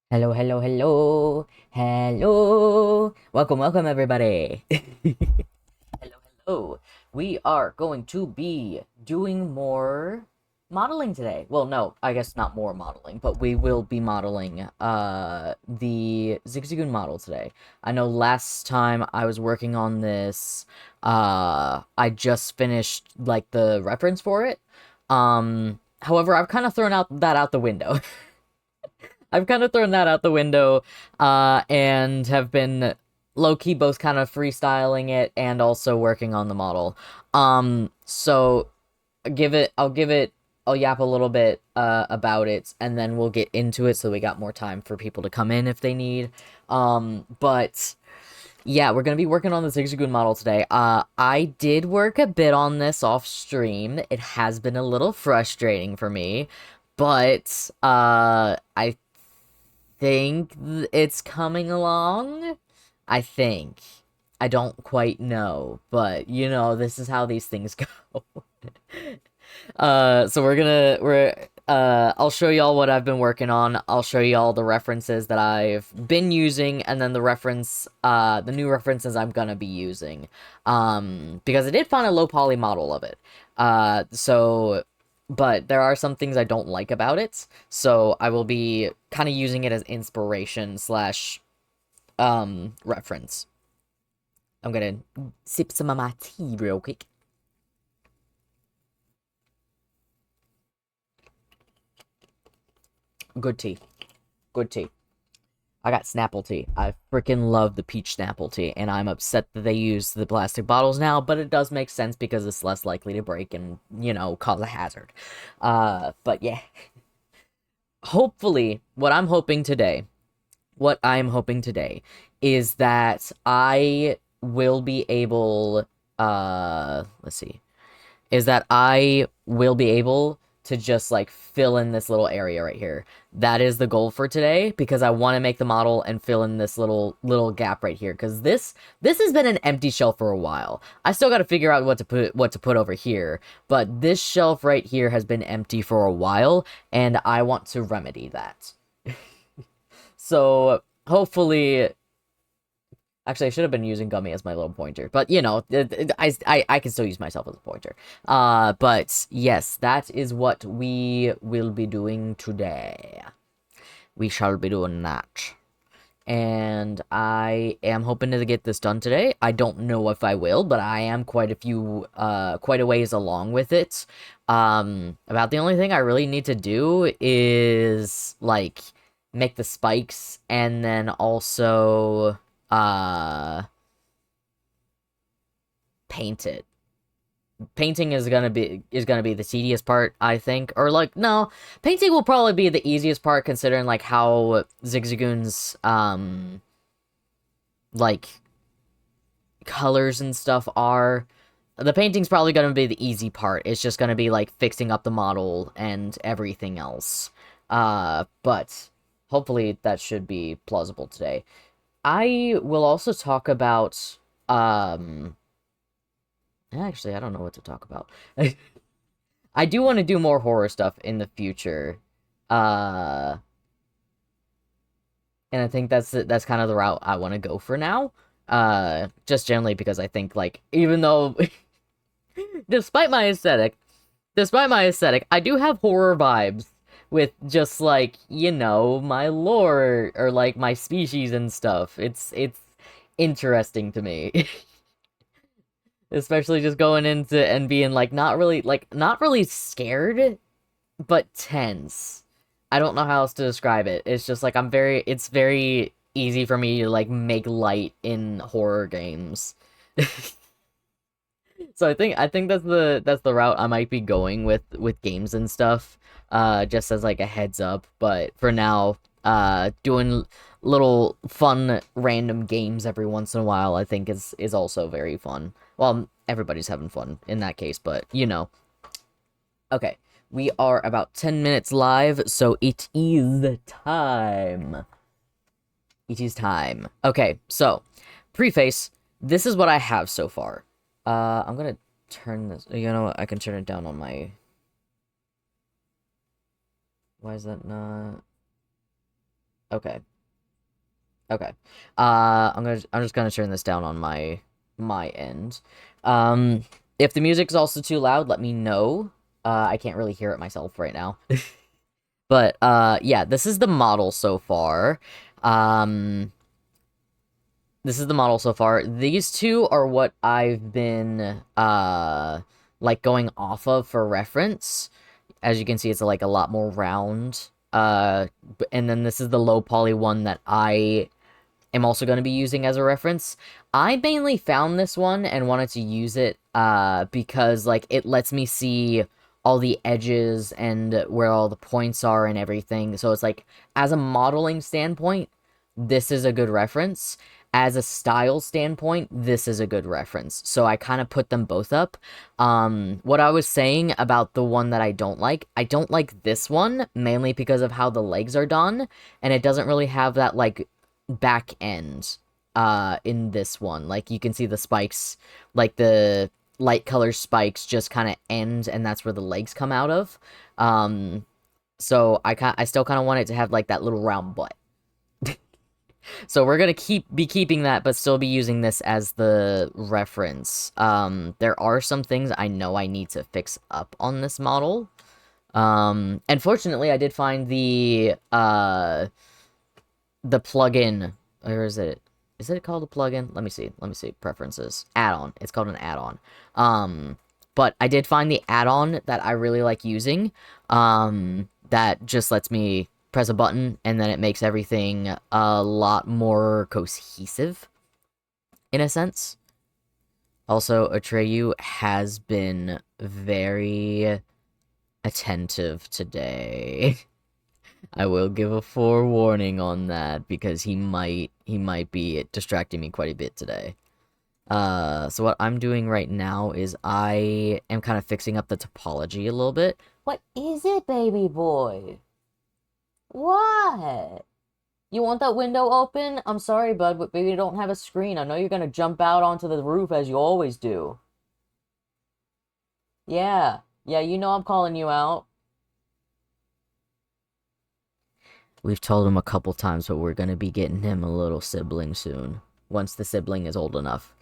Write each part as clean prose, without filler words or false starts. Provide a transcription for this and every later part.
Hello, hello, hello, hello. Welcome, everybody. Hello, hello. We are going to be doing more modeling today. Well, no, I guess not more modeling, but we will be modeling the Zigzagoon model today. I know last time I was working on this, I just finished like the reference for it. However, I've kind of thrown that out the window. I've kind of thrown that out the window, and have been low-key both kind of freestyling it and also working on the model. So I'll yap a little bit, about it, and then we'll get into it so we got more time for people to come in if they need. But yeah, we're gonna be working on the Zigzagoon model today. I did work a bit on this off stream. It has been a little frustrating for me, but I think it's coming along. I think. I don't quite know, but you know, this is how these things go. So I'll show y'all what I've been working on. I'll show y'all the references that I've been using, and then the new references I'm gonna be using. Because I did find a low poly model of it. But there are some things I don't like about it, so I will be kind of using it as inspiration slash reference. I'm gonna sip some of my tea real quick. Good tea. Good tea. I got Snapple tea. I freaking love the peach Snapple tea, and I'm upset that they use the plastic bottles now, but it does make sense because it's less likely to break and, you know, cause a hazard. But yeah. Hopefully, what I'm hoping today is that I will be able, let's see, is that I will be able to just like fill in this little area right here. That is the goal for today because I want to make the model and fill in this little gap right here because this has been an empty shelf for a while. I still got to figure out what to put over here, but this shelf right here has been empty for a while and I want to remedy that. So hopefully, actually, I should have been using Gummy as my little pointer, but you know, I can still use myself as a pointer. But yes, that is what we will be doing today. We shall be doing that. And I am hoping to get this done today. I don't know if I will, but I am quite a ways along with it. About the only thing I really need to do is, like, make the spikes and then also, uh, paint it. Painting is gonna be the tedious part, I think. Or like, no, painting will probably be the easiest part considering like how Zigzagoon's like colors and stuff are. The painting's probably gonna be the easy part. It's just gonna be like fixing up the model and everything else. But hopefully that should be plausible today. I will also talk about actually, I don't know what to talk about. I do want to do more horror stuff in the future. Uh, and I think that's kind of the route I want to go for now. Just generally because I think like even though despite my aesthetic, I do have horror vibes with just like, you know, my lore or like my species and stuff. It's interesting to me. Especially just going into and being like not really scared, but tense. I don't know how else to describe it. It's just like it's very easy for me to like make light in horror games. So I think that's the route I might be going with games and stuff. Just as like a heads up, but for now, doing little fun random games every once in a while I think is also very fun. Well, everybody's having fun in that case, but you know. Okay. We are about 10 minutes live, so it is time. It is time. Okay, so, preface. This is what I have so far. I'm gonna turn this. You know what? I can turn it down on my. Why is that not? Okay. Okay. I'm just gonna turn this down on my end. Um, if the music's also too loud, let me know. I can't really hear it myself right now. But yeah, this is the model so far. Um, this is the model so far. These two are what I've been like going off of for reference. As you can see, it's like a lot more round. And then this is the low poly one that I am also going to be using as a reference. I mainly found this one and wanted to use it because like it lets me see all the edges and where all the points are and everything. So it's like as a modeling standpoint, this is a good reference. As a style standpoint, this is a good reference. So I kind of put them both up. What I was saying about the one that I don't like this one mainly because of how the legs are done, and it doesn't really have that like back end in this one. Like you can see the spikes, like the light color spikes just kind of end, and that's where the legs come out of. So I still kind of want it to have like that little round butt. So we're gonna be keeping that, but still be using this as the reference. There are some things I know I need to fix up on this model. And fortunately, I did find the plugin, or is it? Is it called a plugin? Let me see. Let me see. Preferences. Add-on. It's called an add-on. But I did find the add-on that I really like using. That just lets me press a button and then it makes everything a lot more cohesive, in a sense. Also, Atreyu has been very attentive today. I will give a forewarning on that because he might be distracting me quite a bit today. So what I'm doing right now is I am kind of fixing up the topology a little bit. What is it, baby boy? What? You want that window open? I'm sorry, bud, but baby, don't have a screen. I know you're gonna jump out onto the roof as you always do. Yeah. Yeah, you know I'm calling you out. We've told him a couple times, but we're gonna be getting him a little sibling soon. Once the sibling is old enough.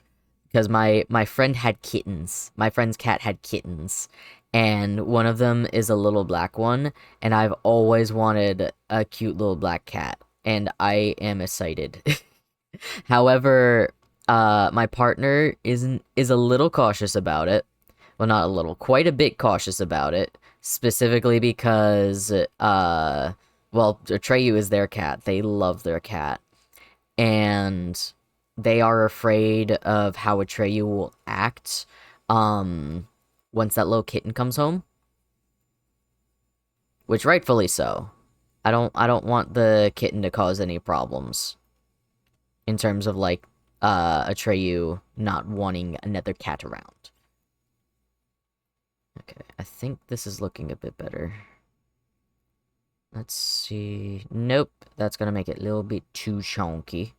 Because my friend had kittens. My friend's cat had kittens. And one of them is a little black one. And I've always wanted a cute little black cat. And I am excited. However, my partner is a little cautious about it. Well, not a little, quite a bit cautious about it. Specifically because, well, Atreyu is their cat. They love their cat. And they are afraid of how Atreyu will act, once that little kitten comes home. Which rightfully so. I don't want the kitten to cause any problems. In terms of, like, Atreyu not wanting another cat around. Okay, I think this is looking a bit better. Let's see. Nope, that's gonna make it a little bit too chunky.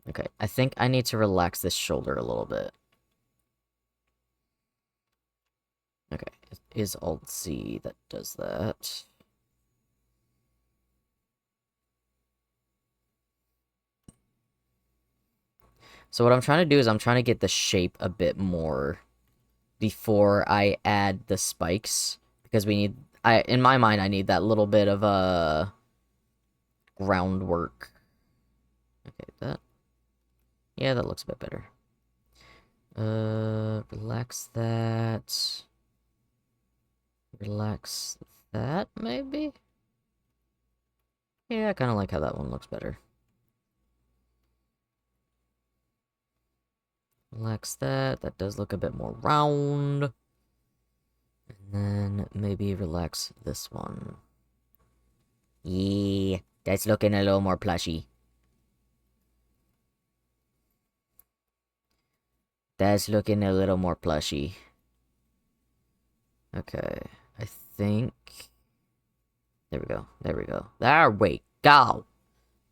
Okay, I think I need to relax this shoulder a little bit. Okay, it is Alt-Z that does that. So what I'm trying to do is I'm trying to get the shape a bit more before I add the spikes. Because we need... in my mind, I need that little bit of groundwork. Okay, that... Yeah, that looks a bit better. Relax that. Relax that, maybe? Yeah, I kind of like how that one looks better. Relax that. That does look a bit more round. And then maybe relax this one. Yeah, that's looking a little more plushy. That's looking a little more plushy. Okay, I think... There we go, there we go. There we go!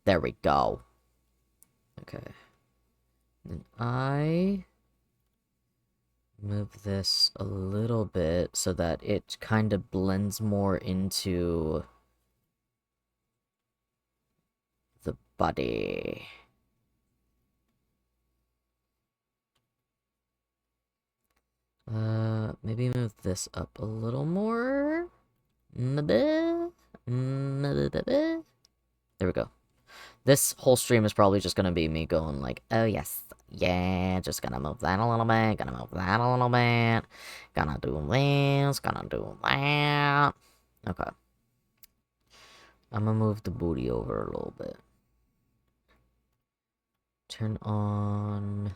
There we go. Okay. Then I... move this a little bit so that it kind of blends more into body. Maybe move this up a little more. There we go. This whole stream is probably just gonna be me going like, oh yes, yeah, just gonna move that a little bit, gonna move that a little bit, gonna do this, gonna do that. Okay. I'm gonna move the booty over a little bit. Turn on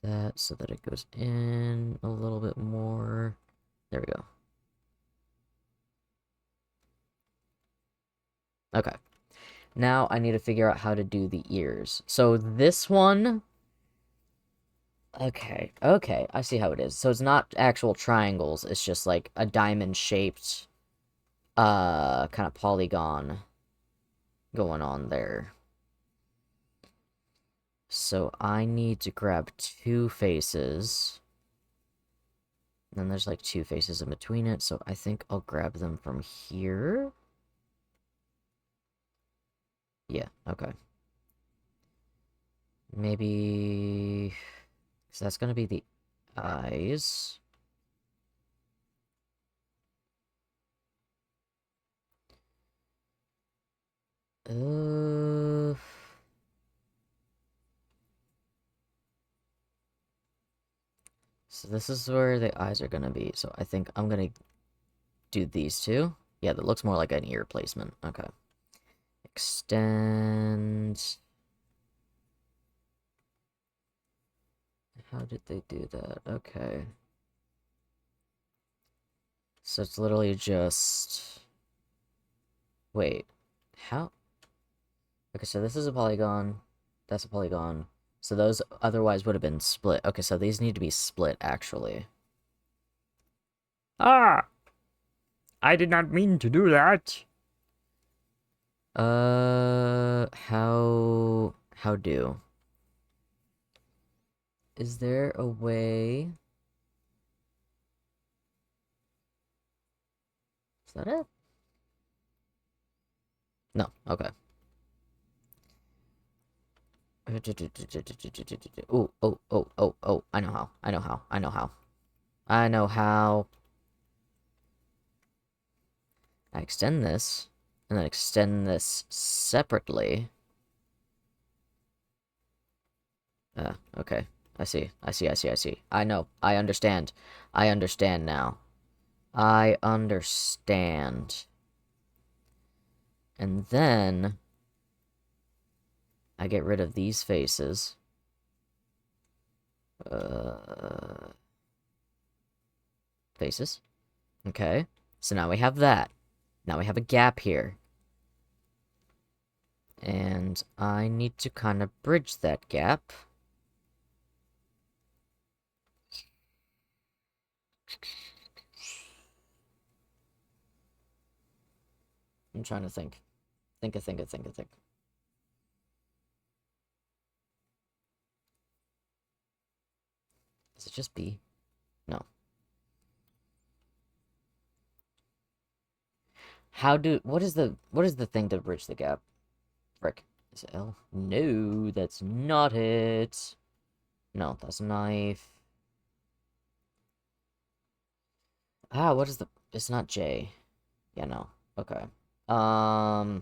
that so that it goes in a little bit more. There we go. Okay. Now I need to figure out how to do the ears. So this one... Okay, I see how it is. So it's not actual triangles, it's just like a diamond-shaped, kind of polygon going on there. So I need to grab two faces. And then there's like two faces in between it, so I think I'll grab them from here. Yeah, okay. Maybe... So that's gonna be the eyes. Uh... So this is where the eyes are gonna be, so I think I'm gonna do these two. Yeah, that looks more like an ear placement. Okay. Extend... How did they do that? Okay. So it's literally just... Wait. How? Okay, so this is a polygon. That's a polygon. So those otherwise would have been split. Okay, so these need to be split, actually. Ah! I did not mean to do that. How do? Is there a way? Is that it? No, okay. Oh, I know how. I know how. I know how. I know how. I extend this, and then extend this separately. Okay. I see. I know. I understand. I understand now. I understand. And then... I get rid of these faces. Faces. Okay. So now we have that. Now we have a gap here. And I need to kind of bridge that gap. I'm trying to think. Think. Is it just B? No. What is the thing to bridge the gap? Frick. Is it L? No, that's not it. No, that's a knife. Ah, what is the... It's not J. Yeah, no. Okay. I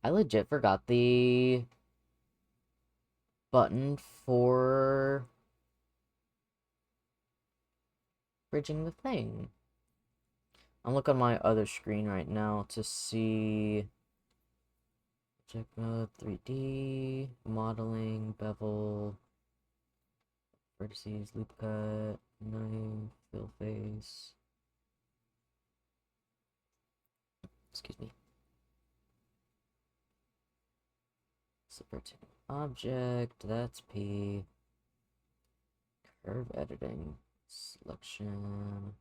legit forgot the button for bridging the thing. I'm looking on my other screen right now to see... Check mode, 3D, modeling, bevel, vertices, loop cut, knife, fill face. Excuse me. Separate object, that's P. Curve editing, selection.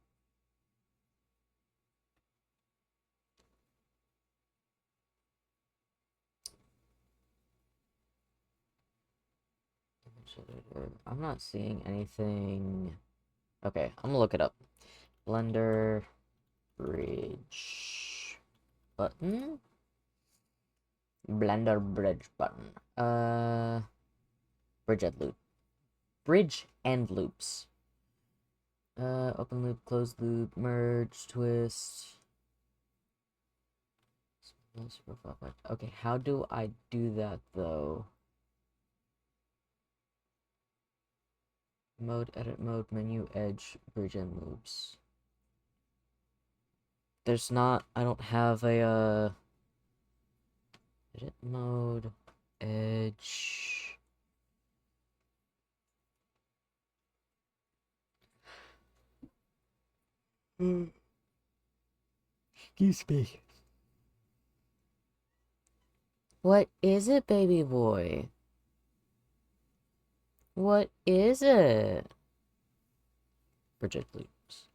I'm not seeing anything. Okay, I'm gonna look it up. Blender bridge button. Blender bridge button. Bridge and loop. Bridge and loops. Open loop, closed loop, merge, twist. Okay, how do I do that though? Mode, edit mode, menu, edge, bridge and loops. There's not, I don't have a, edit mode, edge. Excuse me. What is it, baby boy? What is it? Bridge and loops.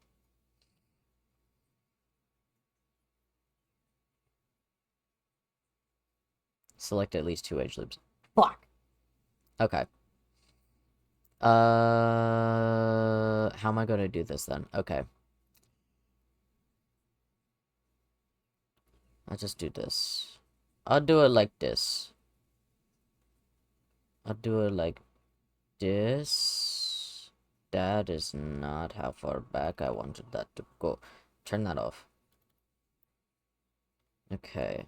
Select at least 2 edge loops. Fuck! Okay. How am I gonna do this then? Okay. I'll just do this. I'll do it like this. I'll do it like this. That is not how far back I wanted that to go. Turn that off. Okay.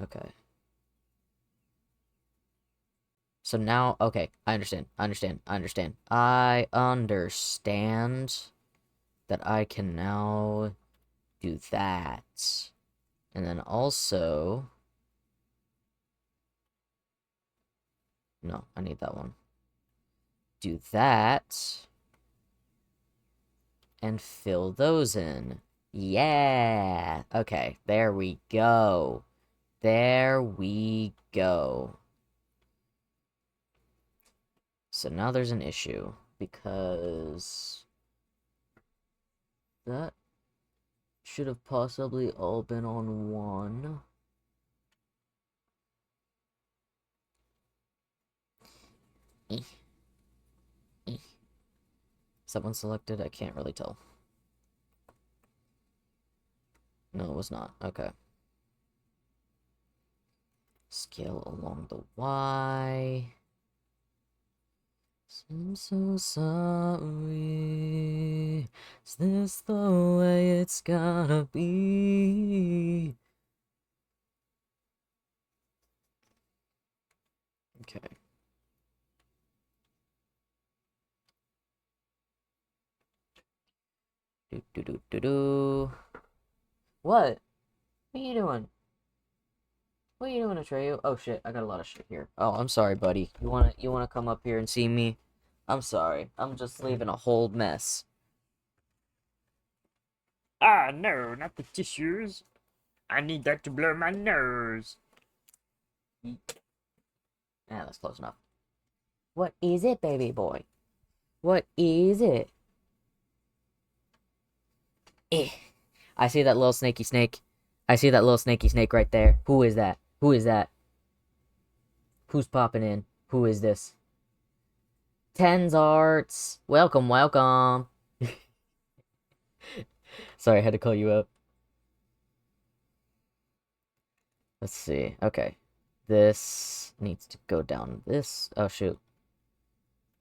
Okay. So now, okay, I understand. I understand that I can now do that. And then also... No, I need that one. Do that. And fill those in. Yeah! Okay, there we go. There we go. So now there's an issue, because that should have possibly all been on one. Someone selected? I can't really tell. No, it was not. Okay. Scale along the Y. I'm so sorry. Is this the way it's gotta be? Okay. Do do do do do. What? What are you doing? What are you doing, Atreyu? Oh shit, I got a lot of shit here. Oh, I'm sorry, buddy. You wanna come up here and see me? I'm sorry. I'm just leaving a whole mess. Ah, no, not the tissues. I need that to blow my nose. Yeah, that's close enough. What is it, baby boy? What is it? Eh. I see that little snaky snake. I see that little snaky snake right there. Who is that? Who is that? Who's popping in? Who is this? Tens Arts. Welcome, welcome. Sorry, I had to call you up. Let's see. Okay. This needs to go down this. Oh, shoot.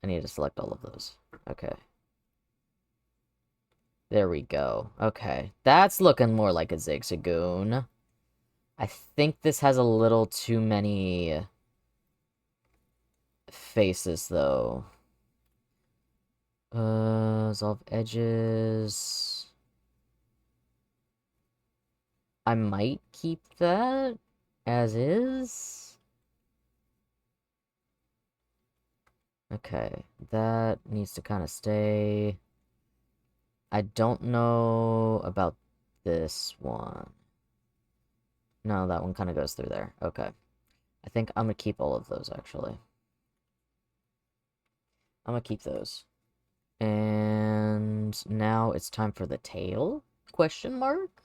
I need to select all of those. Okay. There we go. Okay. That's looking more like a Zigzagoon. I think this has a little too many faces, though. Resolve edges. I might keep that as is. Okay, that needs to kind of stay. I don't know about this one. No, that one kind of goes through there. Okay. I think I'm gonna keep all of those, actually. I'm gonna keep those. And now it's time for the tail? Question mark?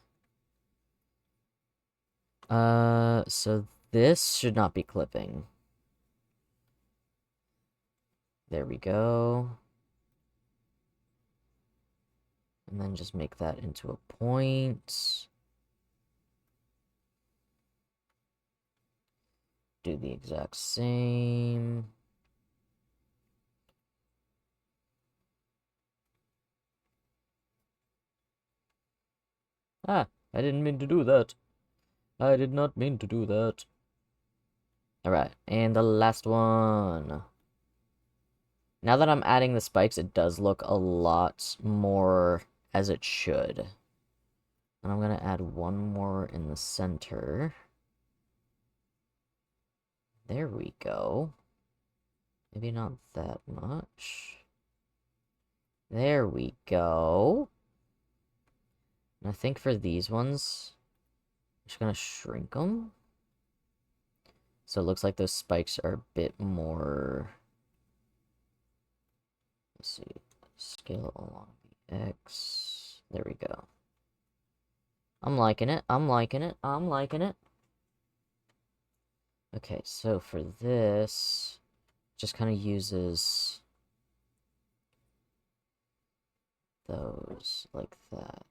So this should not be clipping. There we go. And then just make that into a point. Do the exact same. Ah, I didn't mean to do that. I did not mean to do that. Alright, and the last one. Now that I'm adding the spikes, it does look a lot more as it should. And I'm going to add one more in the center. There we go. Maybe not that much. There we go. And I think for these ones, I'm just going to shrink them. So it looks like those spikes are a bit more... Let's see. Scale along the X. There we go. I'm liking it. I'm liking it. I'm liking it. Okay, so for this, just kind of uses those like that.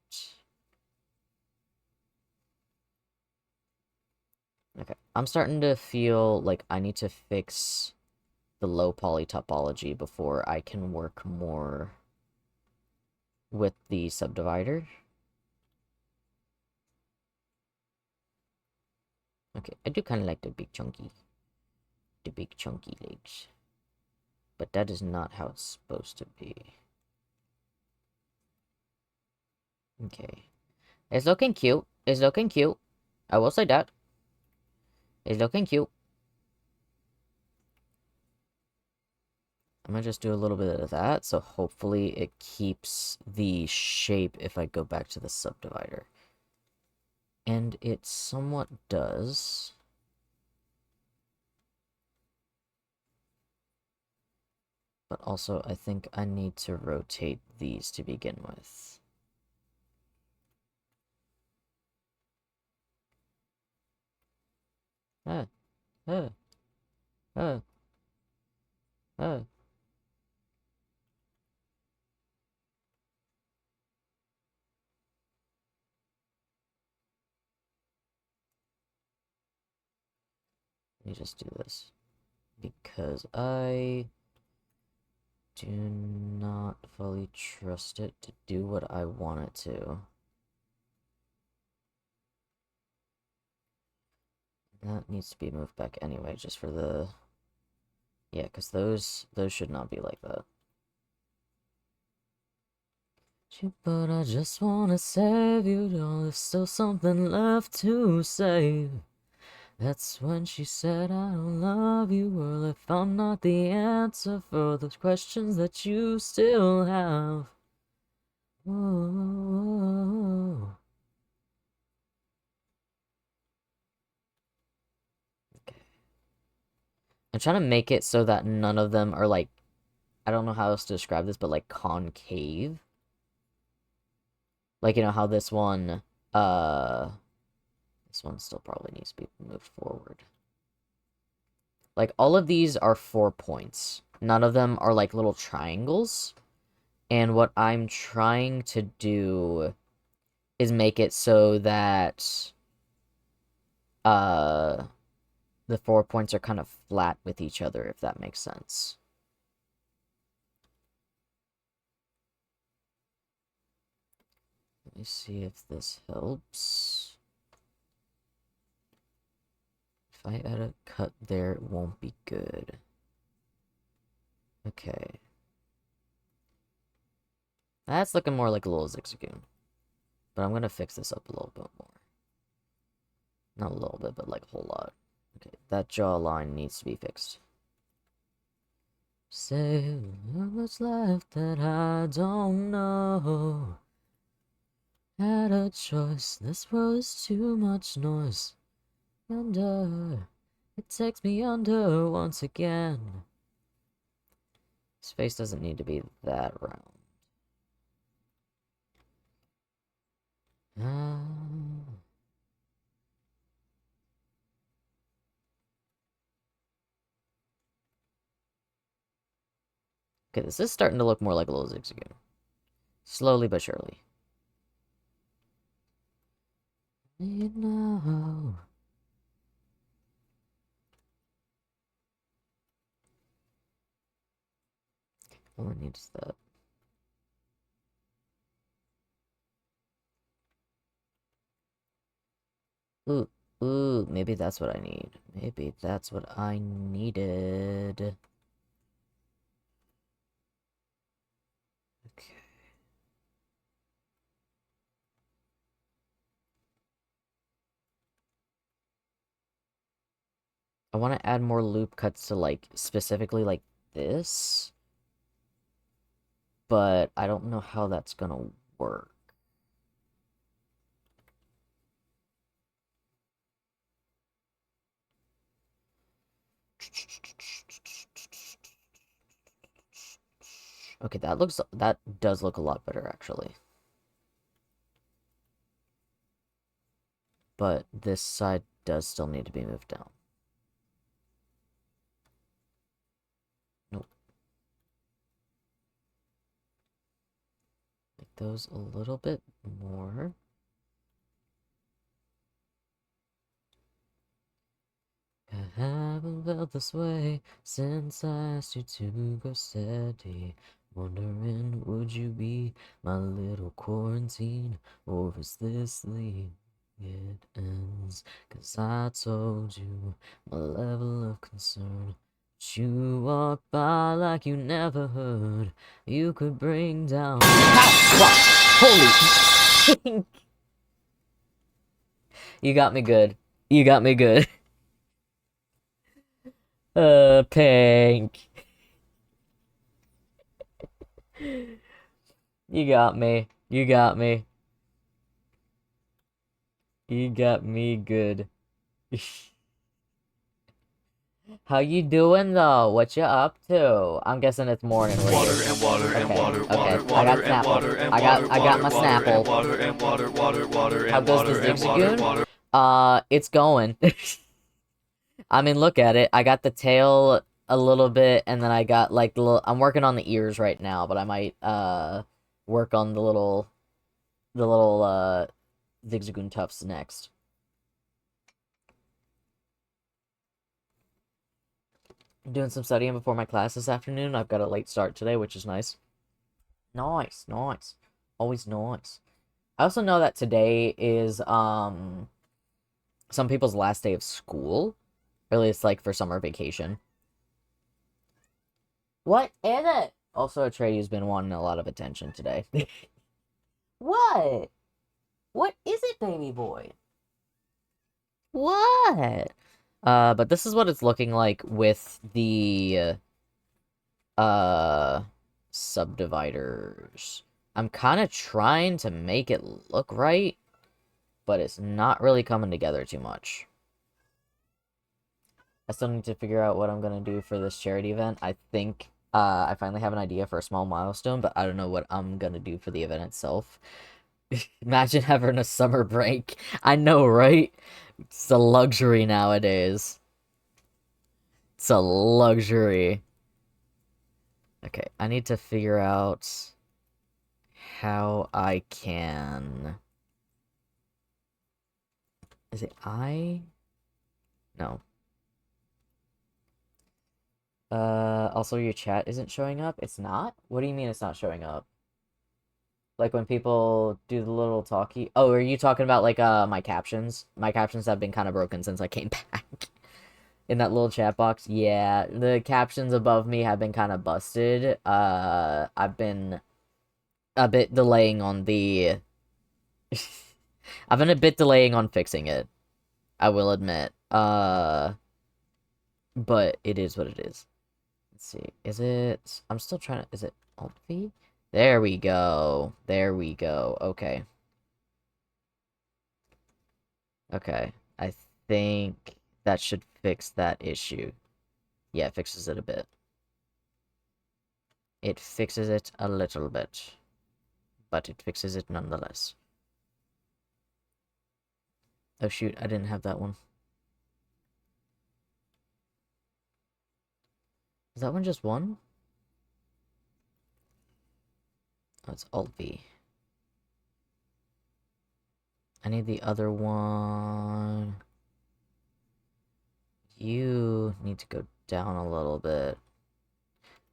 Okay, I'm starting to feel like I need to fix the low poly topology before I can work more with the subdivider. Okay, I do kind of like the big chunky legs. But that is not how it's supposed to be. Okay. It's looking cute. It's looking cute. I will say that. It's looking cute. I'm gonna just do a little bit of that, so hopefully it keeps the shape if I go back to the subdivider. And it somewhat does. But also, I think I need to rotate these to begin with. Ah, ah, ah, ah. Let me just do this. Because I do not fully trust it to do what I want it to. That needs to be moved back anyway, just for the... Yeah, because those should not be like that. But I just wanna save you, there's still something left to save. That's when she said I don't love you. Well, if I'm not the answer for those questions that you still have. Whoa. Okay. I'm trying to make it so that none of them are like, I don't know how else to describe this, but like concave. Like, you know how this one still probably needs to be moved forward. Like, all of these are 4 points. None of them are like little triangles. And what I'm trying to do is make it so that the 4 points are kind of flat with each other, if that makes sense. Let me see if this helps. If I add a cut there, it won't be good. Okay. That's looking more like a little Zigzagoon. But I'm gonna fix this up a little bit more. Not a little bit, but like a whole lot. Okay, that jawline needs to be fixed. Say what's left that I don't know. Had a choice, this world is too much noise. Under, it takes me under once again. His face doesn't need to be that round. Okay, this is starting to look more like a little Zigzagoon. Slowly but surely. You know. All I need is that. Ooh, ooh, maybe that's what I need. Maybe that's what I needed. Okay. I want to add more loop cuts to, like, specifically, like, this. But I don't know how that's gonna work. Okay, that does look a lot better, actually. But this side does still need to be moved down. Nope. Make those a little bit more. I haven't felt this way since I asked you to go steady. Wondering, would you be my little quarantine? Or is this the it ends? 'Cause I told you my level of concern. But you walk by like you never heard. You could bring down. Holy. You got me good. You got me good. Pink. You got me. You got me. You got me good. How you doing though? What you up to? I'm guessing it's morning where Water you. and water and Okay, water, okay. water, I got water and Snapple. water and I water, got my water, water and Snapple. water and water, water, water, How and goes the water and water, Zigzagoon? water. It's going. I mean, look at it. I got the tail a little bit, and then I got like the little. I'm working on the ears right now, but I might work on the little Zigzagoon tufts next. Doing some studying before my class this afternoon. I've got a late start today, which is nice. Nice, nice. Always nice. I also know that today is some people's last day of school. Or at least like for summer vacation. What is it? Also, Atreyu's been wanting a lot of attention today. What? What is it, baby boy? What? But this is what it's looking like with the uh subdividers. I'm kind of trying to make it look right, but it's not really coming together too much. I still need to figure out what I'm gonna do for this charity event. I think I finally have an idea for a small milestone, but I don't know what I'm gonna do for the event itself. Imagine having a summer break. I know, right? It's a luxury nowadays. It's a luxury. Okay, I need to figure out how I can... Is it I? No. Also your chat isn't showing up? It's not? What do you mean it's not showing up? Like when people do the little talkie... Oh, are you talking about like my captions? My captions have been kind of broken since I came back. In that little chat box. Yeah, the captions above me have been kind of busted. I've been a bit delaying on the... I've been a bit delaying on fixing it. I will admit. But it is what it is. Let's see. Is it... I'm still trying to... Is it Alt-V? There we go. There we go. Okay. Okay. I think that should fix that issue. Yeah, it fixes it a bit. It fixes it a little bit. But it fixes it nonetheless. Oh shoot, I didn't have that one. Is that one just one? Oh, it's Alt-V. I need the other one. You need to go down a little bit.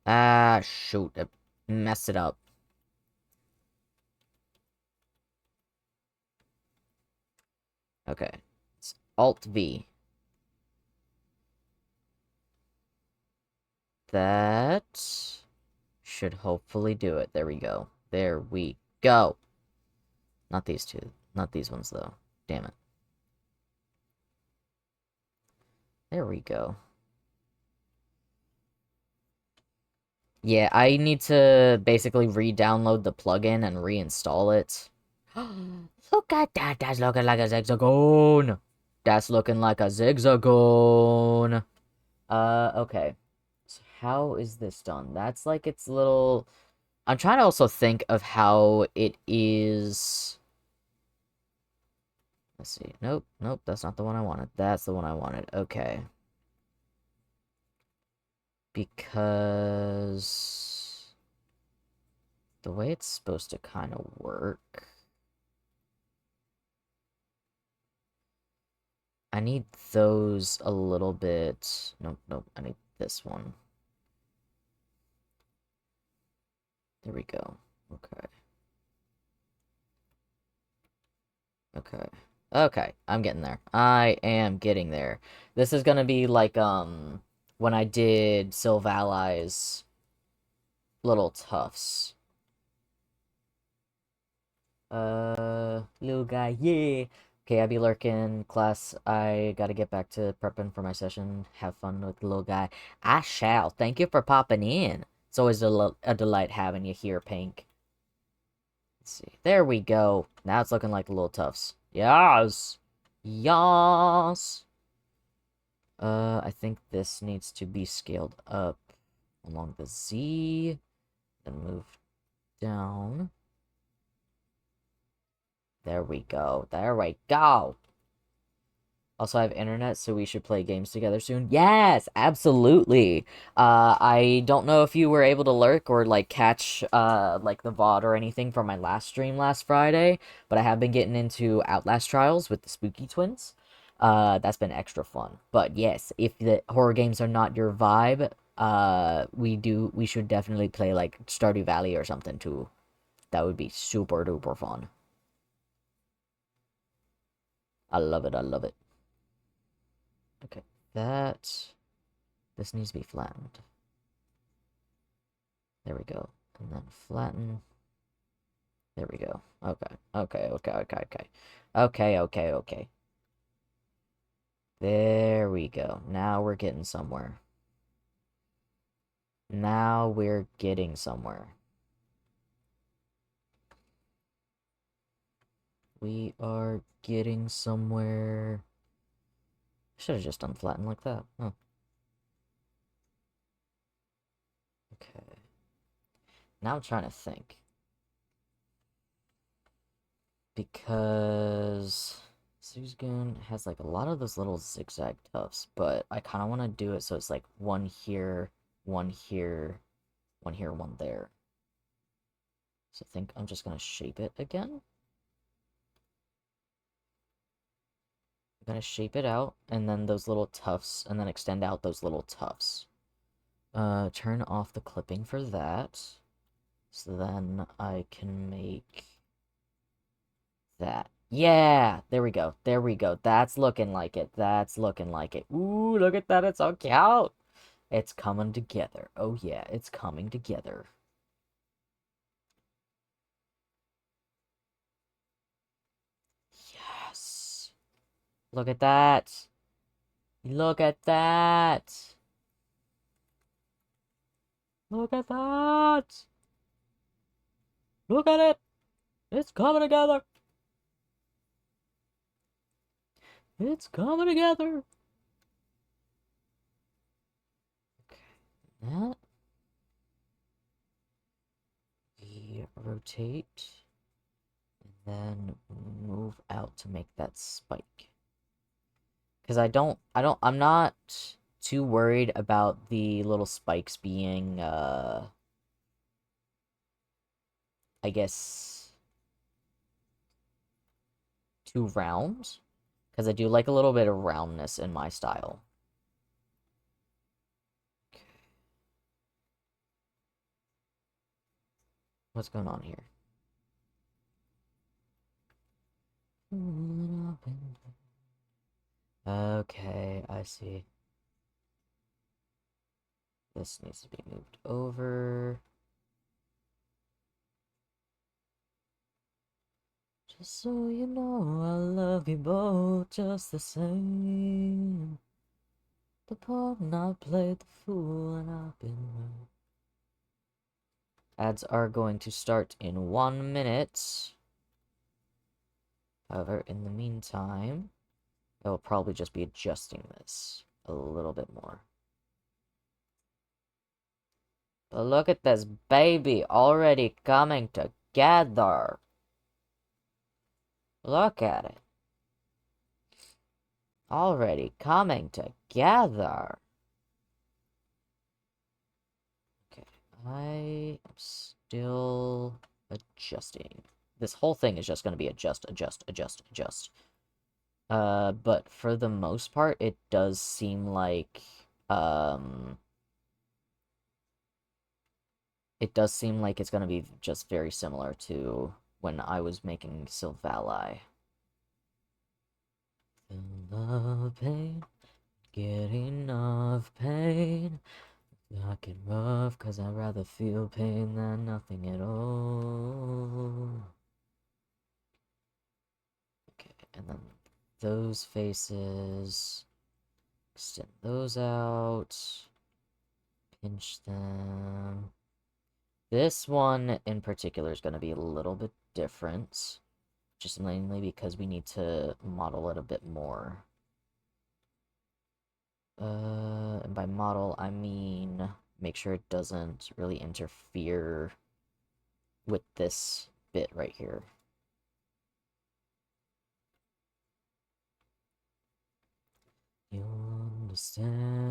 Ah, shoot. I messed it up. Okay. It's Alt V. That should hopefully do it. There we go. There we go. Not these two. Not these ones, though. Damn it. There we go. Yeah, I need to basically re-download the plugin and reinstall it. Look at that. That's looking like a Zigzagoon. That's looking like a Zigzagoon. Okay. So how is this done? That's like its little... I'm trying to also think of how it is... Let's see. Nope, nope, that's not the one I wanted. That's the one I wanted. Okay. Because... the way it's supposed to kind of work... I need those a little bit... Nope, nope, I need this one. There we go. Okay. Okay. Okay, I'm getting there. I am getting there. This is gonna be like, when I did Sylvalai's little tufts. Little guy, yeah! Okay, I be lurking, class. I gotta get back to prepping for my session. Have fun with the little guy. I shall. Thank you for popping in. It's always a delight having you here, Pink. Let's see. There we go. Now it's looking like the little tufts. Yes! Yes! I think this needs to be scaled up along the Z, then move down. There we go. There we go. Also, I have internet, so we should play games together soon. Yes, absolutely. I don't know if you were able to lurk or, like, catch, like, the VOD or anything from my last stream last Friday, but I have been getting into Outlast Trials with the Spooky Twins. That's been extra fun. But yes, if the horror games are not your vibe, we should definitely play, like, Stardew Valley or something, too. That would be super duper fun. I love it, I love it. Okay, this needs to be flattened. There we go. And then flatten. There we go. Okay, okay, okay, okay, okay. Okay, okay, okay. There we go. Now we're getting somewhere. Now we're getting somewhere. We are getting somewhere. Should have just done flatten like that. Oh. Okay. Now I'm trying to think. Because Zigzagoon has like a lot of those little zigzag tufts, but I kind of want to do it so it's like one here, one here, one here, one there. So I think I'm just going to shape it again. I'm going to shape it out, and then those little tufts, and then extend out those little tufts. Turn off the clipping for that. So then I can make that. Yeah, there we go. There we go. That's looking like it. That's looking like it. Ooh, look at that. It's so cute. It's coming together. Oh yeah, it's coming together. Yes. Look at that. Look at that. Look at that. Look at it. It's coming together. It's coming together. Okay, that. We rotate. And then move out to make that spike. Because I'm not too worried about the little spikes being, I guess, too round, because I do like a little bit of roundness in my style. What's going on here? Okay, I see. This needs to be moved over. Just so you know, I love you both just the same. The part and I played the fool and I've been hurt. Ads are going to start in 1 minute. However, in the meantime, I will probably just be adjusting this a little bit more. But look at this baby already coming together. Look at it. Already coming together. Okay, I am still adjusting. This whole thing is just going to be adjust, adjust, adjust, adjust. But for the most part, it does seem like, it does seem like it's going to be just very similar to when I was making Sylvali. Love pain, get enough pain. Knock it rough, cause I'd rather feel pain than nothing at all. Okay, and then those faces, extend those out, pinch them. This one in particular is going to be a little bit different, just mainly because we need to model it a bit more. And by model, I mean make sure it doesn't really interfere with this bit right here. You'll understand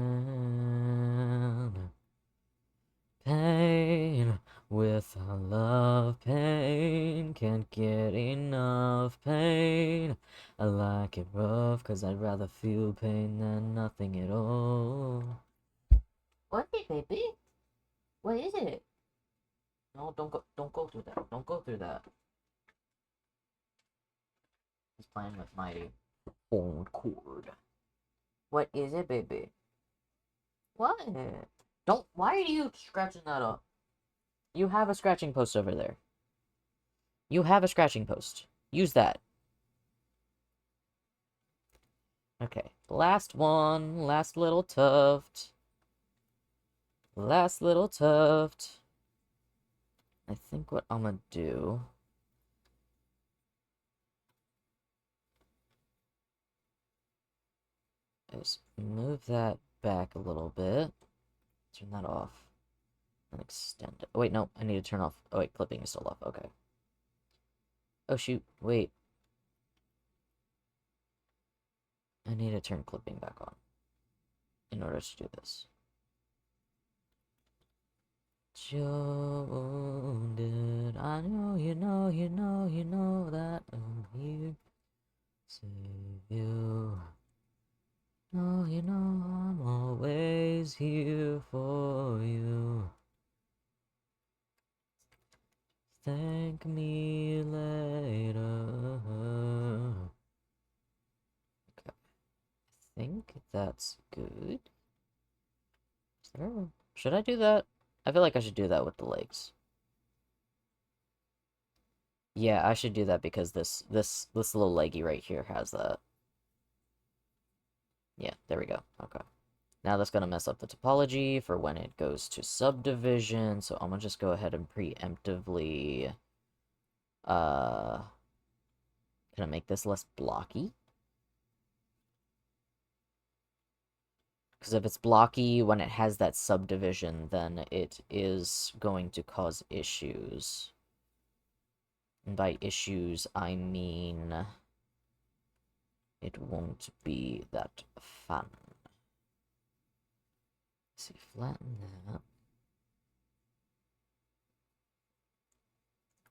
pain with a love pain. Can't get enough pain. I like it rough, cause I'd rather feel pain than nothing at all. What is it, baby? What is it? No, don't go through that. Don't go through that. He's playing with my phone cord. What is it, baby? What? Don't. Why are you scratching that up? You have a scratching post over there. You have a scratching post. Use that. Okay. Last one. Last little tuft. Last little tuft. I think what I'm gonna do is move that back a little bit. Turn that off. And extend it. Oh, wait, no. I need to turn off. Oh, wait. Clipping is still off. Okay. Oh, shoot. Wait. I need to turn clipping back on in order to do this. Joded, I know you know, you know, you know that I'm here. Save you. No, you know I'm always here for you. Thank me later. Okay. I think that's good. Should I do that? I feel like I should do that with the legs. Yeah, I should do that because this little leggy right here has that. Yeah, there we go. Okay. Now that's gonna mess up the topology for when it goes to subdivision, so I'm gonna just go ahead and preemptively can I make this less blocky? Because if it's blocky when it has that subdivision, then it is going to cause issues. And by issues, I mean it won't be that fun. Let's see, flatten that.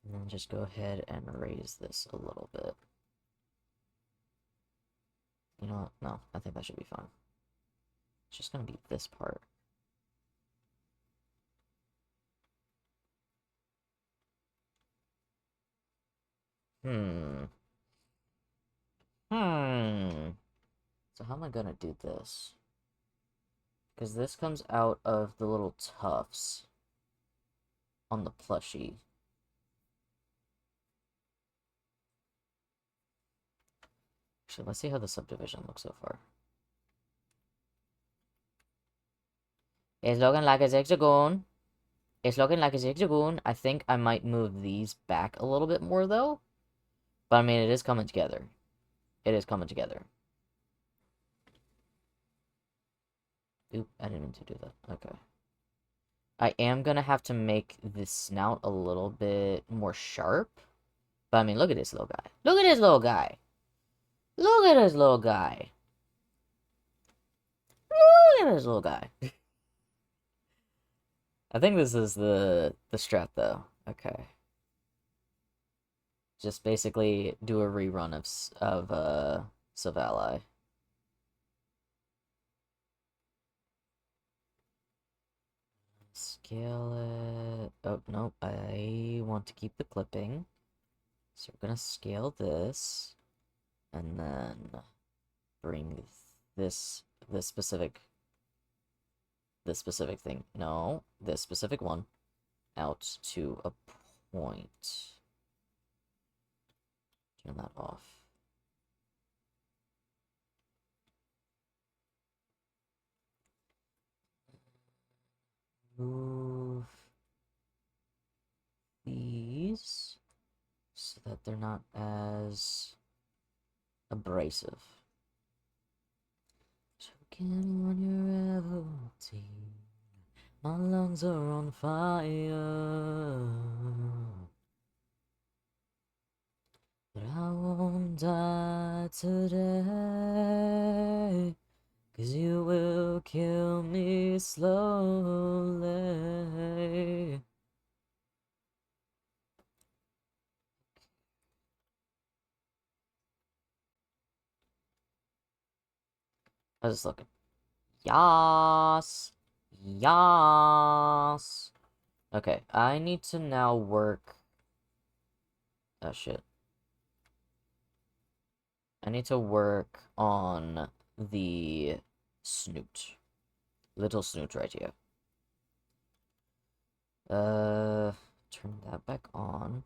And then just go ahead and raise this a little bit. You know what? No, I think that should be fine. It's just gonna be this part. Hmm. So how am I gonna do this? Because this comes out of the little tufts on the plushie. Actually, let's see how the subdivision looks so far. It's looking like a Zigzagoon. It's looking like a Zigzagoon. I think I might move these back a little bit more, though. But, I mean, it is coming together. It is coming together. Oop, I didn't mean to do that. Okay. I am gonna have to make this snout a little bit more sharp. But, I mean, look at this little guy. Look at this little guy. Look at this little guy. Look at this little guy. I think this is the strat, though. Okay. Just basically do a rerun of Savali. Scale it. Oh, no, I want to keep the clipping. So we're gonna scale this. And then bring this specific thing. No, this specific one out to a point. Turn that off. Move these so that they're not as abrasive. Choking on your revelty, my lungs are on fire, but I won't die today. 'Cause you will kill me slowly. I was just looking. Yas. Yas. Okay, I need to now work. Oh shit. I need to work on the snoot. Little snoot right here. Turn that back on.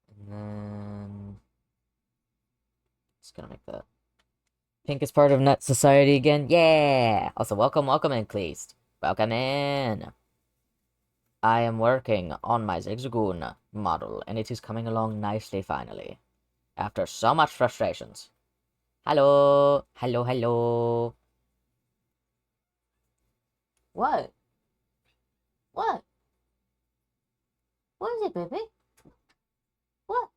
And then just gonna make that. Pink is part of Nut Society again. Yeah! Also, welcome in, please. Welcome in. I am working on my Zigzagoon model, and it is coming along nicely finally. After so much frustrations. Hello! Hello, hello! What? What? What is it, baby? What?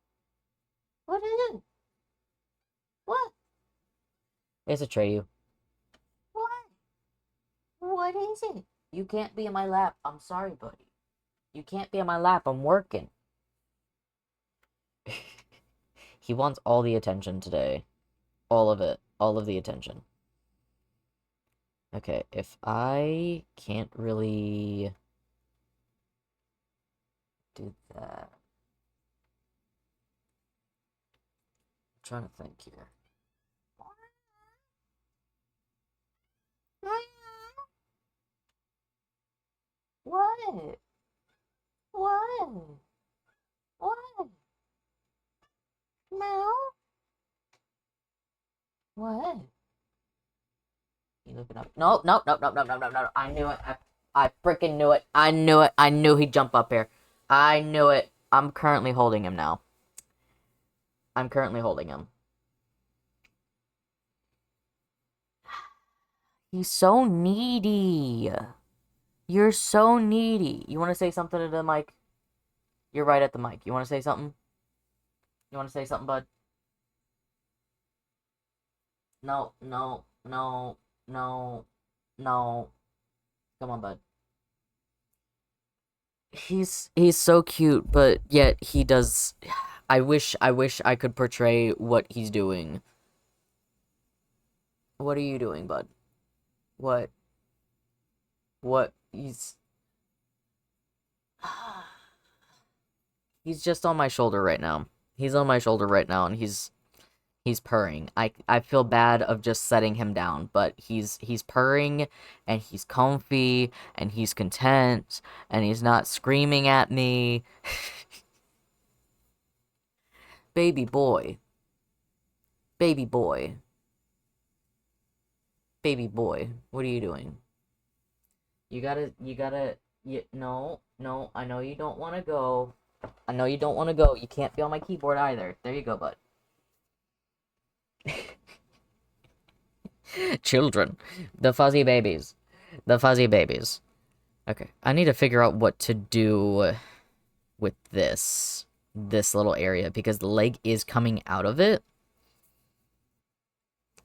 What is it? What? It's a Treyu. What? What is it? You can't be in my lap. I'm sorry, buddy. You can't be in my lap. I'm working. He wants all the attention today. All of it. All of the attention. Okay, if I can't really do that. I'm trying to think here. What? What? What? Meow? What? You looking up? No, no, no, no, no, no, no, no. I knew it. I freaking knew it. I knew it. I knew he'd jump up here. I knew it. I'm currently holding him now. I'm currently holding him. He's so needy. You're so needy. You want to say something to the mic? You're right at the mic. You want to say something? You want to say something, bud? No, no, no, no, no. Come on, bud. He's so cute, but yet he does. I wish I could portray what he's doing. What are you doing, bud? What? What? He's just on my shoulder right now. He's on my shoulder right now, and he's purring. I feel bad of just setting him down, but he's purring, and he's comfy, and he's content, and he's not screaming at me. Baby boy. Baby boy. Baby boy. What are you doing? No, no, I know you don't want to go. I know you don't want to go. You can't be on my keyboard either. There you go, bud. Children. The fuzzy babies. The fuzzy babies. Okay, I need to figure out what to do with this little area because the leg is coming out of it.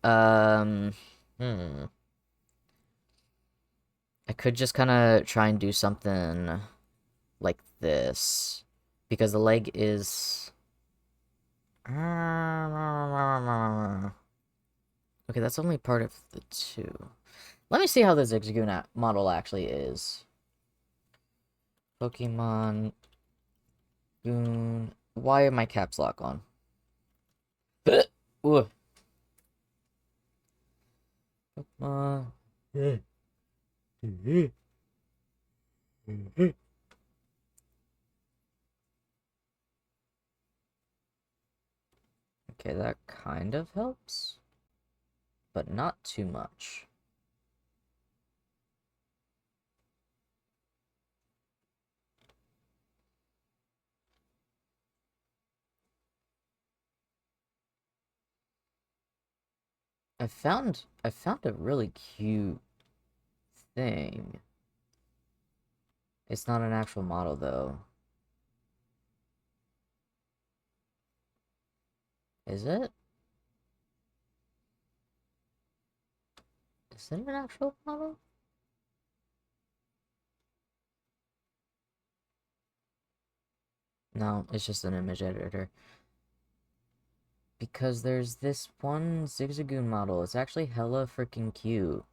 Um, hmm. I could just kind of try and do something like this because the leg is okay, that's only part of the two. Let me see how the Zigzagoon model actually is. Pokemon Goon. Why are my caps lock on? Ooh. Pokemon. Okay, that kind of helps, but not too much. I found a really cute thing. It's not an actual model though. Is it? Is it an actual model? No, it's just an image editor. Because there's this one Zigzagoon model. It's actually hella freaking cute.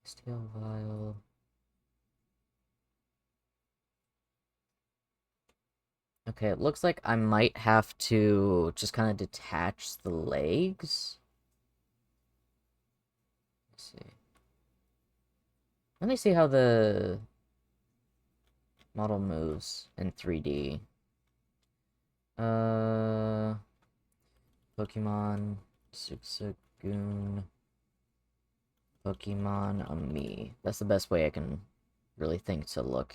Steel vial. Okay, it looks like I might have to just kind of detach the legs. Let's see. Let me see how the model moves in 3D. Pokemon Zigzagoon. Pokemon me. That's the best way I can really think to look.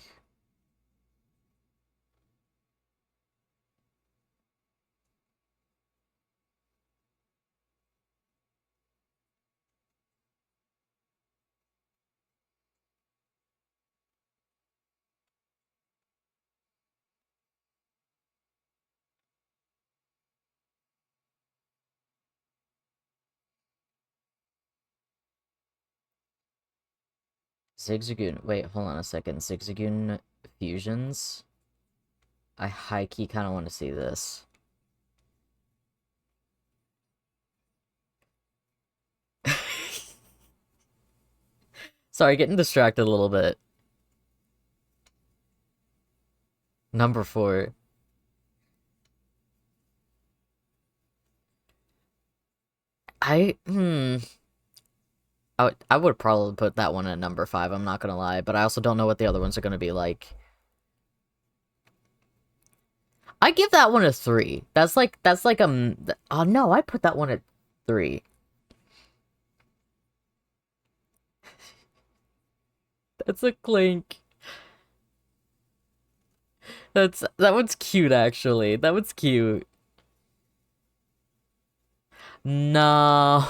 Zigzagoon. Wait, hold on a second. Zigzagoon fusions. I high-key kind of want to see this. Sorry, getting distracted a little bit. Number 4. I would probably put that one at number 5, I'm not gonna lie, but I also don't know what the other ones are gonna be like. I give that one a 3. That's like oh no, I put that one at 3. That's a Clink. That one's cute actually. That one's cute. No.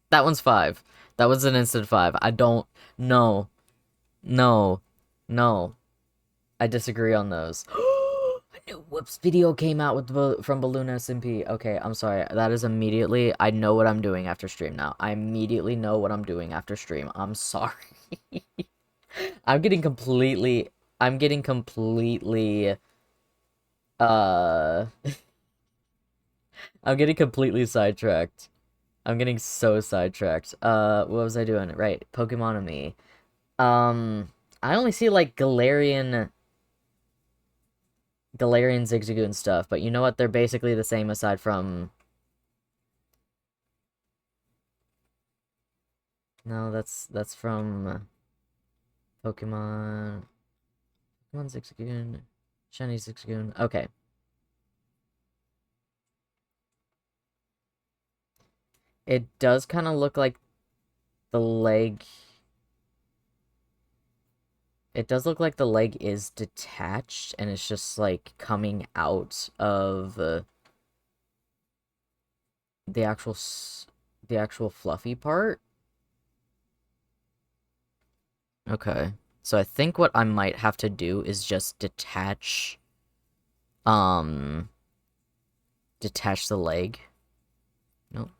That one's 5. That was an instant 5. I don't no. No. No. I disagree on those. A new Whoops video came out with from Balloon SMP. Okay, I'm sorry. That is immediately. I know what I'm doing after stream now. I immediately know what I'm doing after stream. I'm sorry. I'm getting completely. Uh, I'm getting completely sidetracked. I'm getting so sidetracked. What was I doing? Right, Pokemonomy. I only see like Galarian Zigzagoon stuff, but you know what? They're basically the same aside from... No, that's from Pokemon... Pokemon Zigzagoon... Shiny Zigzagoon... Okay. It does kind of look like the leg... It does look like the leg is detached, and it's just, like, coming out of the the actual fluffy part. Okay. So I think what I might have to do is just um, detach the leg. Nope.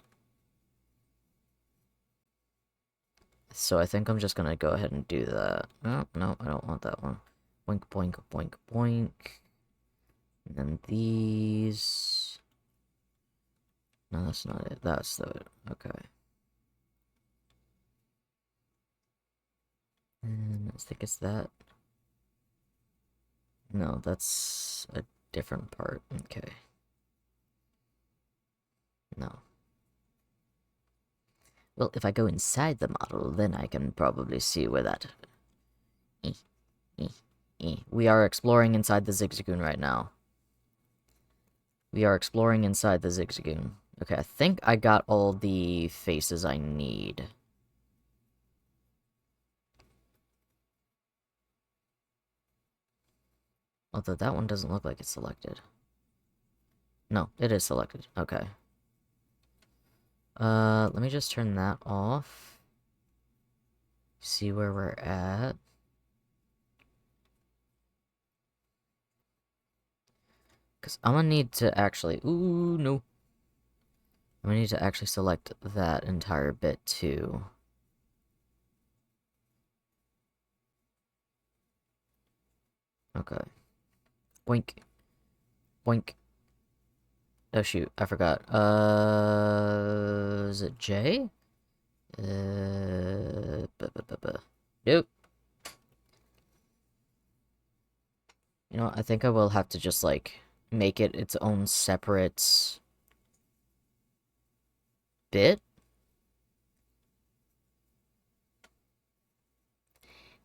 So I think I'm just gonna go ahead and do that. No, no, I don't want that one. Boink, boink, boink, boink. And then these... No, that's not it. That's the... Okay. And I think it's that. No, that's a different part. Okay. No. Well, if I go inside the model, then I can probably see where that... Eh, eh, We are exploring inside the Zigzagoon right now. We are exploring inside the Zigzagoon. Okay, I think I got all the faces I need. Although that one doesn't look like it's selected. No, it is selected. Okay. Let me just turn that off. See where we're at. Because I'm gonna need to actually... Ooh, no. I'm gonna need to actually select that entire bit, too. Okay. Boink. Boink. Oh, shoot. I forgot. Is it J? Nope. You know, I think I will have to just, like, make it its own separate bit.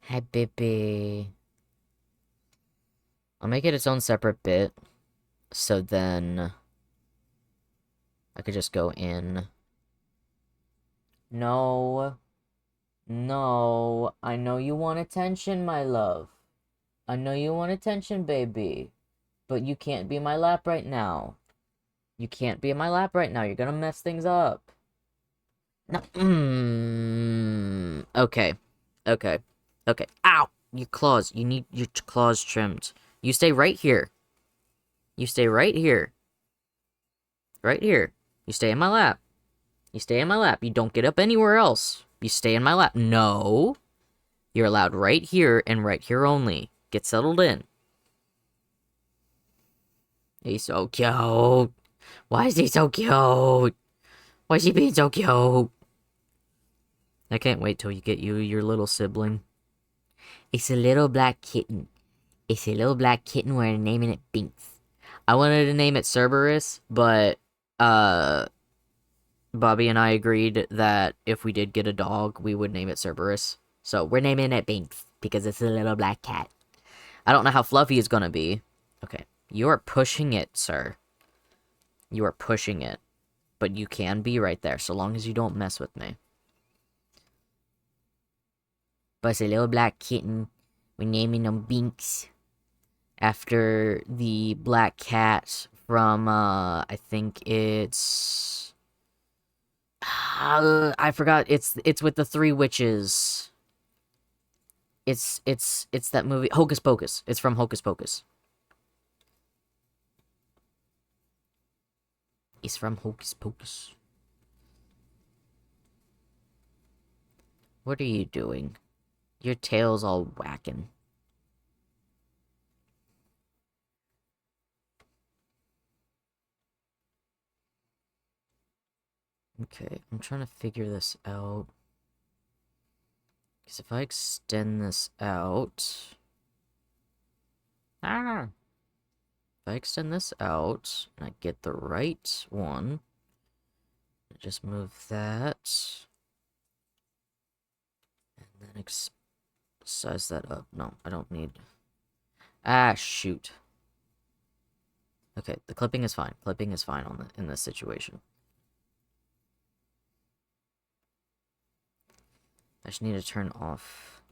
Hi, baby. I'll make it its own separate bit, so then I could just go in. No. No. I know you want attention, my love. I know you want attention, baby. But you can't be in my lap right now. You can't be in my lap right now. You're gonna mess things up. No. Okay. Okay. Okay. Ow! Your claws. You need your claws trimmed. You stay right here. You stay right here. Right here. You stay in my lap. You stay in my lap. You don't get up anywhere else. You stay in my lap. No. You're allowed right here and right here only. Get settled in. He's so cute. Why is he so cute? Why is he being so cute? I can't wait till you get your little sibling. It's a little black kitten. It's a little black kitten. We're naming it Binks. I wanted to name it Cerberus, but Bobby and I agreed that if we did get a dog, we would name it Cerberus. So we're naming it Binks because it's a little black cat. I don't know how fluffy it's gonna be. Okay, you are pushing it, sir. You are pushing it, but you can be right there so long as you don't mess with me. But it's a little black kitten. We're naming him Binks after the black cat from I think it's I forgot. It's with the three witches. It's that movie Hocus Pocus. It's from Hocus Pocus. It's from Hocus Pocus. What are you doing? Your tail's all whacking. Okay, I'm trying to figure this out. Because if I extend this out... Ah, If I extend this out, and I get the right one, just move that, and then size that up. No, I don't need... Ah, shoot. Okay, the clipping is fine. Clipping is fine in this situation. I just need to turn off.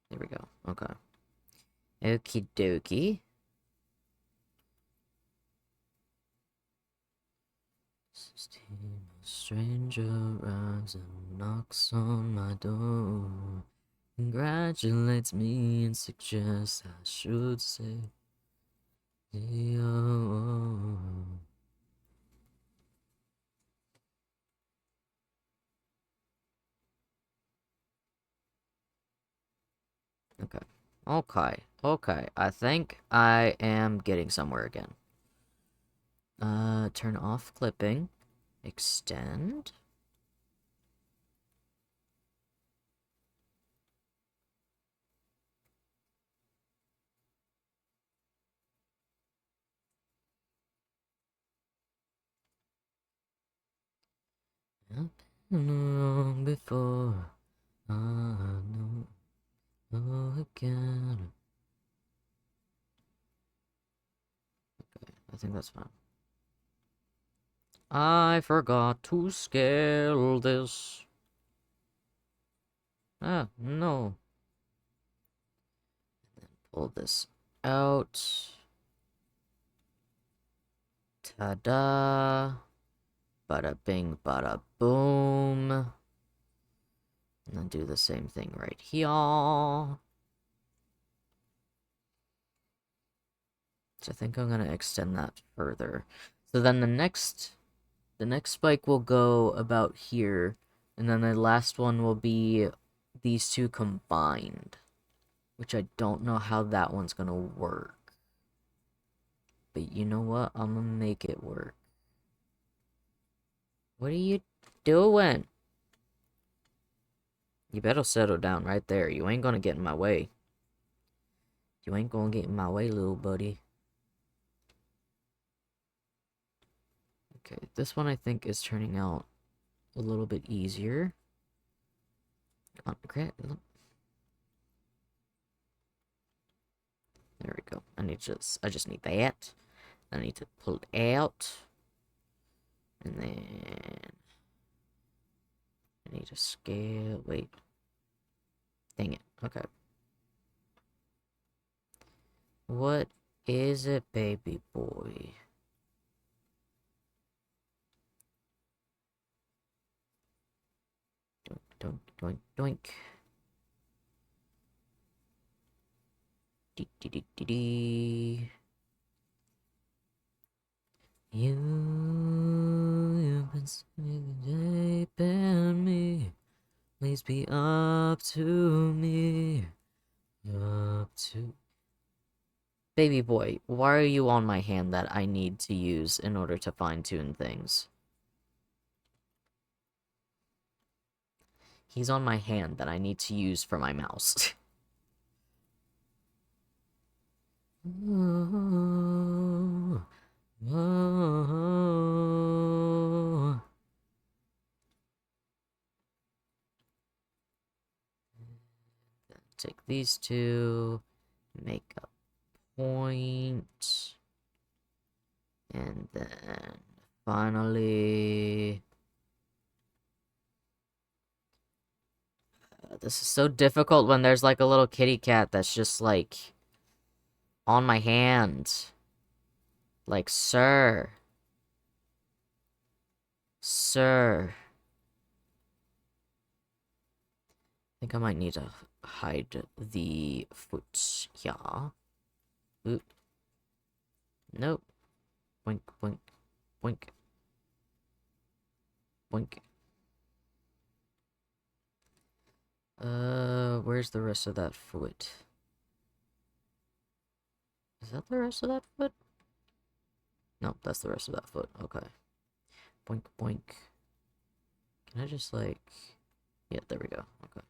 There we go. Okay. Okie dokie. A stranger arrives and knocks on my door. Congratulates me and suggests I should say, oh. Okay. Okay. Okay. I think I am getting somewhere again. Turn off clipping. Extend. I've been wrong before. I know. Oh, again. Okay, I think that's fine. I forgot to scale this. Ah, no. Pull this out. Ta-da. Bada bing, bada boom. And then do the same thing right here. So I think I'm gonna extend that further. So then the next spike will go about here, and then the last one will be these two combined, which I don't know how that one's gonna work. But you know what? I'm gonna make it work. What are you doing? You better settle down right there. You ain't gonna get in my way. You ain't gonna get in my way, little buddy. Okay, this one I think is turning out a little bit easier. Come on, there we go. I just need that. I need to pull it out. And then I need to scale. Wait. Dang it. Okay. What is it, baby boy? Doink, doink, doink. Dee dee dee dee dee. You've been sleeping me. Please be up to me. Up to. Baby boy, why are you on my hand that I need to use in order to fine tune things? He's on my hand that I need to use for my mouse. Oh, oh. Take these two, make a point, and then finally... This is so difficult when there's like a little kitty cat that's just like on my hand. Like, sir. Sir. I think I might need to hide the foot here. Oop. Nope. Boink, boink, boink. Boink. Where's the rest of that foot? Is that the rest of that foot? Nope, that's the rest of that foot. Okay. Boink, boink. Can I just, like... Yeah, there we go. Okay.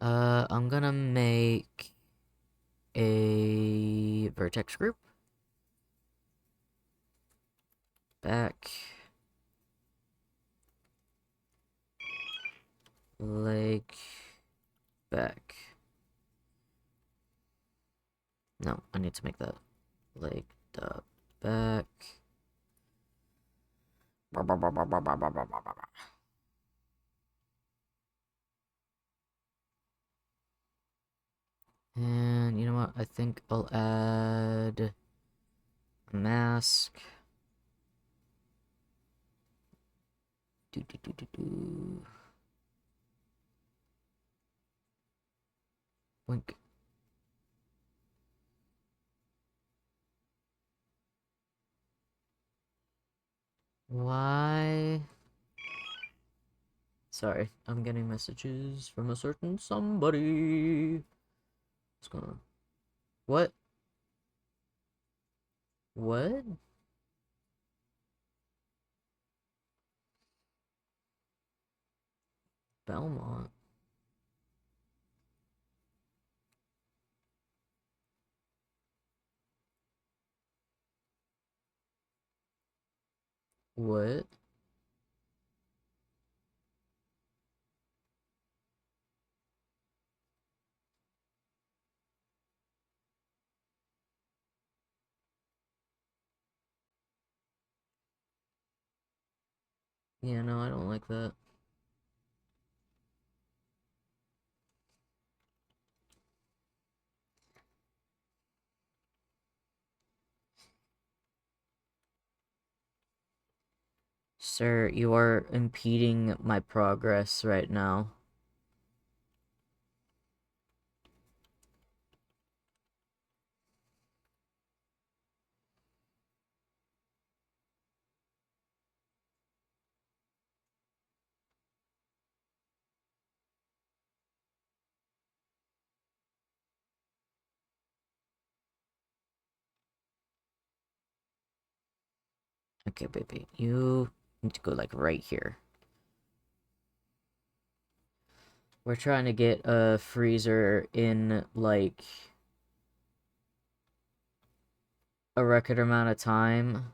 I'm gonna make a vertex group. Back. Leg. Back. No, I need to make that leg up. Back. And you know what? I think I'll add a mask. Do do do do do. Blink. Why? Sorry, I'm getting messages from a certain somebody. What's going on? What? What? Belmont? What? Yeah, no, I don't like that. Sir, you are impeding my progress right now. Okay, baby, you need to go, like, right here. We're trying to get a freezer in, like, a record amount of time.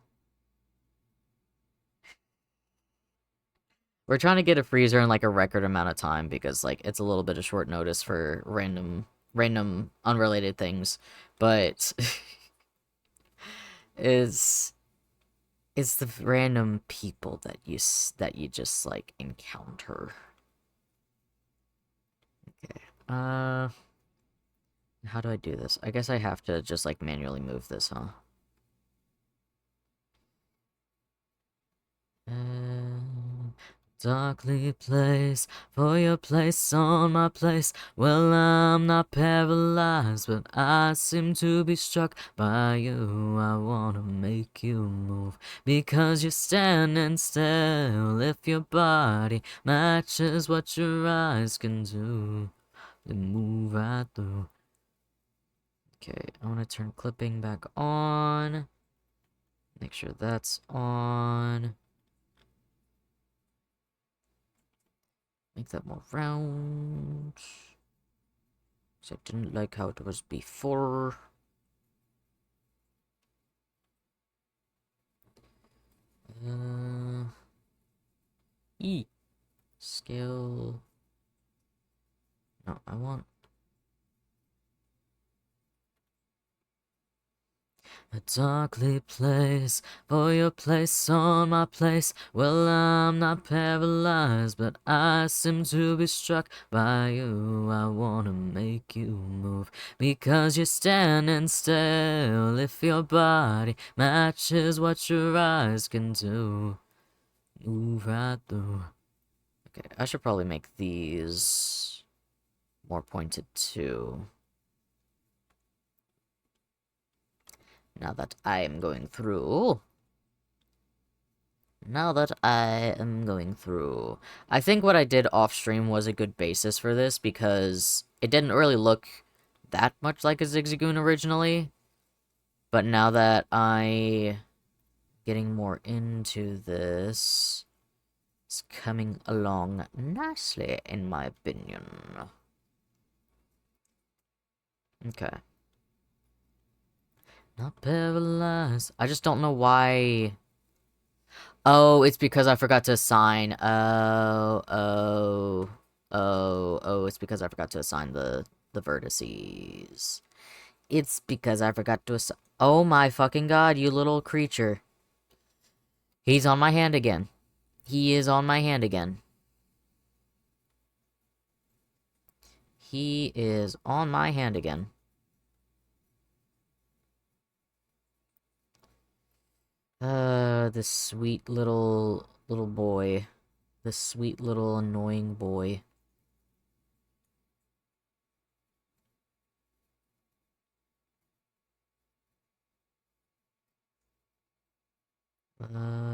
We're trying to get a freezer in, like, a record amount of time because, like, it's a little bit of short notice for random unrelated things. But is the random people that you just, like, encounter. Okay. How do I do this? I guess I have to just, like, manually move this, huh? Darkly place for your place on my place. Well, I'm not paralyzed, but I seem to be struck by you. I wanna make you move because you're standing still. If your body matches what your eyes can do, then move right through. Okay, I want to turn clipping back on. Make sure that's on. Make that more round. Because I didn't like how it was before. E. Scale. No, I want a darkly place for your place on my place. Well, I'm not paralyzed, but I seem to be struck by you. I wanna make you move because you're standing still. If your body matches what your eyes can do, move right through. Okay, I should probably make these more pointed too. Now that I am going through. I think what I did off stream was a good basis for this because it didn't really look that much like a Zigzagoon originally, but now that I getting more into this, it's coming along nicely, in my opinion. Okay. Not paralyzed. I just don't know why. Oh, it's because I forgot to assign. Oh, it's because I forgot to assign the vertices. It's because I forgot to assign. Oh my fucking god, you little creature. He's on my hand again. He is on my hand again. He is on my hand again. This sweet little boy. This sweet little annoying boy.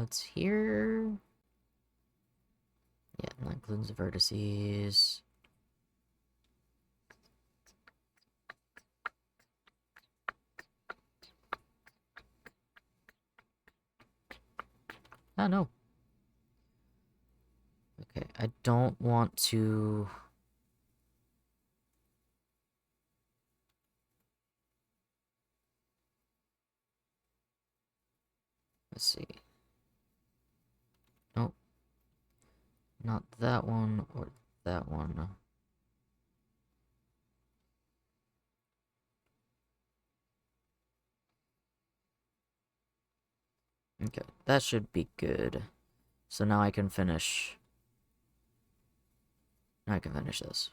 It's here. Yeah, that includes the vertices. Oh, no. Okay, I don't want to... Let's see. Nope. Not that one or that one. Okay, that should be good. So now I can finish... Now I can finish this.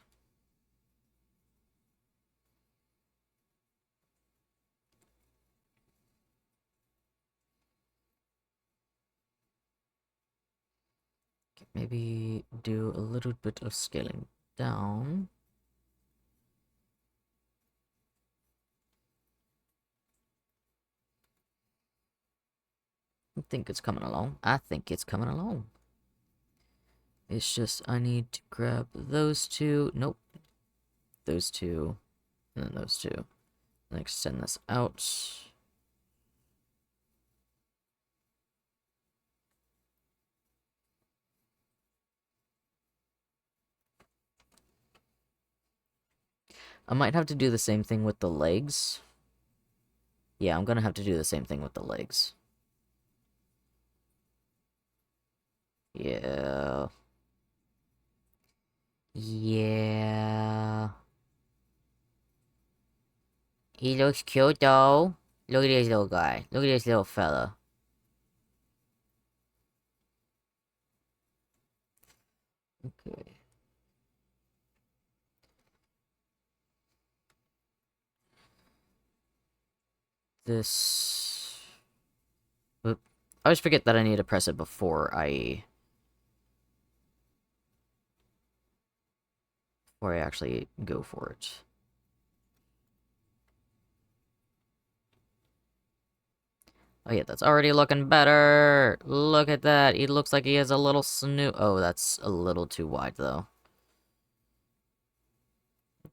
Okay, maybe do a little bit of scaling down. I think it's coming along. I think it's coming along. It's just I need to grab those two. Nope. Those two. And then those two. And extend this out. I might have to do the same thing with the legs. Yeah, I'm gonna have to do the same thing with the legs. Yeah. Yeah. He looks cute though. Look at this little guy. Look at this little fella. Okay. This... Oop. I always forget that I need to press it before I actually go for it. Oh yeah, that's already looking better. Look at that. He looks like he has a little snoot. Oh, that's a little too wide, though.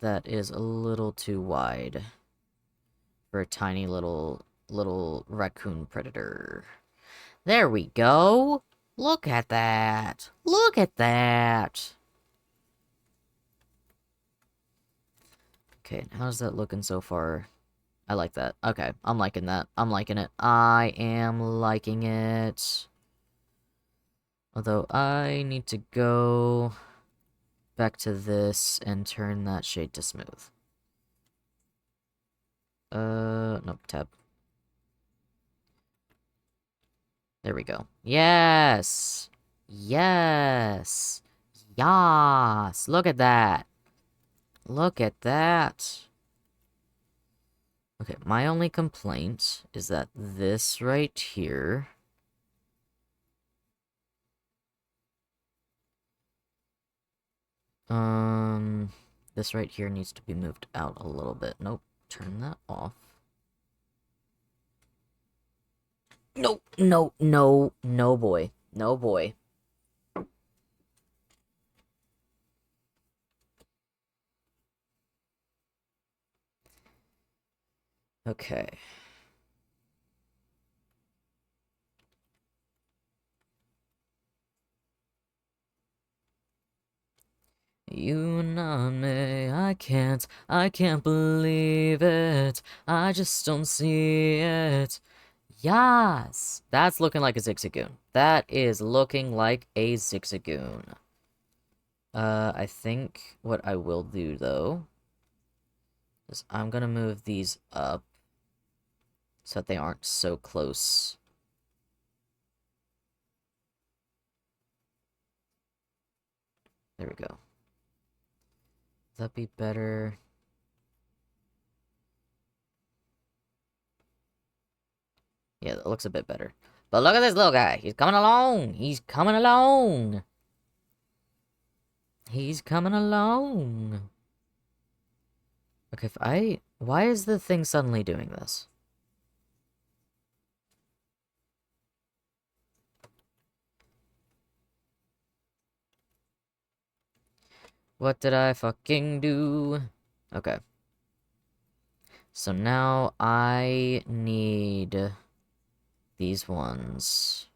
That is a little too wide for a tiny little raccoon predator. There we go. Look at that. Look at that. Okay, how's that looking so far? I like that. Okay, I'm liking that. I'm liking it. I am liking it. Although, I need to go back to this and turn that shade to smooth. Nope, tab. There we go. Yes! Yes! Yas! Look at that! Look at that! Okay, my only complaint is that this right here... This right here needs to be moved out a little bit. Nope, turn that off. No, no, no, no boy. No boy. Okay. You and me, I can't believe it. I just don't see it. Yes! That's looking like a Zigzagoon. That is looking like a Zigzagoon. I think what I will do, though, is I'm gonna move these up so that they aren't so close. There we go. That'd be better. Yeah, that looks a bit better. But look at this little guy. He's coming along. He's coming along. He's coming along. Okay, if I... Why is the thing suddenly doing this? What did I fucking do? Okay. So now I need these ones.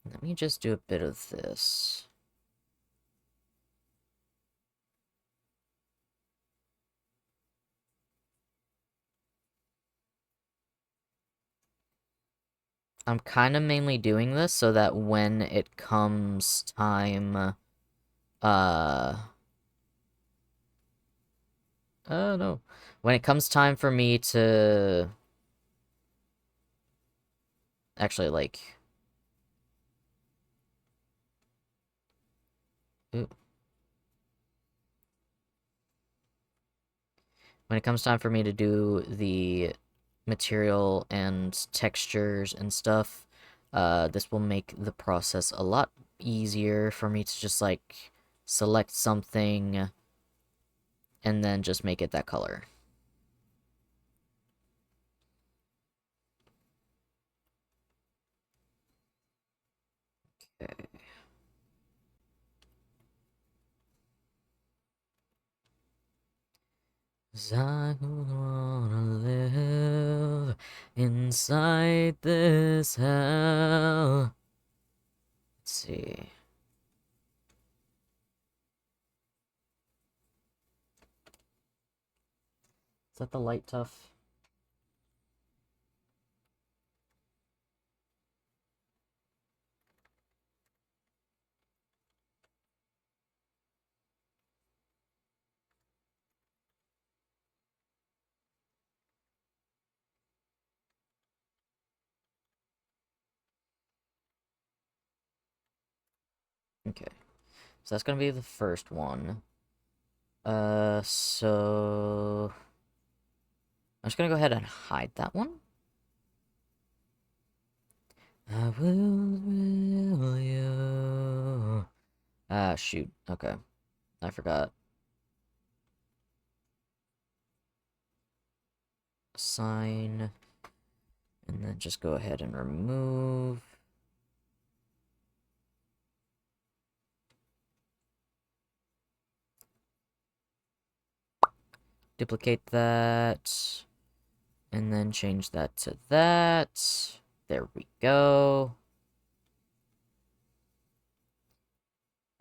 Let me just do a bit of this. I'm kind of mainly doing this so that when it comes time, oh no. When it comes time for me to actually, like... Ooh. When it comes time for me to do the material and textures and stuff, this will make the process a lot easier for me to just, like, select something and then just make it that color. Okay. Cause I wanna live inside this hell. Let's see. Is that the light tough? Okay. So that's gonna be the first one. So... I'm just gonna go ahead and hide that one. I will you. Ah, shoot. Okay. I forgot. Assign. And then just go ahead and remove. Duplicate that. And then change that to that. There we go.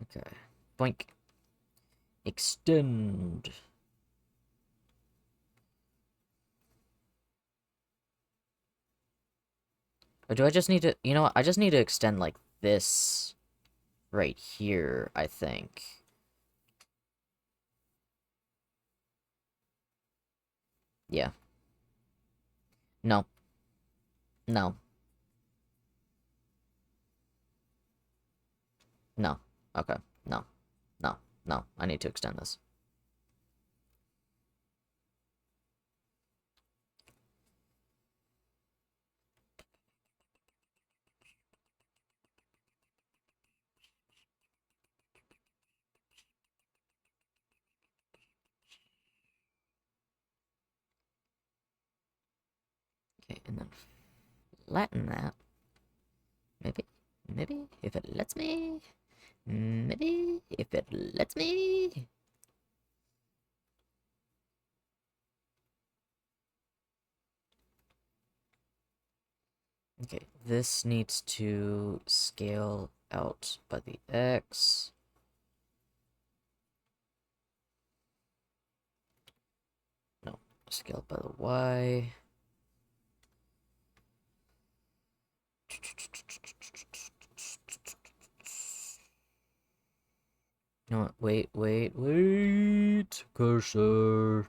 Okay. Boink. Extend. Or do I just need to... You know what? I just need to extend, like, this right here, I think. Yeah. No. No. No. Okay. No. No. No. I need to extend this. Okay, and then flatten that. Maybe Maybe if it lets me. Maybe if it lets me. Okay, this needs to scale out by the X. No, scale by the Y. No, wait. Cursor.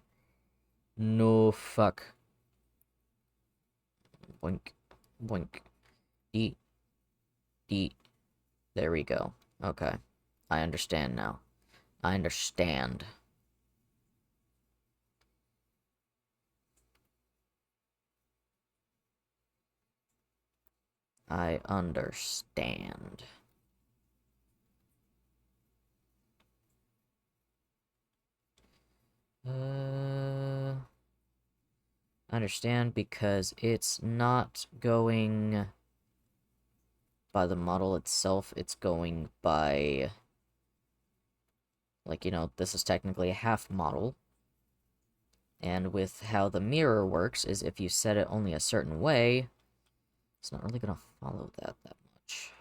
No, fuck. Boink. Boink. D. D. There we go. Okay. I understand now. I understand. I understand. I understand because it's not going by the model itself, it's going by, like, you know, this is technically a half model. And with how the mirror works is if you set it only a certain way, it's not really gonna follow that much.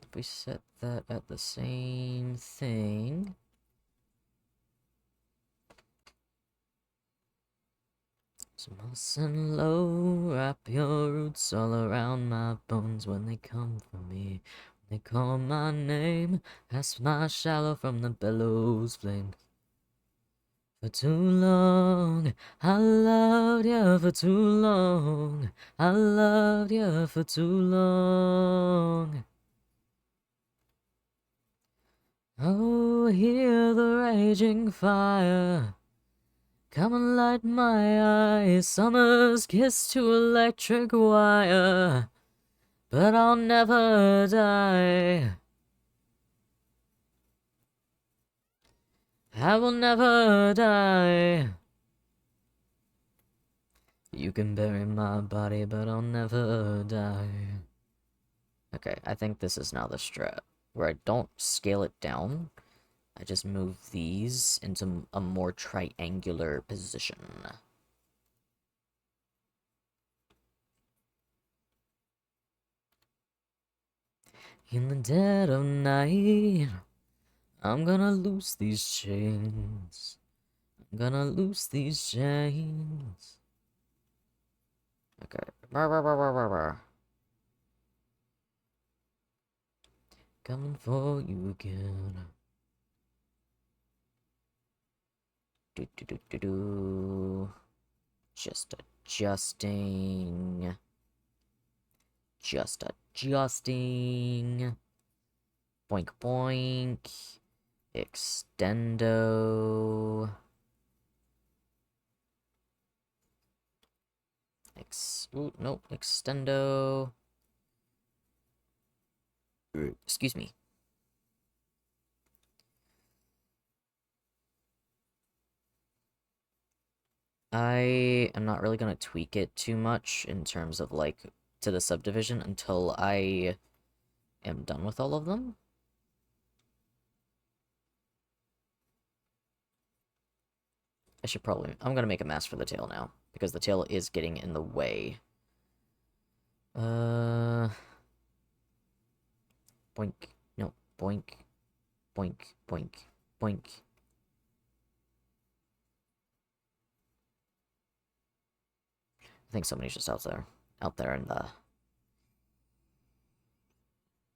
If we set that at the same thing... Small and low, wrap your roots all around my bones when they come for me. When they call my name, ask my shallow from the bellows flame. For too long, I loved you for too long. I loved you for too long. Oh, hear the raging fire. Come and light my eyes, summer's kiss to electric wire. But I'll never die. I will never die. You can bury my body, but I'll never die. Okay, I think this is now the strat, where I don't scale it down. I just move these into a more triangular position. In the dead of night, I'm gonna loose these chains. I'm gonna loose these chains. Okay. Coming for you again. Do. Just adjusting. Just adjusting. Boink boink. Extendo. Ooh, nope. Extendo. Excuse me. I am not really gonna tweak it too much in terms of, like, to the subdivision until I am done with all of them. I'm gonna make a mask for the tail now, because the tail is getting in the way. Boink. No, boink. Boink, boink, boink. I think somebody's just out there in the...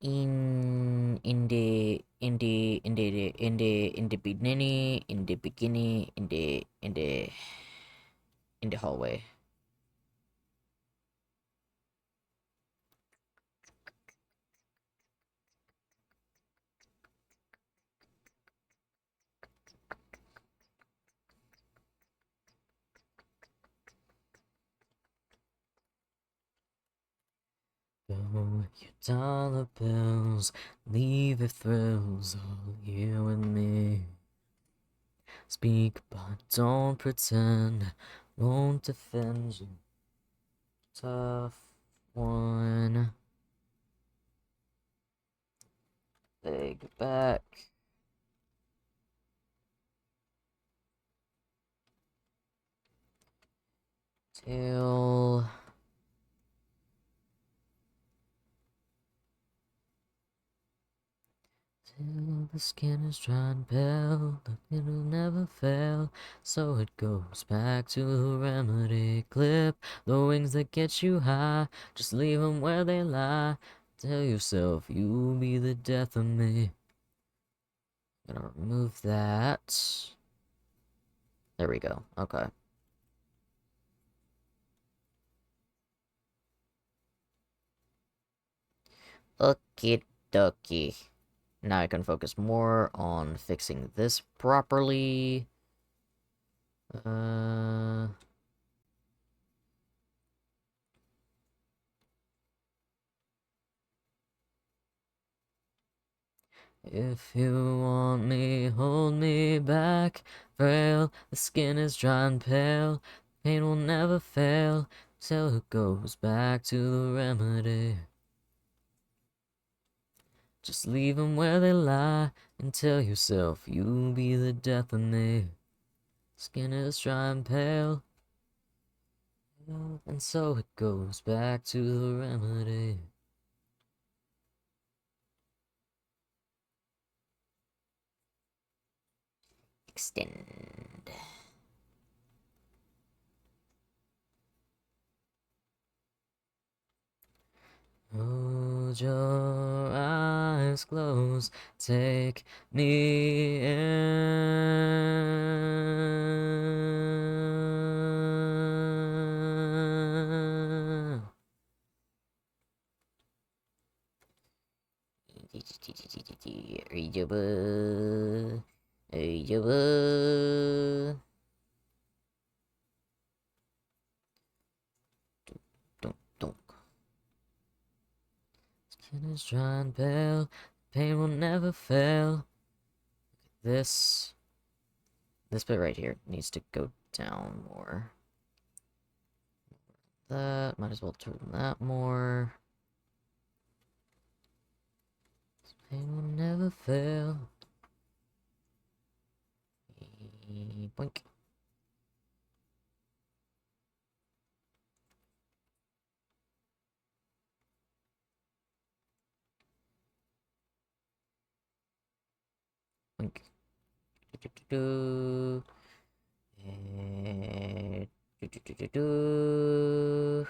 in the hallway. your dollar bills, leave the thrills all you and me. Speak, but don't pretend, won't defend you. Tough one. Leg back. Tail. Till the skin is dry and pale, it'll never fail. So it goes back to the remedy. Clip the wings that get you high, just leave them where they lie. Tell yourself you'll be the death of me. Gonna remove that. There we go. Okay. Okie dokie. Now I can focus more on fixing this properly. If you want me, hold me back. Frail, the skin is dry and pale. Pain will never fail till it goes back to the remedy. Just leave them where they lie and tell yourself you'll be the death of me. Skin is dry and pale, and so it goes back to the remedy. Extend. Hold your eyes closed, take me in. Reachable. Reachable. Dunk, dunk. Skin is dry and pale, pain will never fail. This bit right here needs to go down more. That, might as well turn that more. Pain will never fail. Boink. Boink. Do-do-do-do. Do-do-do-do-do.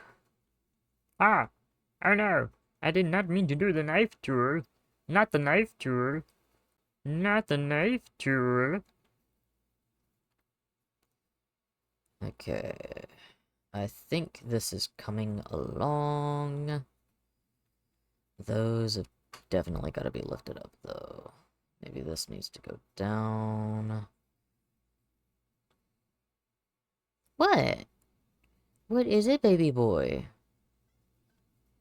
Ah! Oh no! I did not mean to do the knife tool. Not the knife tool. Not the knife tool. Okay. I think this is coming along. Those have definitely got to be lifted up, though. Maybe this needs to go down. What? What is it, baby boy?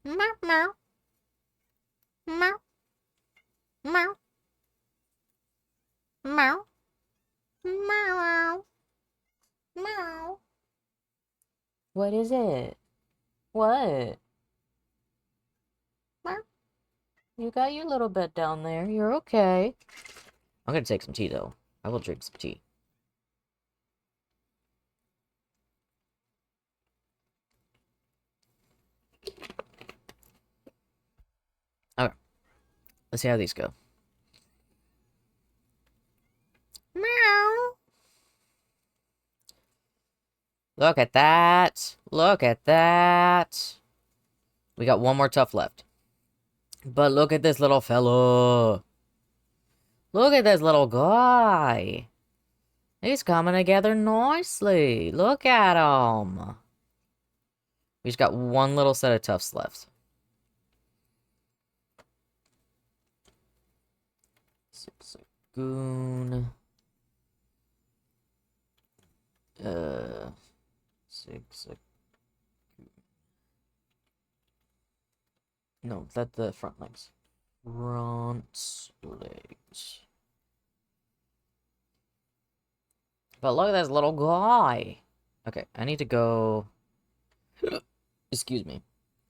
Meow, meow. Meow. Meow. Meow. Meow. Meow. What is it? What? Meow. You got your little bed down there. You're okay. I'm gonna take some tea, though. I will drink some tea. Okay. Let's see how these go. Meow. Look at that. Look at that. We got one more tough left. But look at this little fellow. Look at this little guy. He's coming together nicely. Look at him. We just got one little set of toughs left. Zigzagoon. Zigzagoon. No, that the front legs. Front legs. But look at this little guy. Okay, I need to go. Excuse me.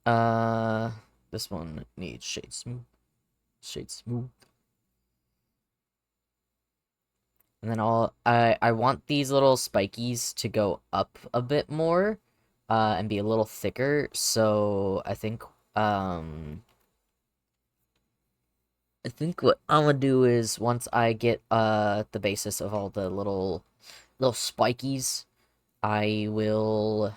This one needs shade smooth. Shade smooth. And then I want these little spikies to go up a bit more, and be a little thicker. So I think what I'm gonna do is once I get the basis of all the little spikies, I will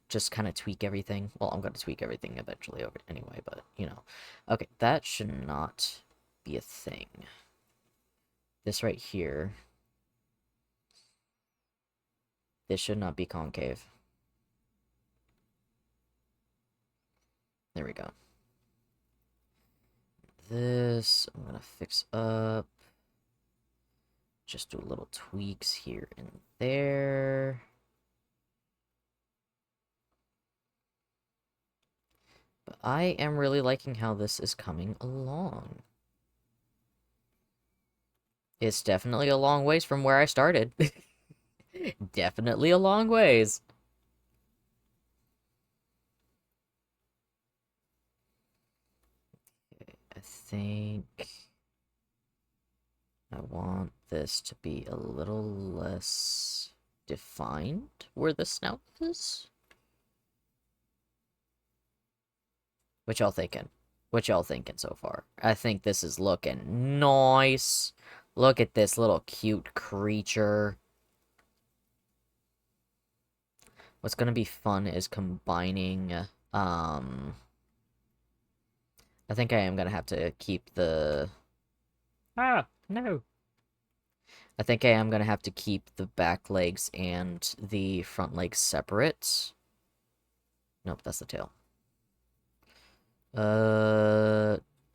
just kind of tweak everything. Well, I'm gonna tweak everything eventually over anyway, but you know. Okay, that should not be a thing. This right here. This should not be concave. There we go. This I'm gonna fix up. Just do little tweaks here and there. But I am really liking how this is coming along. It's definitely a long ways from where I started. Definitely a long ways. Okay, I think I want this to be a little less defined where the snout is. What y'all thinking? What y'all thinking so far? I think this is looking nice. Look at this little cute creature. What's gonna be fun is combining, I think I am gonna have to keep the... Ah, no. I think I am gonna have to keep the back legs and the front legs separate. Nope, that's the tail.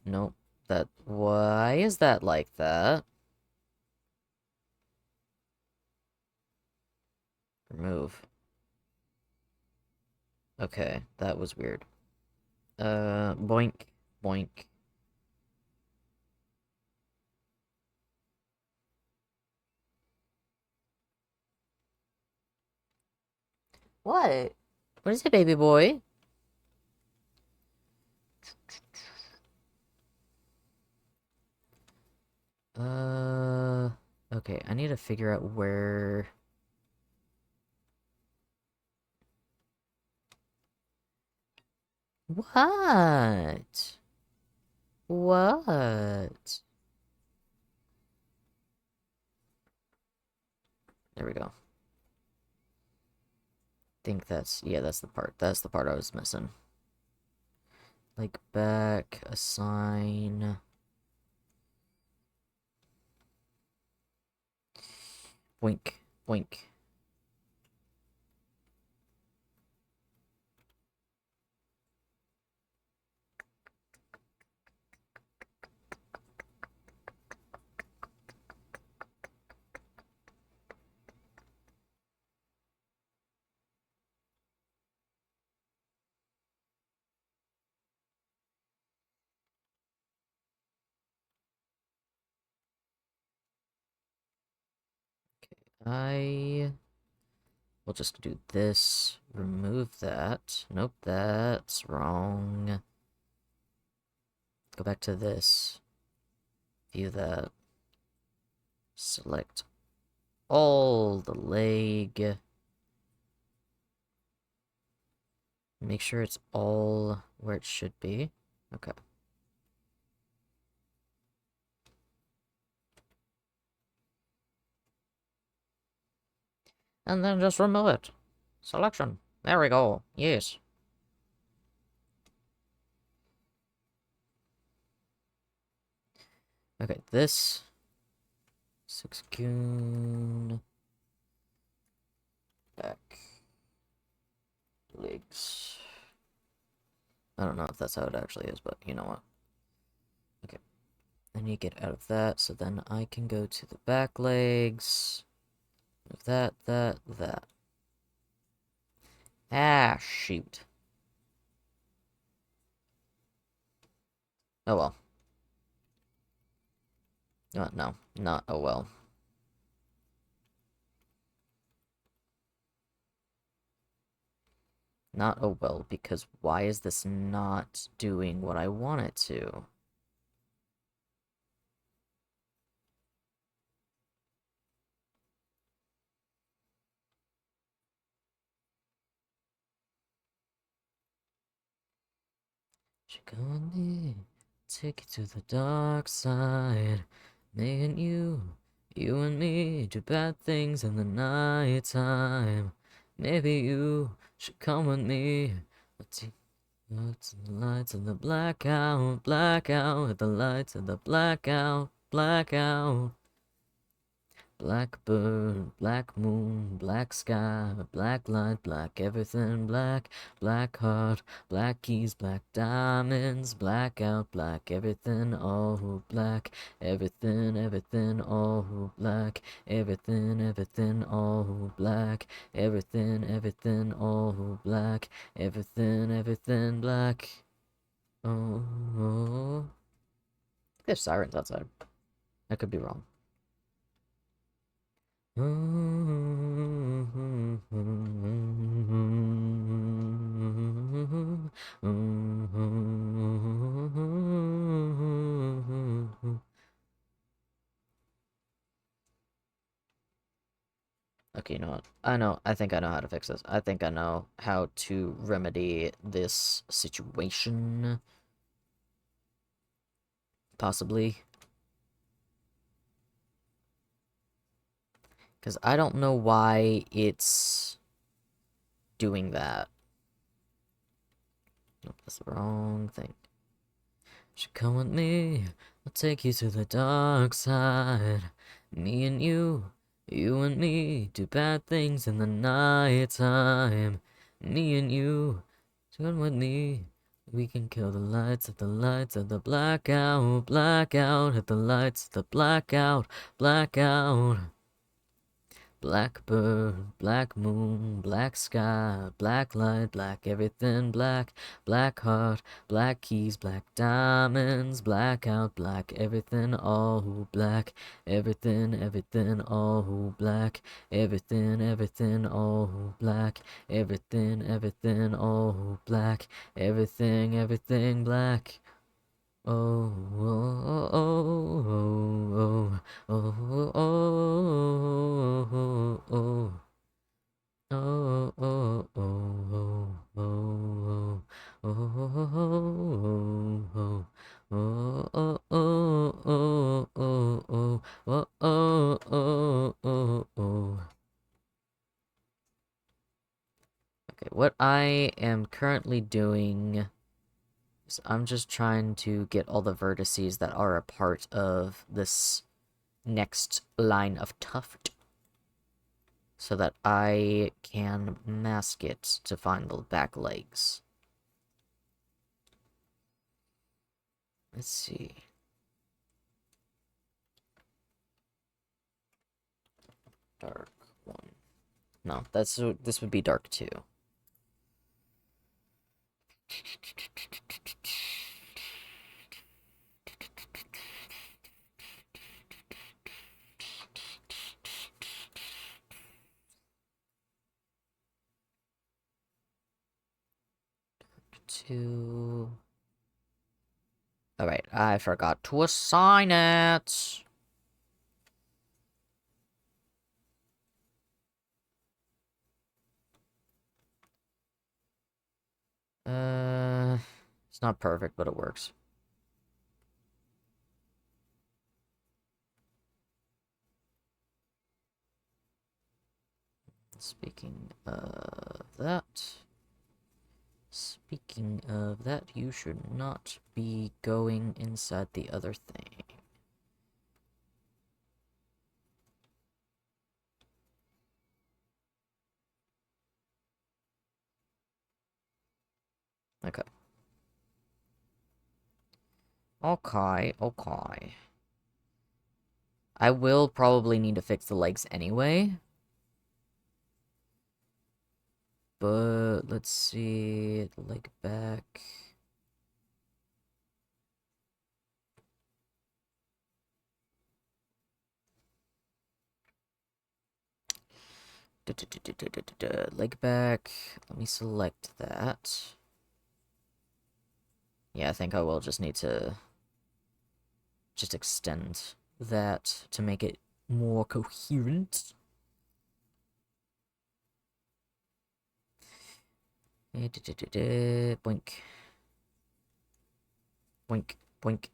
Nope. Why is that like that? Remove. Okay, that was weird. Boink, boink. What? What is it, baby boy? Okay, I need to figure out where... What? What? There we go. Think that's... Yeah, that's the part. That's the part I was missing. Like, back, assign... Boink, boink. I will just do this. Remove that. Nope, that's wrong. Go back to this. View that. Select all the leg. Make sure it's all where it should be. Okay. And then just remove it. Selection. There we go. Yes. Okay, this... Zigzagoon... Back... Legs... I don't know if that's how it actually is, but you know what. Okay. I need to get out of that, so then I can go to the back legs. Move that, that. Ah, shoot. Oh well. No, not oh well. Not oh well, because why is this not doing what I want it to? She going me, take you to the dark side. Me and you and me, do bad things in the night time. Maybe you should come with me. Let's see. Lights and the lights of the blackout, blackout, the lights of the blackout, blackout. Blackbird, black moon, black sky, black light, black everything, black, black heart, black keys, black diamonds, blackout, black everything, all black, everything, everything, all black, everything, everything, all black, everything, everything, all black, everything, everything, black. Oh, oh. There's sirens outside. I could be wrong. Okay, you know what? I think I know how to fix this. I think I know how to remedy this situation. Possibly. Because I don't know why it's doing that. Nope, that's the wrong thing. Should come with me, I'll take you to the dark side. Me and you and me, do bad things in the night time. Me and you, come with me. We can kill the lights of the blackout, blackout, hit the lights of the blackout, blackout. Blackbird, black moon, black sky, black light, black everything, black, black heart, black keys, black diamonds, blackout, black everything, all black, everything, everything, all black, everything, everything, all black, everything, everything, all black, everything, everything, black. Oh, oh, oh, oh, oh, oh, oh, oh, oh, oh, oh, oh, oh, oh, oh, oh, oh, oh, oh, oh. Okay, what I am currently doing. So I'm just trying to get all the vertices that are a part of this next line of tuft so that I can mask it to find the back legs. Let's see. Dark 1. No, this would be dark 2. Two. Alright, I forgot to assign it. It's not perfect, but it works. Speaking of that, you should not be going inside the other thing. Okay. Okay. I will probably need to fix the legs anyway. But let's see, the leg back. Leg back. Let me select that. Yeah, I think I will just need to just extend that to make it more coherent. Boink. Boink, boink.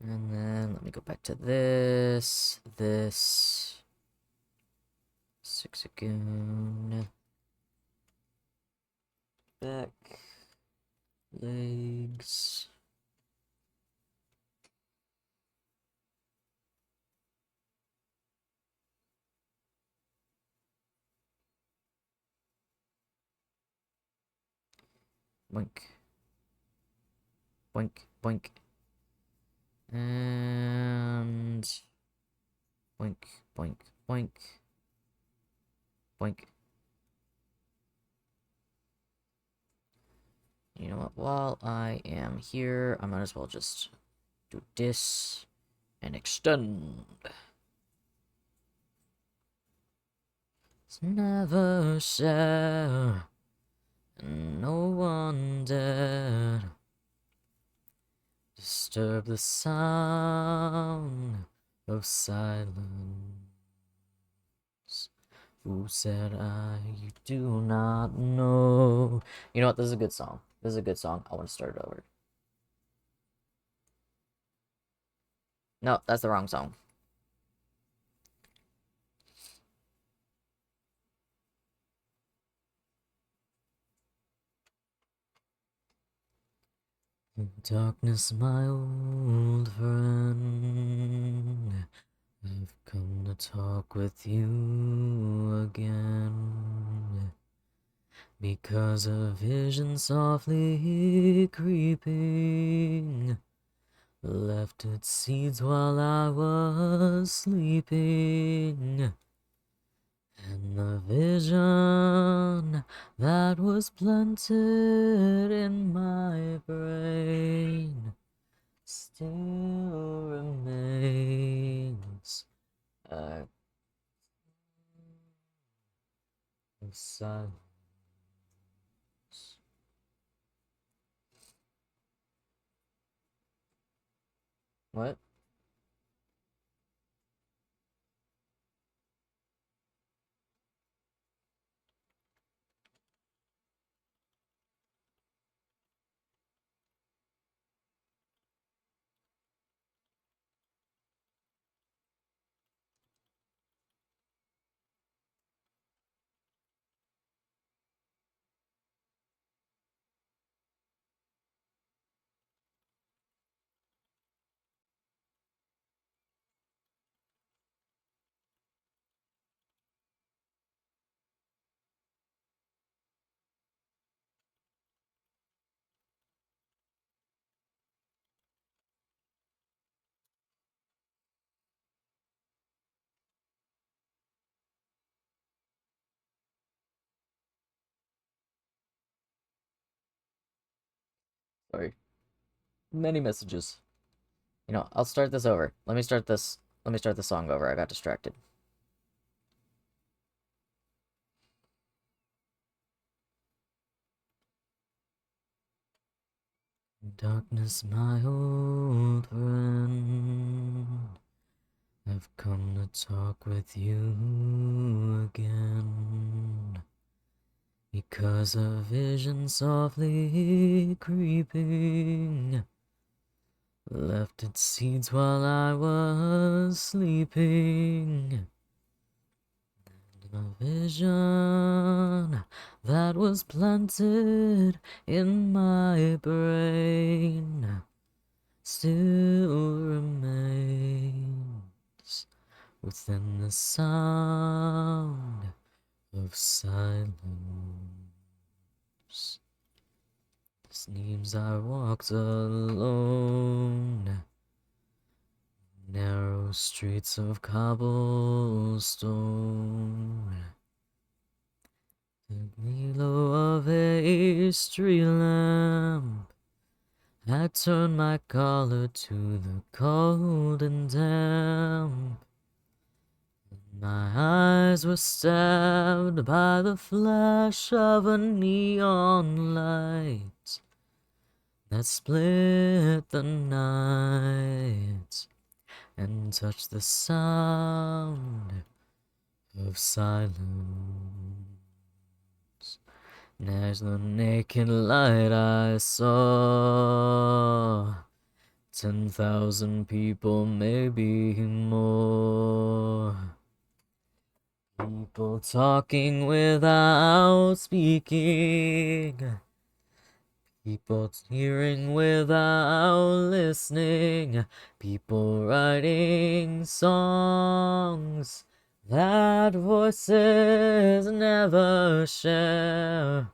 And then let me go back to this. Zigzagoon. Back. Legs. Boink. Boink, boink. And boink, boink, boink. Boink. You know what? While I am here, I might as well just do this and extend. It's never said, and no one dared disturb the sound of silence. Who said you do not know? You know what? This is a good song. This is a good song. I want to start it over. No, that's the wrong song. Darkness, my old friend, I've come to talk with you again. Because a vision softly creeping left its seeds while I was sleeping. And the vision that was planted in my brain still remains a silence. What? Sorry. Many messages. You know, I'll start this over. Let me start this. Let me start the song over. I got distracted. Darkness, my old friend, I've come to talk with you again. Because a vision softly creeping left its seeds while I was sleeping. A vision that was planted in my brain still remains within the sound of silence. Seems I walked alone, narrow streets of cobblestone, the glow of a street lamp. I turned my collar to the cold and damp. My eyes were stabbed by the flash of a neon light that split the night and touched the sound of silence. And as the naked light I saw 10,000 people, maybe more. People talking without speaking. People hearing without listening. People writing songs that voices never share.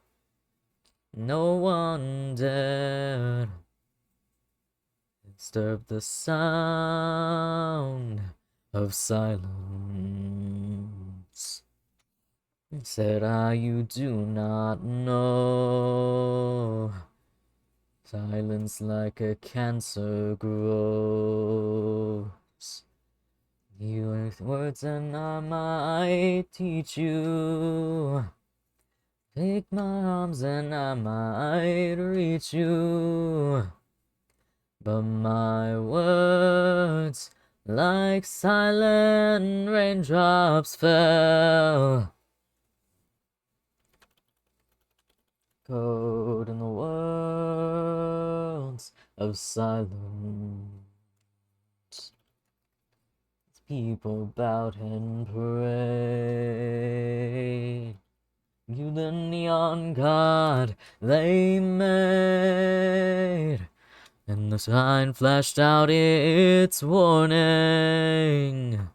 No one dared disturb the sound of silence. Said I, you do not know. Silence like a cancer grows. You words and I might teach you. Take my arms and I might reach you. But my words, like silent raindrops, fell. Code in the worlds of silence. People bowed and prayed. You, the neon god they made. And the sign flashed out its warning,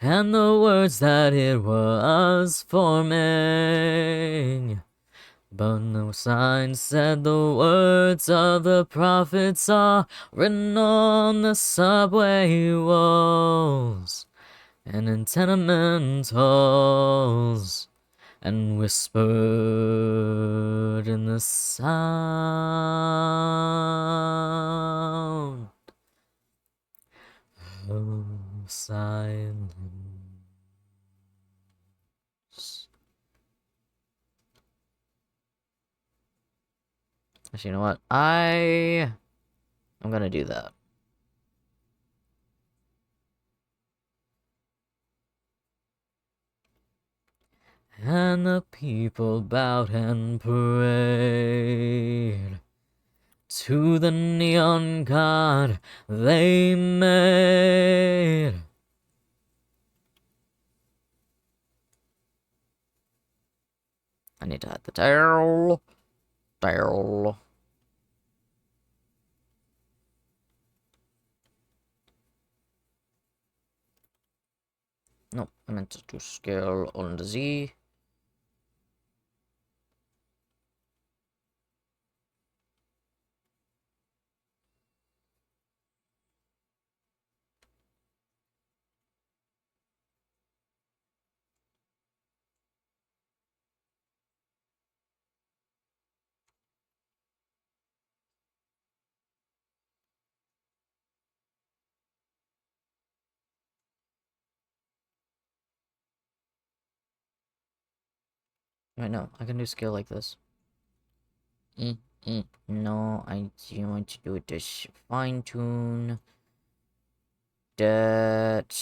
and the words that it was forming. But no sign said the words of the prophets are written on the subway walls and in tenement halls, and whispered in the sound of silence. Actually, you know what? I'm gonna do that. And the people bowed and prayed to the neon god they made. I need to hide the tail. Tail. No, I meant to do scale on the Z. Wait, no, I can do scale like this. No, I do want to do this fine tune. That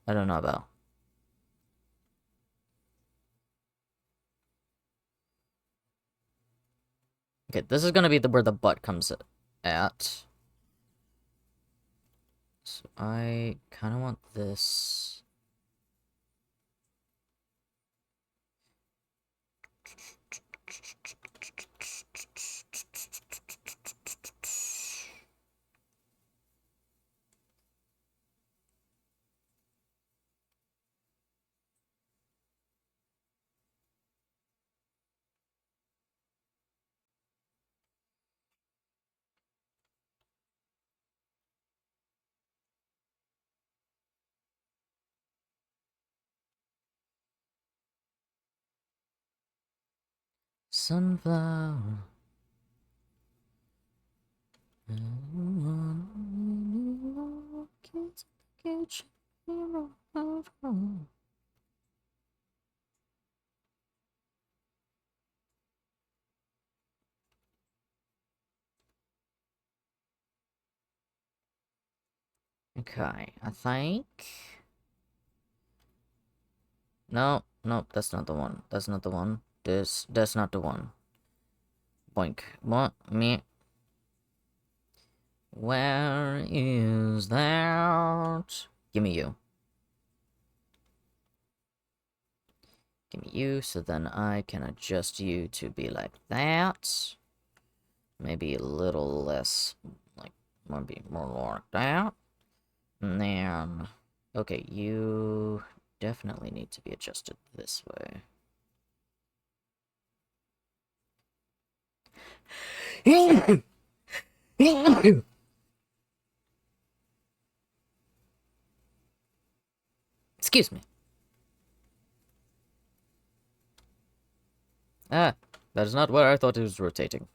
I don't know about. Okay, this is gonna be where the butt comes at. So I kind of want this. Sunflower. Okay, I think... No, no, that's not the one. That's not the one. That's not the one. Boink. What? Me? Where is that? Give me you. Give me you, so then I can adjust you to be like that. Maybe a little less, like, maybe more like that. And then, okay, you definitely need to be adjusted this way. Excuse me. Ah, that is not where I thought it was rotating.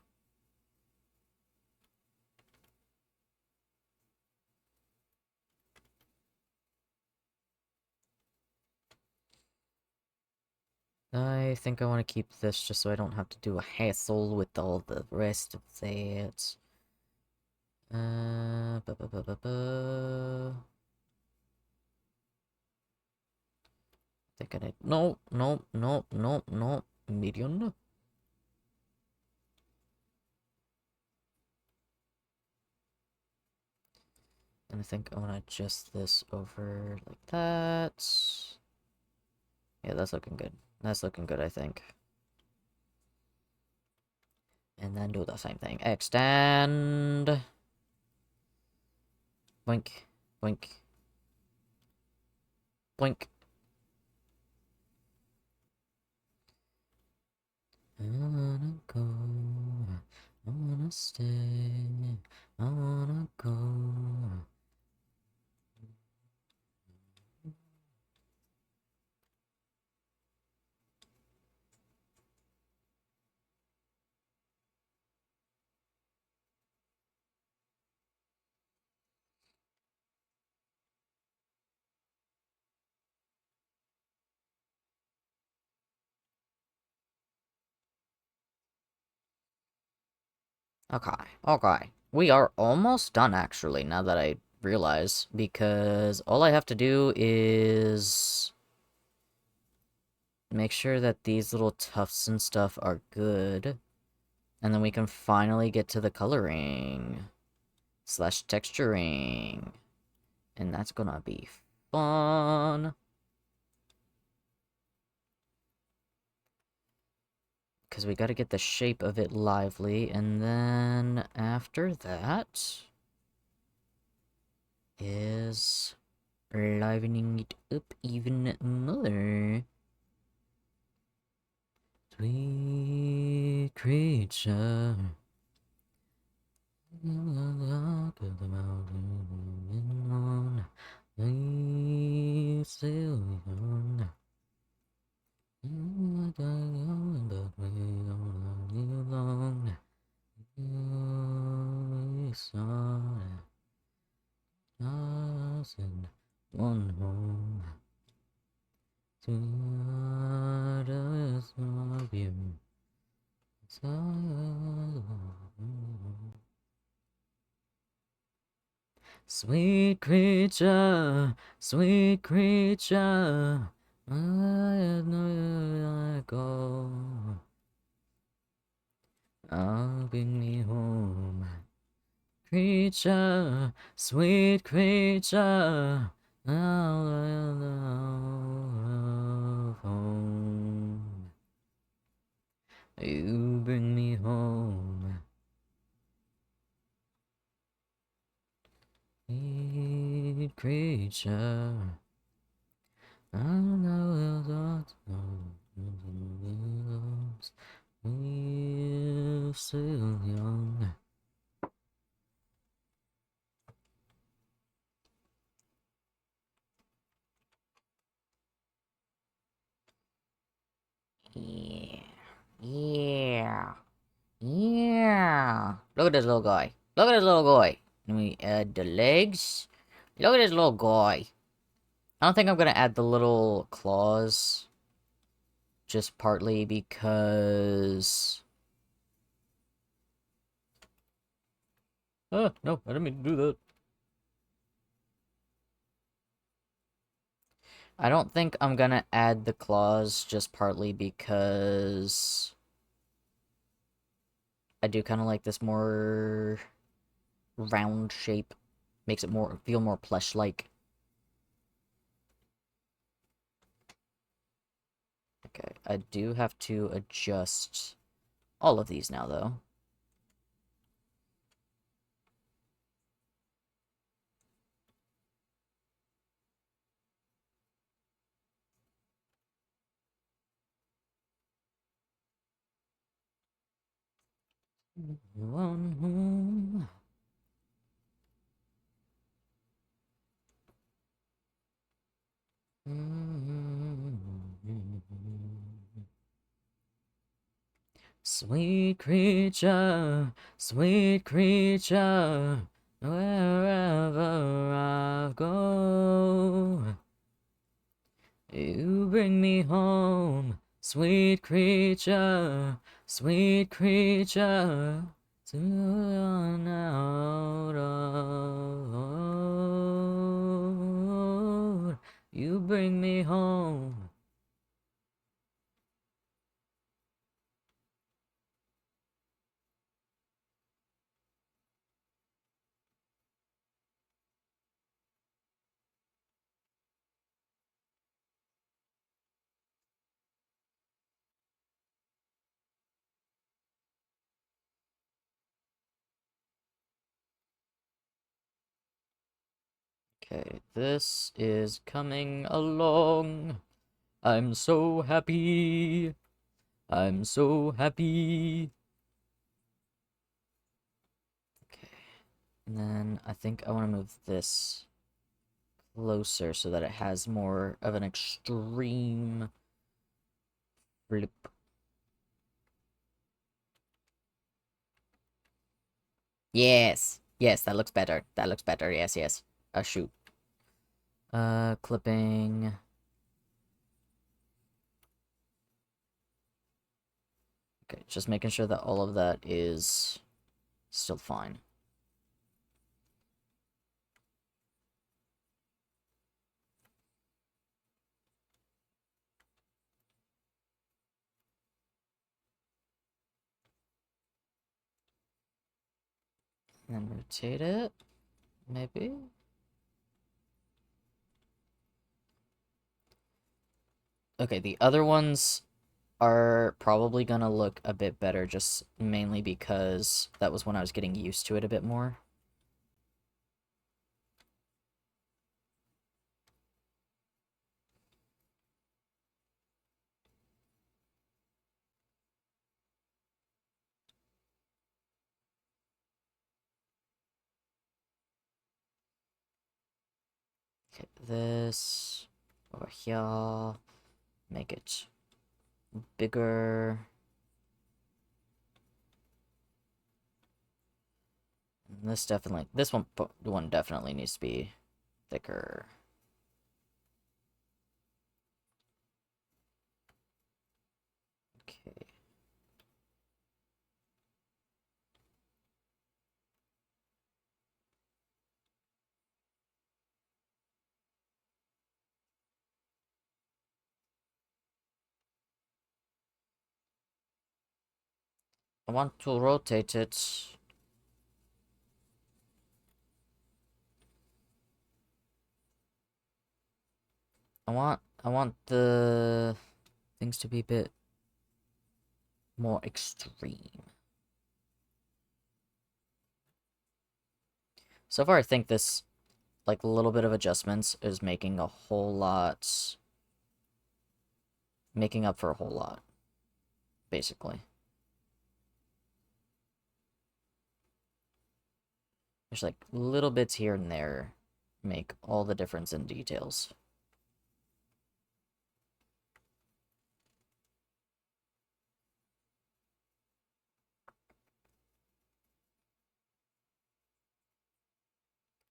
I think I want to keep this just so I don't have to do a hassle with all the rest of that. Ba ba ba ba ba. Think I need... No, no, no, no, no. Medium. And I think I want to adjust this over like that. Yeah, that's looking good. That's looking good, I think. And then do the same thing. Extend. Blink. Blink. Blink. I wanna go. I wanna stay. I wanna go. Okay, okay. We are almost done, actually, now that I realize, because all I have to do is make sure that these little tufts and stuff are good, and then we can finally get to the coloring slash texturing, and that's gonna be fun. Because we gotta get the shape of it lively, and then after that is livening it up even more. Sweet creature. Look at the mountain on. We still young. You don't but we don't you long. You saw us in one home. To others of you. Sweet creature, sweet creature, I know you let go. I'll bring me home. Creature, sweet creature, I'll love home. You bring me home. Sweet creature, I know that we're still young. Yeah, yeah, yeah. Look at this little guy. Look at this little guy. Let me add the legs. Look at this little guy. I don't think I'm gonna add the little claws. Just partly because... no, I didn't mean to do that. I don't think I'm gonna add the claws just partly because I do kind of like this more round shape. Makes it feel more plush-like. Okay, I do have to adjust all of these now, though. One home. Sweet creature, wherever I go, you bring me home. Sweet creature, to run out of. You bring me home. Okay, this is coming along. I'm so happy. I'm so happy. Okay, and then I think I want to move this closer so that it has more of an extreme flip. Yes, yes, that looks better. That looks better. Yes, yes. Shoot. Clipping. Okay, just making sure that all of that is still fine. And then rotate it, maybe? Okay, the other ones are probably gonna look a bit better, just mainly because that was when I was getting used to it a bit more. Okay, this over here, make it bigger. And this one definitely needs to be thicker. Okay. I want to rotate it. I want the things to be a bit more extreme. So far, I think this, like, little bit of adjustments is making making up for a whole lot, basically. There's, like, little bits here and there make all the difference in details.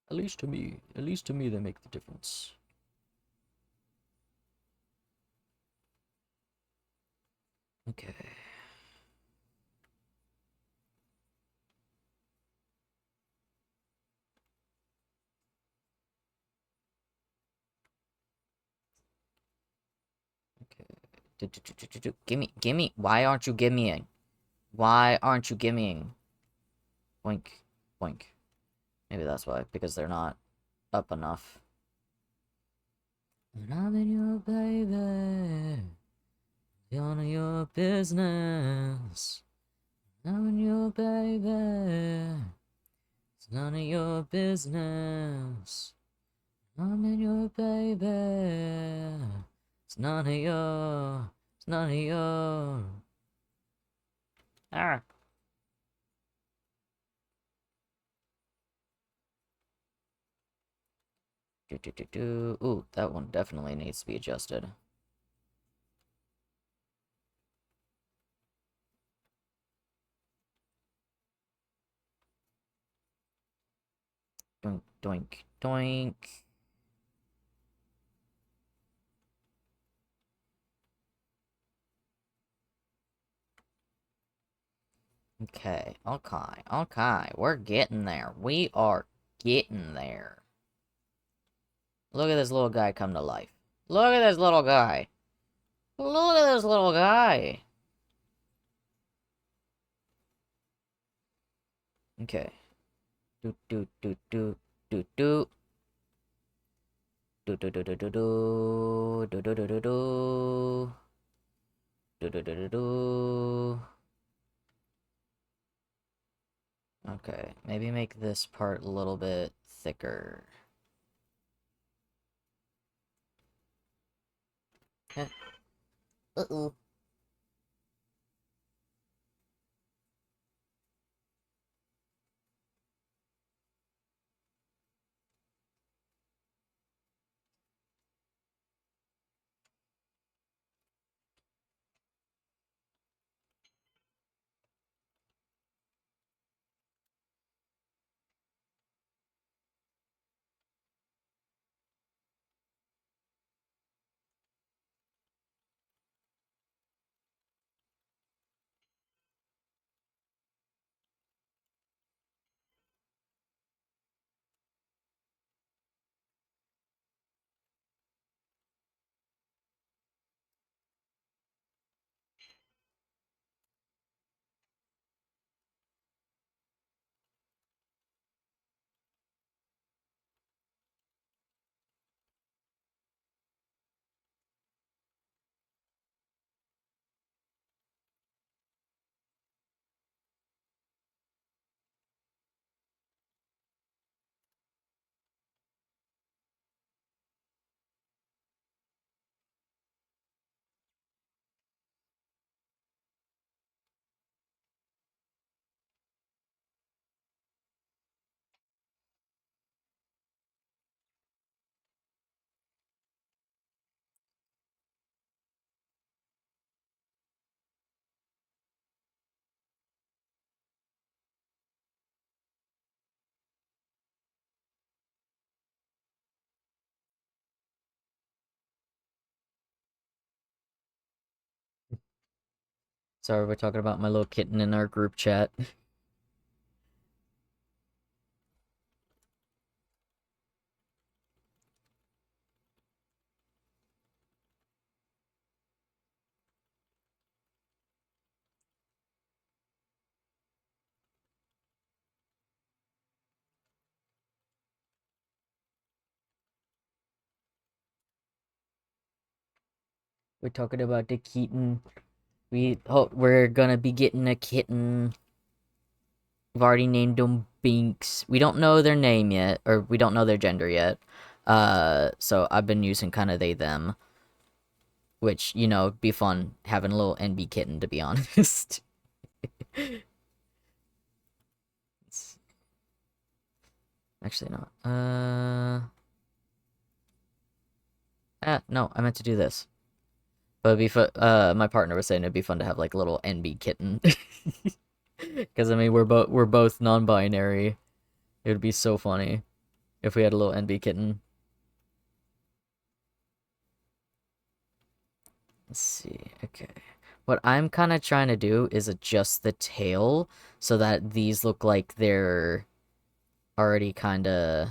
At least to me they make the difference. Okay. Gimme. Why aren't you gimmying? Why aren't you gimmying? Boink. Boink. Maybe that's why, because they're not up enough. And I'm in your baby. None of your business. I'm in your baby. It's none of your business. I'm in your baby. It's none of your. It's none of your. Ah, Ooh, that one definitely needs to be adjusted. Doink, doink, doink. Okay. We're getting there. We are getting there. Look at this little guy come to life. Look at this little guy. Look at this little guy. Okay. Do do do do do do. Do do do do do do. Do do do do do. Do do do do do. Okay, maybe make this part a little bit thicker. Uh-oh. Sorry, we're talking about my little kitten in our group chat. We're talking about the kitten. We're gonna be getting a kitten. We've already named them Binks. We don't know their name yet, or we don't know their gender yet. So I've been using kind of they them, which be fun having a little NB kitten, to be honest. It's actually not. No, I meant to do this. But it'd be fun. My partner was saying it'd be fun to have like a little NB kitten. Because I mean, we're both non-binary. It would be so funny if we had a little NB kitten. Let's see. Okay. What I'm kind of trying to do is adjust the tail so that these look like they're already kind of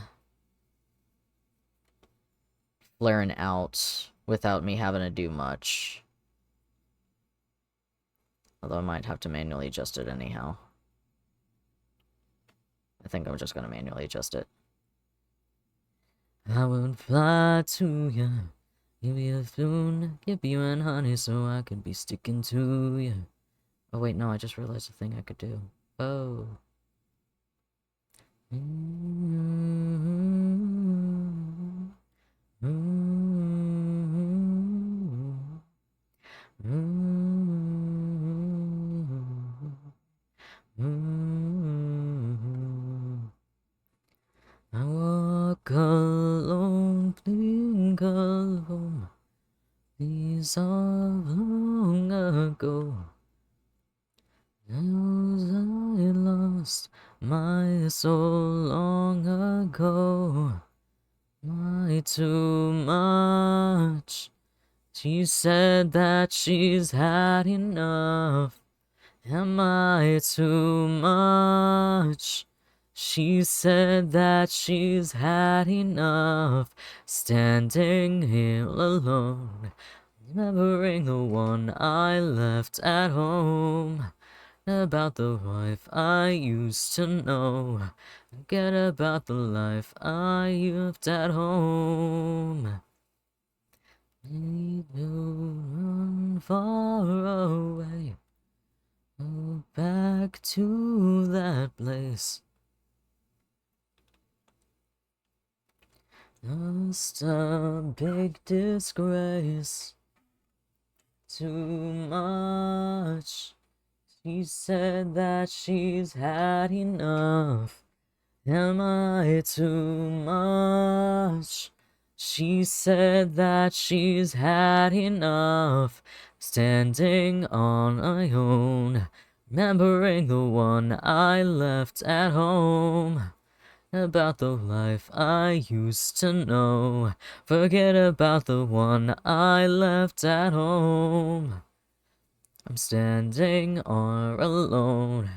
flaring out without me having to do much. Although I might have to manually adjust it anyhow. I think I'm just going to manually adjust it. I would fly to you, give you a spoon, give you an honey so I could be sticking to you. Oh wait, no, I just realized a thing I could do. Oh. I walk alone, think alone. These are long ago. Those I lost my soul long ago. My too much. She said that she's had enough. Am I too much? She said that she's had enough. Standing here alone, remembering the one I left at home. About the wife I used to know. Forget about the life I lived at home. Need to run far away. Go back to that place. Just a big disgrace. Too much. She said that she's had enough. Am I too much? She said that she's had enough. Standing on my own, remembering the one I left at home. About the life I used to know. Forget about the one I left at home. I'm standing all alone.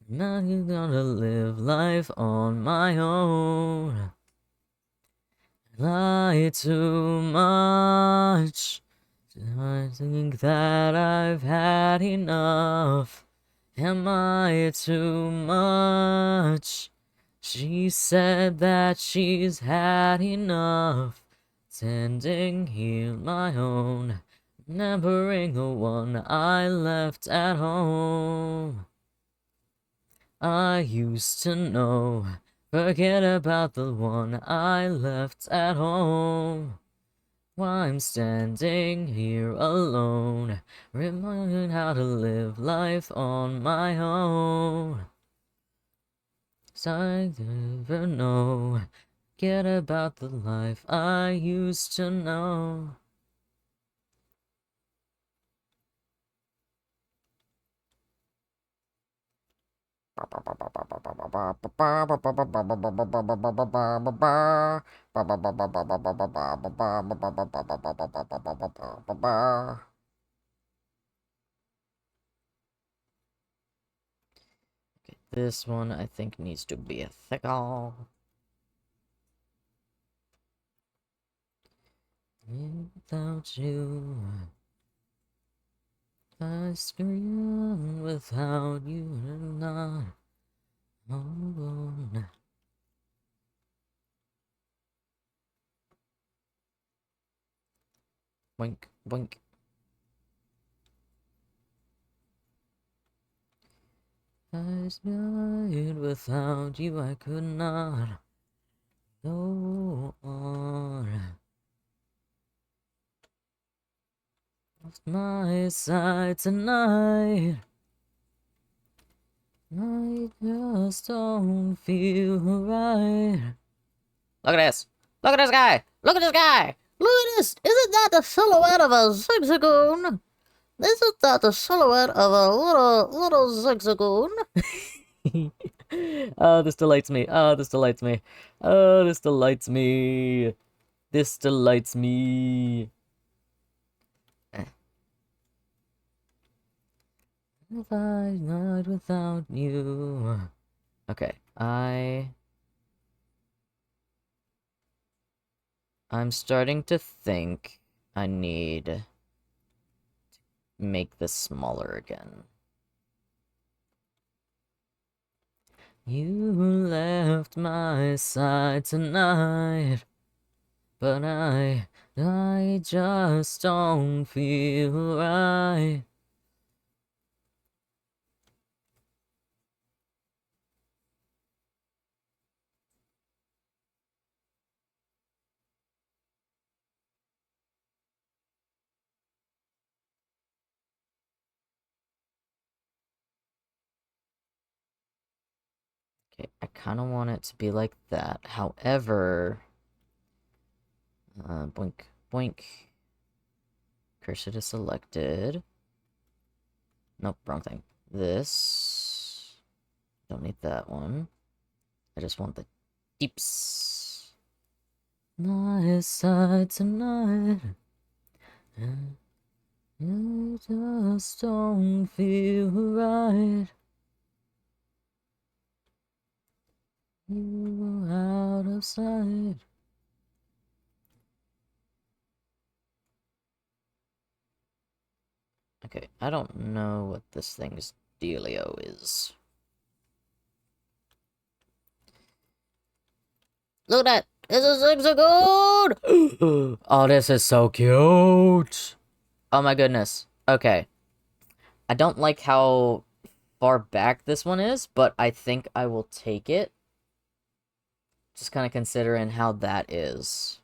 Now you're gonna live life on my own. Lie too much. I think that I've had enough. Am I too much? She said that she's had enough. Tending here my own. Remembering the one I left at home. I used to know. Forget about the one I left at home. While I'm standing here alone, remembering how to live life on my own. So I never know. Forget about the life I used to know. Okay, this one I think needs to be a thicker. Without you, I scream without you and not alone. Wink, wink. I died without you, I could not go on. Left my side tonight. I just don't feel right. Look at this. Look at this guy. Look at this guy. Look at this. Isn't that the silhouette of a Zigzagoon? Isn't that the silhouette of a little Zigzagoon? Oh, this delights me. Oh, this delights me. Oh, this delights me. This delights me. If I died without you. Okay, I'm starting to think I need to make this smaller again. You left my side tonight, but I just don't feel right. Okay, I kind of want it to be like that. However, boink, boink. Cursor is selected. Nope, wrong thing. This. Don't need that one. I just want the deeps. My side tonight. You just don't feel right. You were out of sight. Okay, I don't know what this thing's dealio is. Look at that! It's a Zigzagoon! Oh, this is so cute! Oh my goodness. Okay. I don't like how far back this one is, but I think I will take it. Just kind of considering how that is.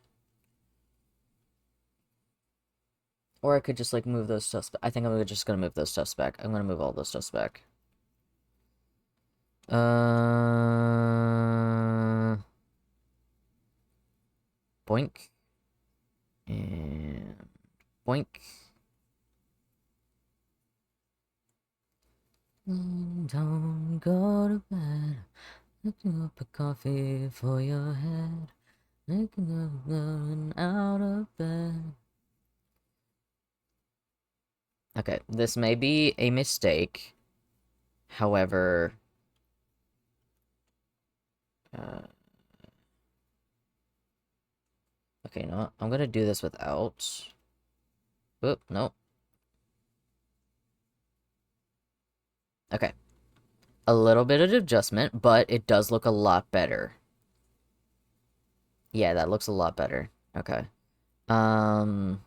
Or I could just, like, move those stuffs. I think I'm just gonna move those stuffs back. I'm gonna move all those stuffs back. Boink. And boink. Don't go to bed. Making up a coffee for your head. Making up going out of bed. Okay, this may be a mistake. However, okay, you know what? I'm gonna do this without. Oop, no. Okay. A little bit of adjustment, but it does look a lot better. Yeah, that looks a lot better. Okay. Um...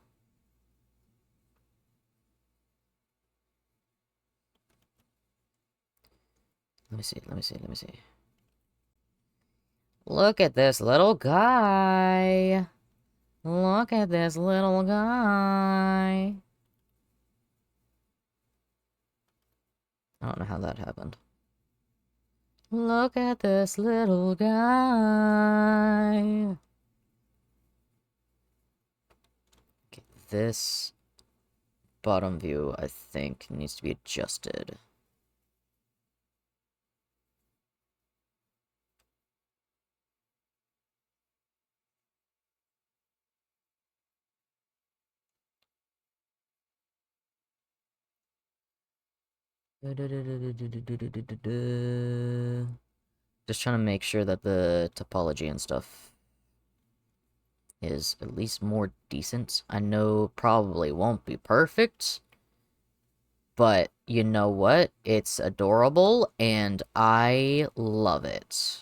Let me see, let me see, let me see. Look at this little guy. Look at this little guy. I don't know how that happened. Look at this little guy. Okay, this bottom view, I think, needs to be adjusted. Just trying to make sure that the topology and stuff is at least more decent. I know probably won't be perfect, but you know what? It's adorable, and I love it.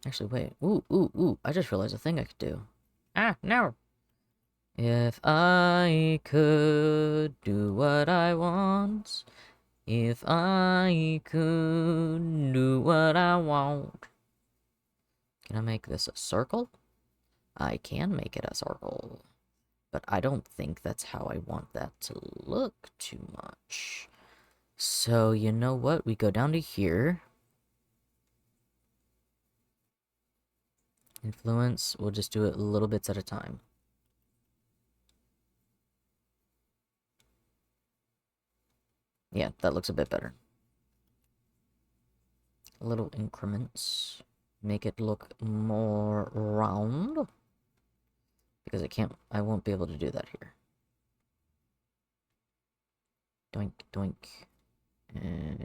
Actually, wait. Ooh. I just realized a thing I could do. Ah, no. If I could do what I want, if I could do what I want. Can I make this a circle? I can make it a circle. But I don't think that's how I want that to look too much. So, you know what? We go down to here. Influence, we'll just do it little bits at a time. Yeah, that looks a bit better. Little increments. Make it look more round. Because I won't be able to do that here. Doink, doink.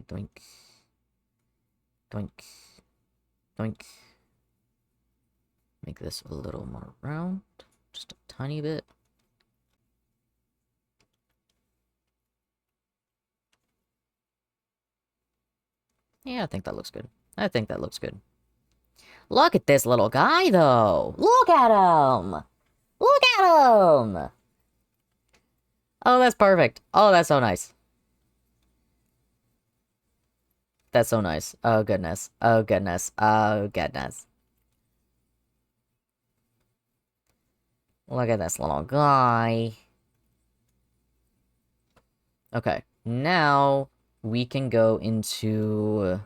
Doink. Doink. Doink. Make this a little more round. Just a tiny bit. Yeah, I think that looks good. I think that looks good. Look at this little guy, though! Look at him! Look at him! Oh, that's perfect. Oh, that's so nice. That's so nice. Oh, goodness. Oh, goodness. Oh, goodness. Look at this little guy. Okay, now we can go into...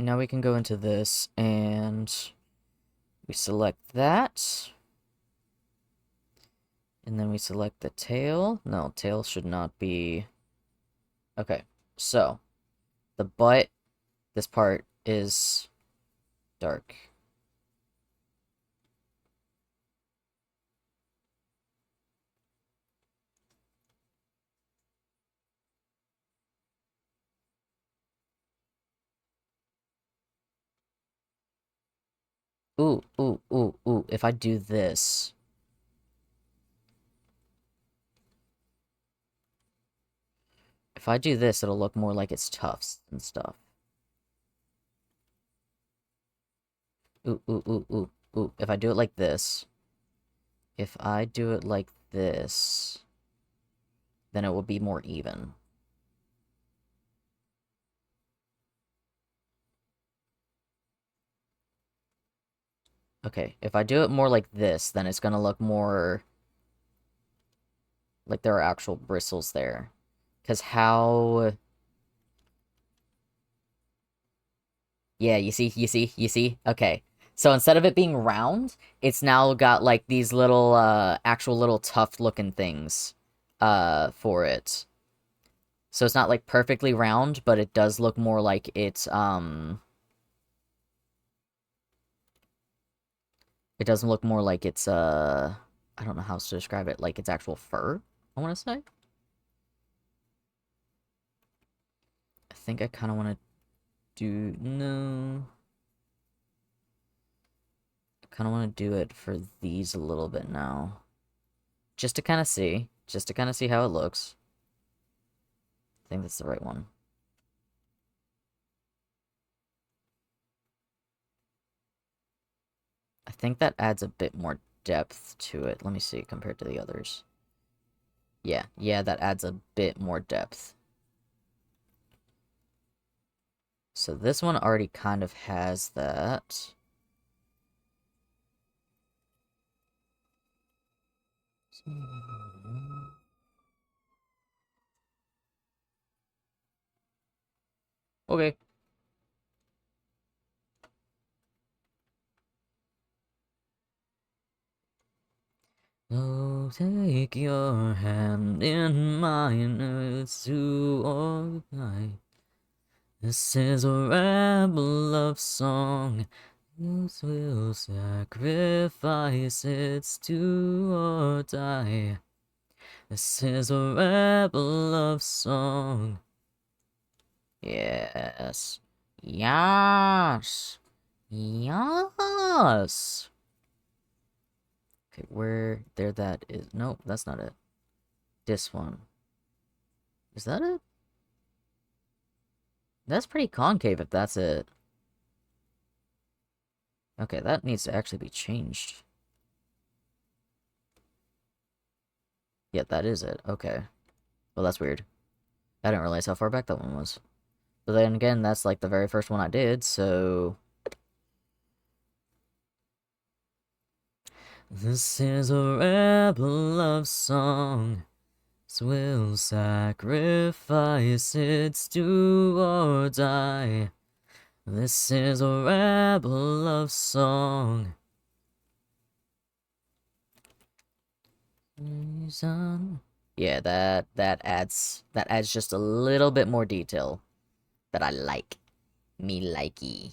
Now we can go into this, and we select that. And then we select the tail. No, tail should not be... Okay, so the butt, this part is dark. Ooh, ooh, ooh, ooh. If I do this... If I do this, it'll look more like it's tufts and stuff. Ooh, ooh, ooh, ooh, ooh. If I do it like this... If I do it like this... Then it will be more even. Okay, if I do it more like this, then it's gonna look more... like there are actual bristles there. Because how... Yeah, you see, you see, you see? Okay. So instead of it being round, it's now got, like, these little, actual little tuft-looking things, for it. So it's not, like, perfectly round, but it does look more like it's, It doesn't look more like it's, I don't know how else to describe it, like it's actual fur, I want to say? I think I kind of want to do... No... I kind of want to do it for these a little bit now. Just to kind of see. Just to kind of see how it looks. I think that's the right one. I think that adds a bit more depth to it. Let me see, compared to the others. Yeah, that adds a bit more depth. So this one already kind of has that. Okay. Oh, take your hand in mine, it's do or die. This is a rebel love song. Whose will sacrifice its do or die. This is a rebel love song. Yes. Yes. Yes. Okay, where there that is. Nope, that's not it. This one. Is that it? That's pretty concave if that's it. Okay, that needs to actually be changed. Yeah, that is it. Okay. Well, that's weird. I didn't realize how far back that one was. But then again, that's like the very first one I did, so... This is a rebel love song. So will sacrifice its do or die. This is a rebel love song. Yeah, that adds just a little bit more detail that I like. Me likey.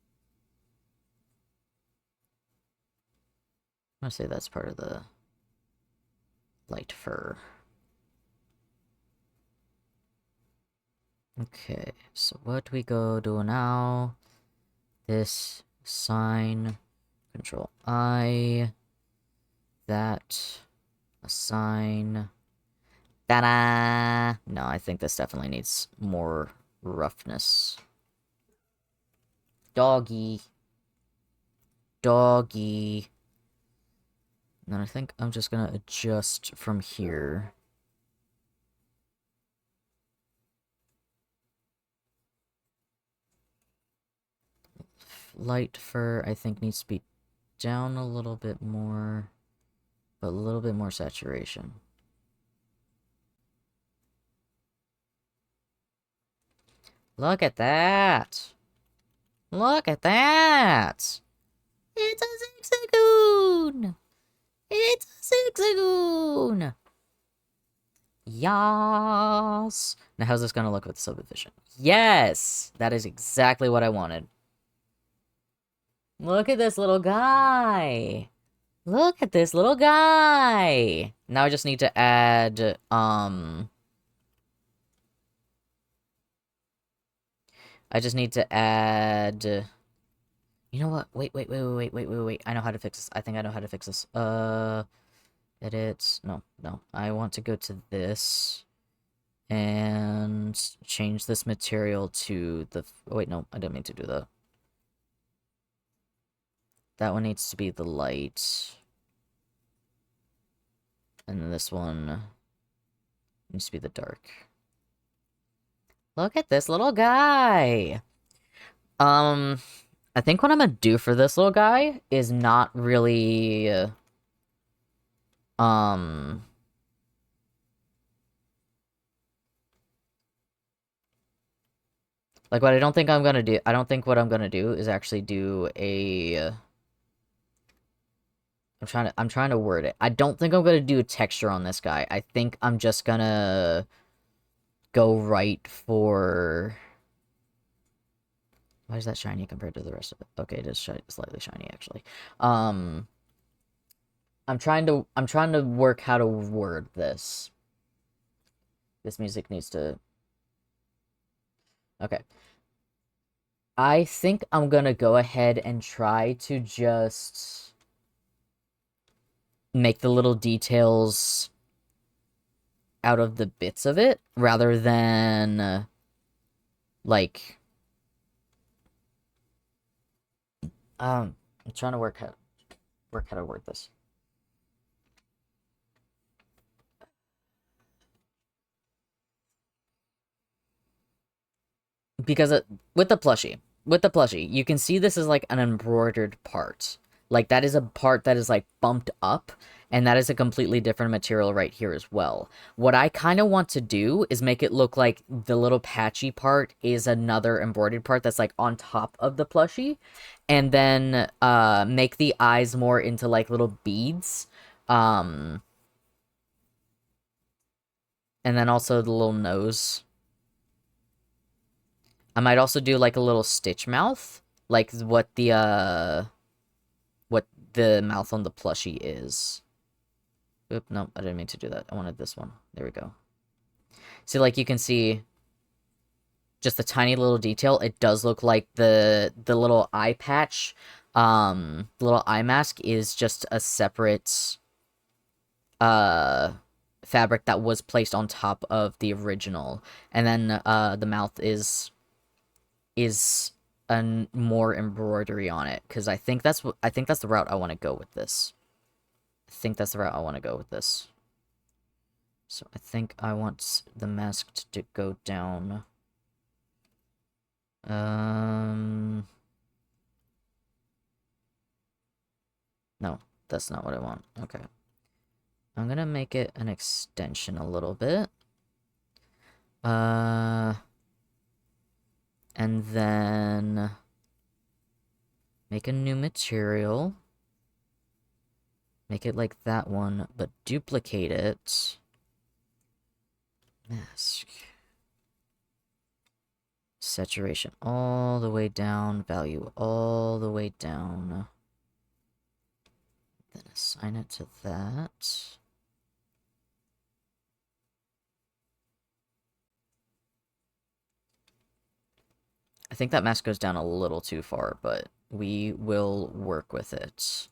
I'm gonna say that's part of the light fur. Okay, so what we go do now? This sign, Control I, that, assign. Ta-da! No, I think this definitely needs more roughness. Doggy. Doggy. And then I think I'm just gonna adjust from here. Light fur, I think, needs to be down a little bit more, but a little bit more saturation. Look at that! Look at that! It's a Zigzagoon! It's a Zigzagoon! Yas! Now how's this gonna look with subdivision? Yes! That is exactly what I wanted. Look at this little guy! Look at this little guy! Now I just need to add, I just need to add... You know what? Wait. I know how to fix this. I think I know how to fix this. Edit. No. I want to go to this. And change this material to the... Oh, wait, no. I didn't mean to do that. That one needs to be the light. And then this one needs to be the dark. Look at this little guy! I think what I'm gonna do for this little guy is not really... Like, what I don't think I'm gonna do... I don't think what I'm gonna do is actually do a... I'm trying to word it. I don't think I'm gonna do a texture on this guy. I think I'm just gonna go right for... Why is that shiny compared to the rest of it? Okay, it is slightly shiny, actually. I'm trying to work how to word this. This music needs to... Okay. I think I'm gonna go ahead and try to just make the little details out of the bits of it, rather than, like... I'm trying to work how to word this. Because with the plushie, you can see this is like an embroidered part. Like, that is a part that is like bumped up, and that is a completely different material right here as well. What I kind of want to do is make it look like the little patchy part is another embroidered part that's like on top of the plushie, and then make the eyes more into like little beads. And then also the little nose. I might also do like a little stitch mouth, like what the mouth on the plushie is. Oop, no, I didn't mean to do that. I wanted this one. There we go. See, like, you can see just the tiny little detail. It does look like the little eye patch, the little eye mask is just a separate fabric that was placed on top of the original. And then the mouth is a more embroidery on it, because I think that's the route I want to go with this. So I think I want the mask to go down. No, that's not what I want. Okay. I'm gonna make it an extension a little bit. And then make a new material. Make it like that one, but duplicate it. Mask. Saturation all the way down. Value all the way down. Then Assign it to that. I think that mask goes down a little too far, but we will work with it.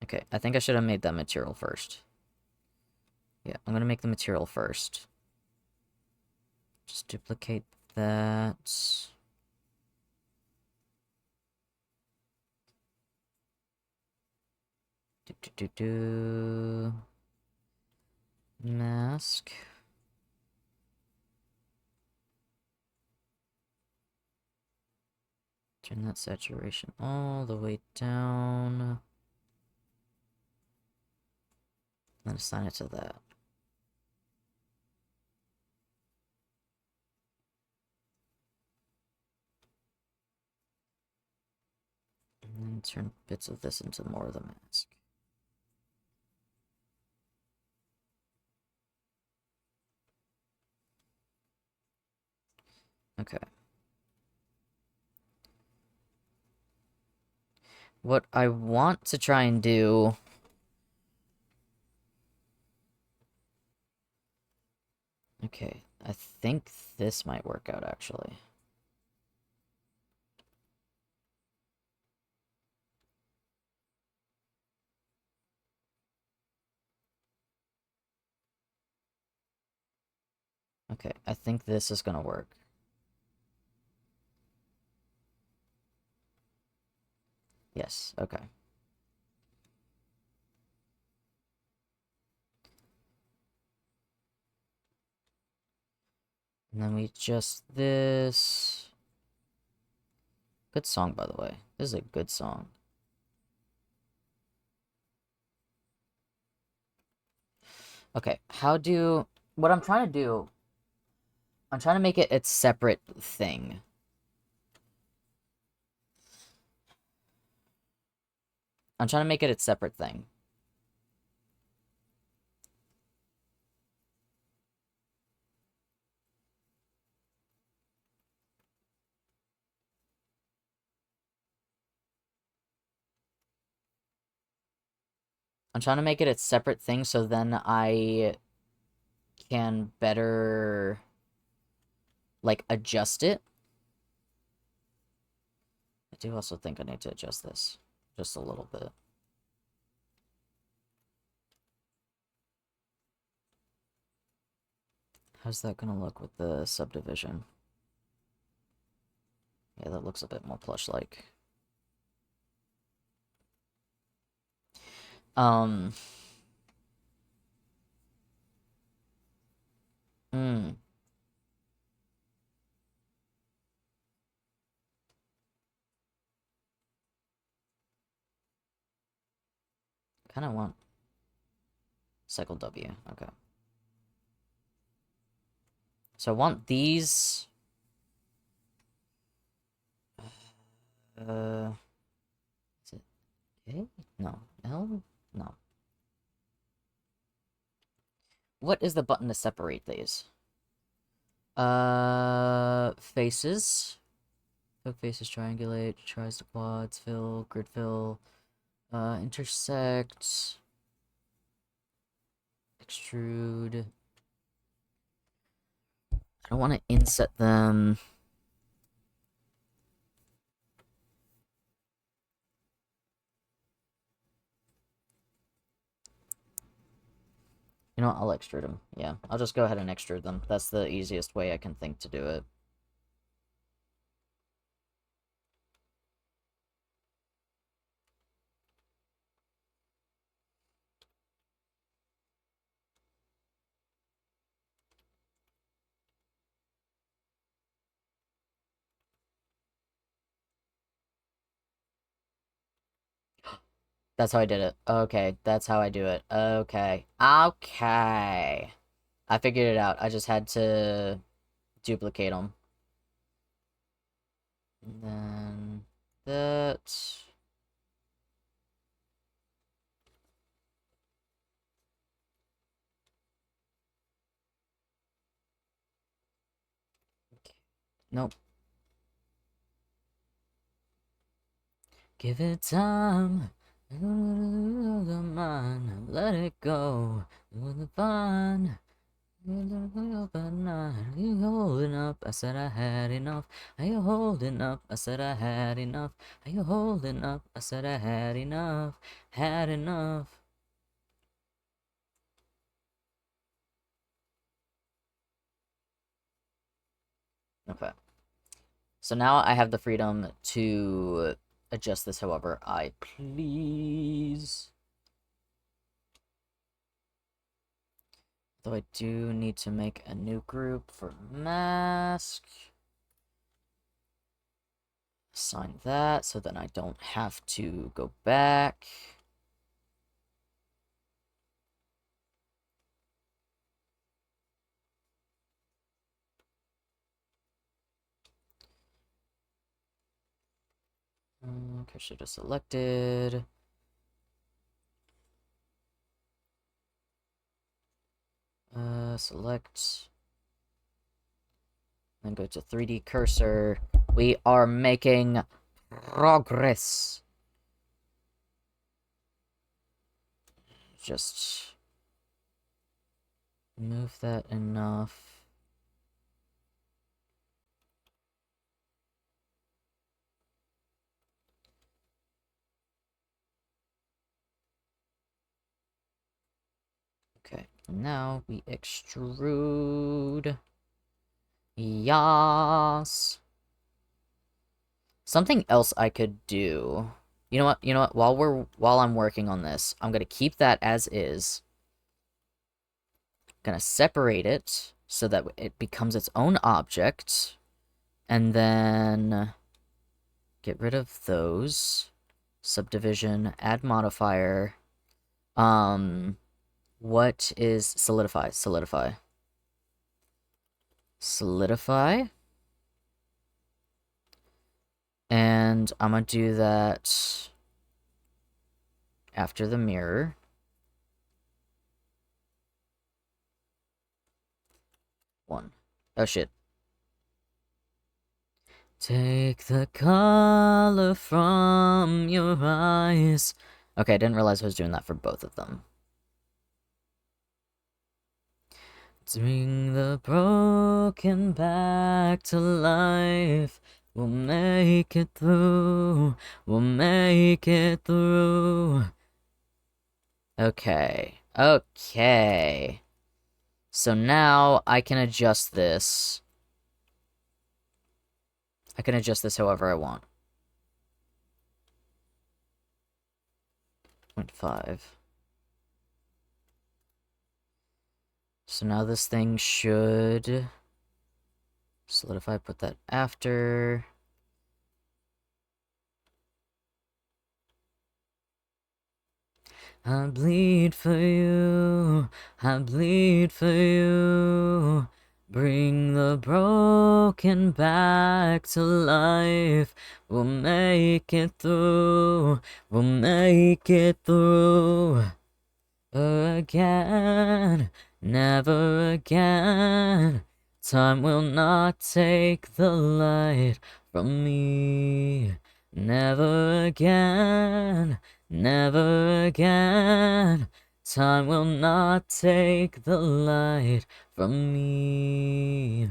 Okay, I think I should have made that material first. Yeah, I'm gonna make the material first. Just duplicate that. Mask. Turn that saturation all the way down. Then assign it to that. And then turn bits of this into more of the mask. Okay. What I want to try and do... Okay, I think this might work out, actually. Okay, I think this is gonna work. Yes, okay. And then we adjust this. Good song, by the way. This is a good song. Okay, how do... What I'm trying to do... I'm trying to make it its separate thing. I'm trying to make it its separate thing. I'm trying to make it its separate thing so then I can better, like, adjust it. I do also think I need to adjust this just a little bit. How's that gonna look with the subdivision? Yeah, that looks a bit more plush-like. Um... Hmm. Kind of want cycle W. Okay. So I want these. Is it A? No. L? No. What is the button to separate these? Faces. Hook faces, triangulate, tries to quads, fill, grid fill, intersect, extrude. I don't want to inset them. You know what? I'll extrude them. Yeah, I'll just go ahead and extrude them. That's the easiest way I can think to do it. That's how I did it. Okay, that's how I do it. Okay. Okay. I figured it out. I just had to duplicate them. And then that. Nope. Give it time. Let it go. The fun. Are you holding up? I said I had enough. Are you holding up? I said I had enough. Are you holding up? I said I had enough. Had enough. Okay. So now I have the freedom to adjust this however I please. Though I do need to make a new group for mask. Assign that so then I don't have to go back. Okay, should have selected. Select. Then go to 3D cursor. We are making progress. Just move that enough. Okay, now we extrude. Yas. Something else I could do. You know what? You know what? While I'm working on this, I'm gonna keep that as is. Gonna separate it so that it becomes its own object, and then get rid of those. Subdivision, add modifier. What is solidify? Solidify. Solidify. And I'm gonna do that after the mirror. One. Oh shit. Take the color from your eyes. Okay, I didn't realize I was doing that for both of them. Bring the broken back to life. We'll make it through. We'll make it through. Okay. Okay. So now I can adjust this. I can adjust this however I want. 0.5. So now this thing should solidify, put that after. I bleed for you, I bleed for you. Bring the broken back to life. We'll make it through, we'll make it through. Again, never again. Time will not take the light from me. Never again, never again. Time will not take the light from me.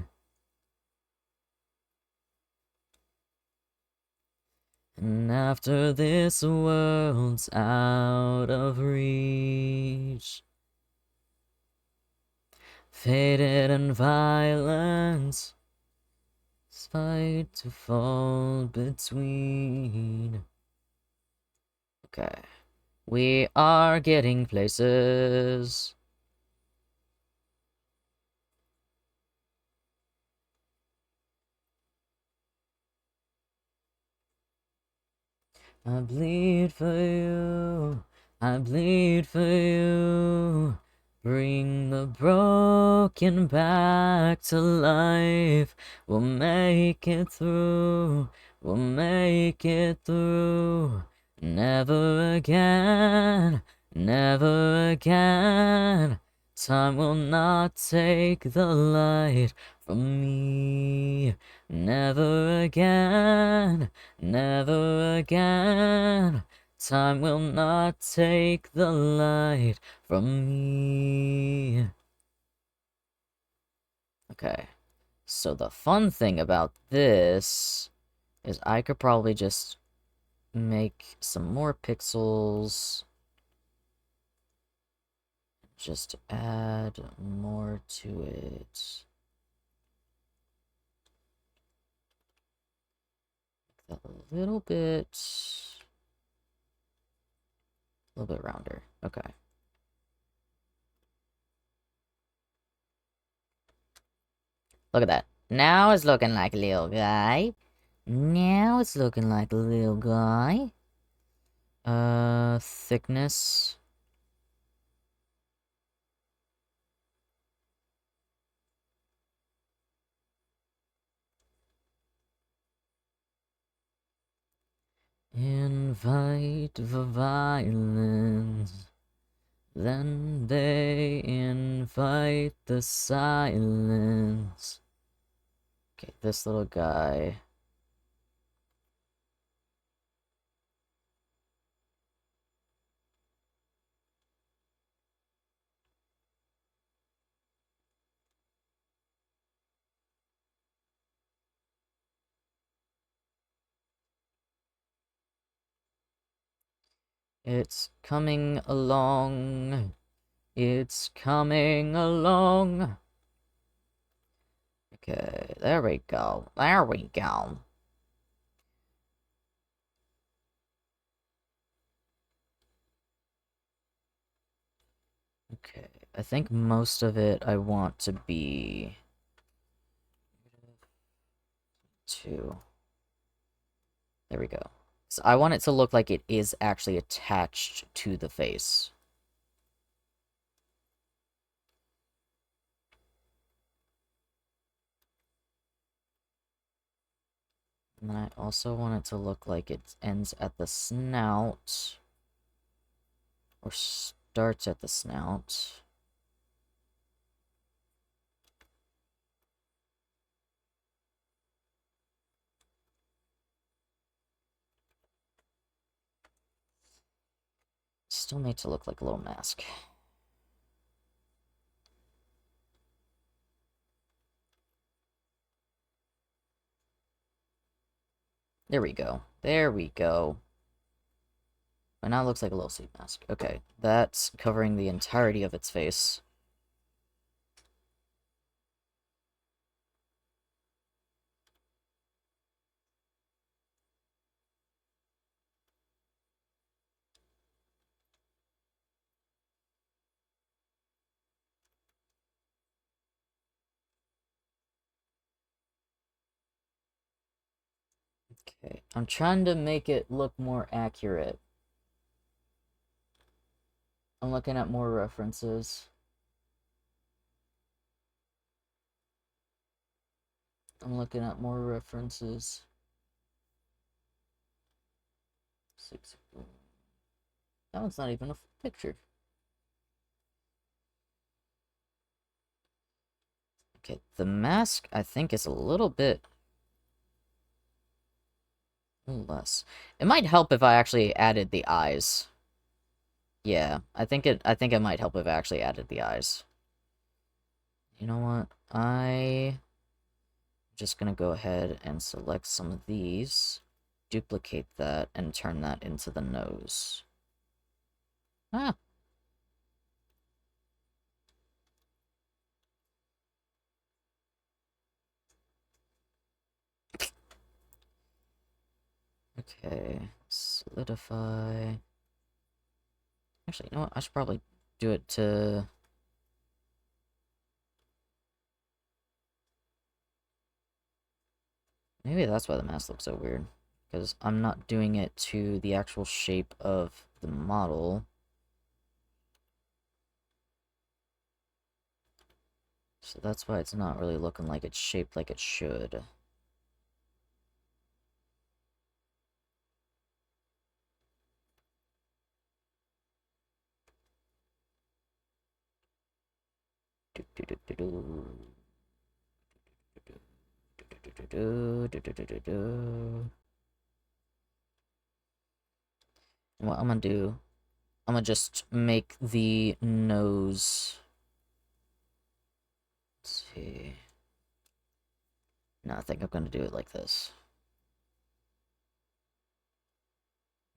And after this world's out of reach, faded and violent, fight to fall between. Okay. We are getting places. I bleed for you, I bleed for you. Bring the broken back to life. We'll make it through, we'll make it through. Never again, never again. Time will not take the light from me. Never again, never again. Time will not take the light from me. Okay, so the fun thing about this is I could probably just make some more pixels. Just add more to it. Make that a little bit rounder. Okay. Look at that. Now it's looking like a little guy. Now it's looking like a little guy. Thickness. Invite the violence. Then they invite the silence. Okay, this little guy. It's coming along. It's coming along. Okay, there we go. There we go. Okay, I think most of it I want to be 2. There we go. So I want it to look like it is actually attached to the face. And then I also want it to look like it ends at the snout. Or starts at the snout. Still need to look like a little mask. There we go. There we go. And now it looks like a little sea mask. Okay, that's covering the entirety of its face. Okay, I'm trying to make it look more accurate. I'm looking at more references. I'm looking at more references. Zigzagoon. That one's not even a picture. Okay, the mask, I think, is a little bit less. It might help if I actually added the eyes. Yeah, I think it might help if I actually added the eyes. You know what? I'm just gonna go ahead and select some of these, duplicate that, and turn that into the nose. Ah. Okay, solidify. Actually, you know what? I should probably do it to... Maybe that's why the mask looks so weird. Because I'm not doing it to the actual shape of the model. So that's why it's not really looking like it's shaped like it should. Do, do, do, do, do. What I'm gonna do, I'm gonna just make the nose. Let's see. No, I think I'm gonna do it like this.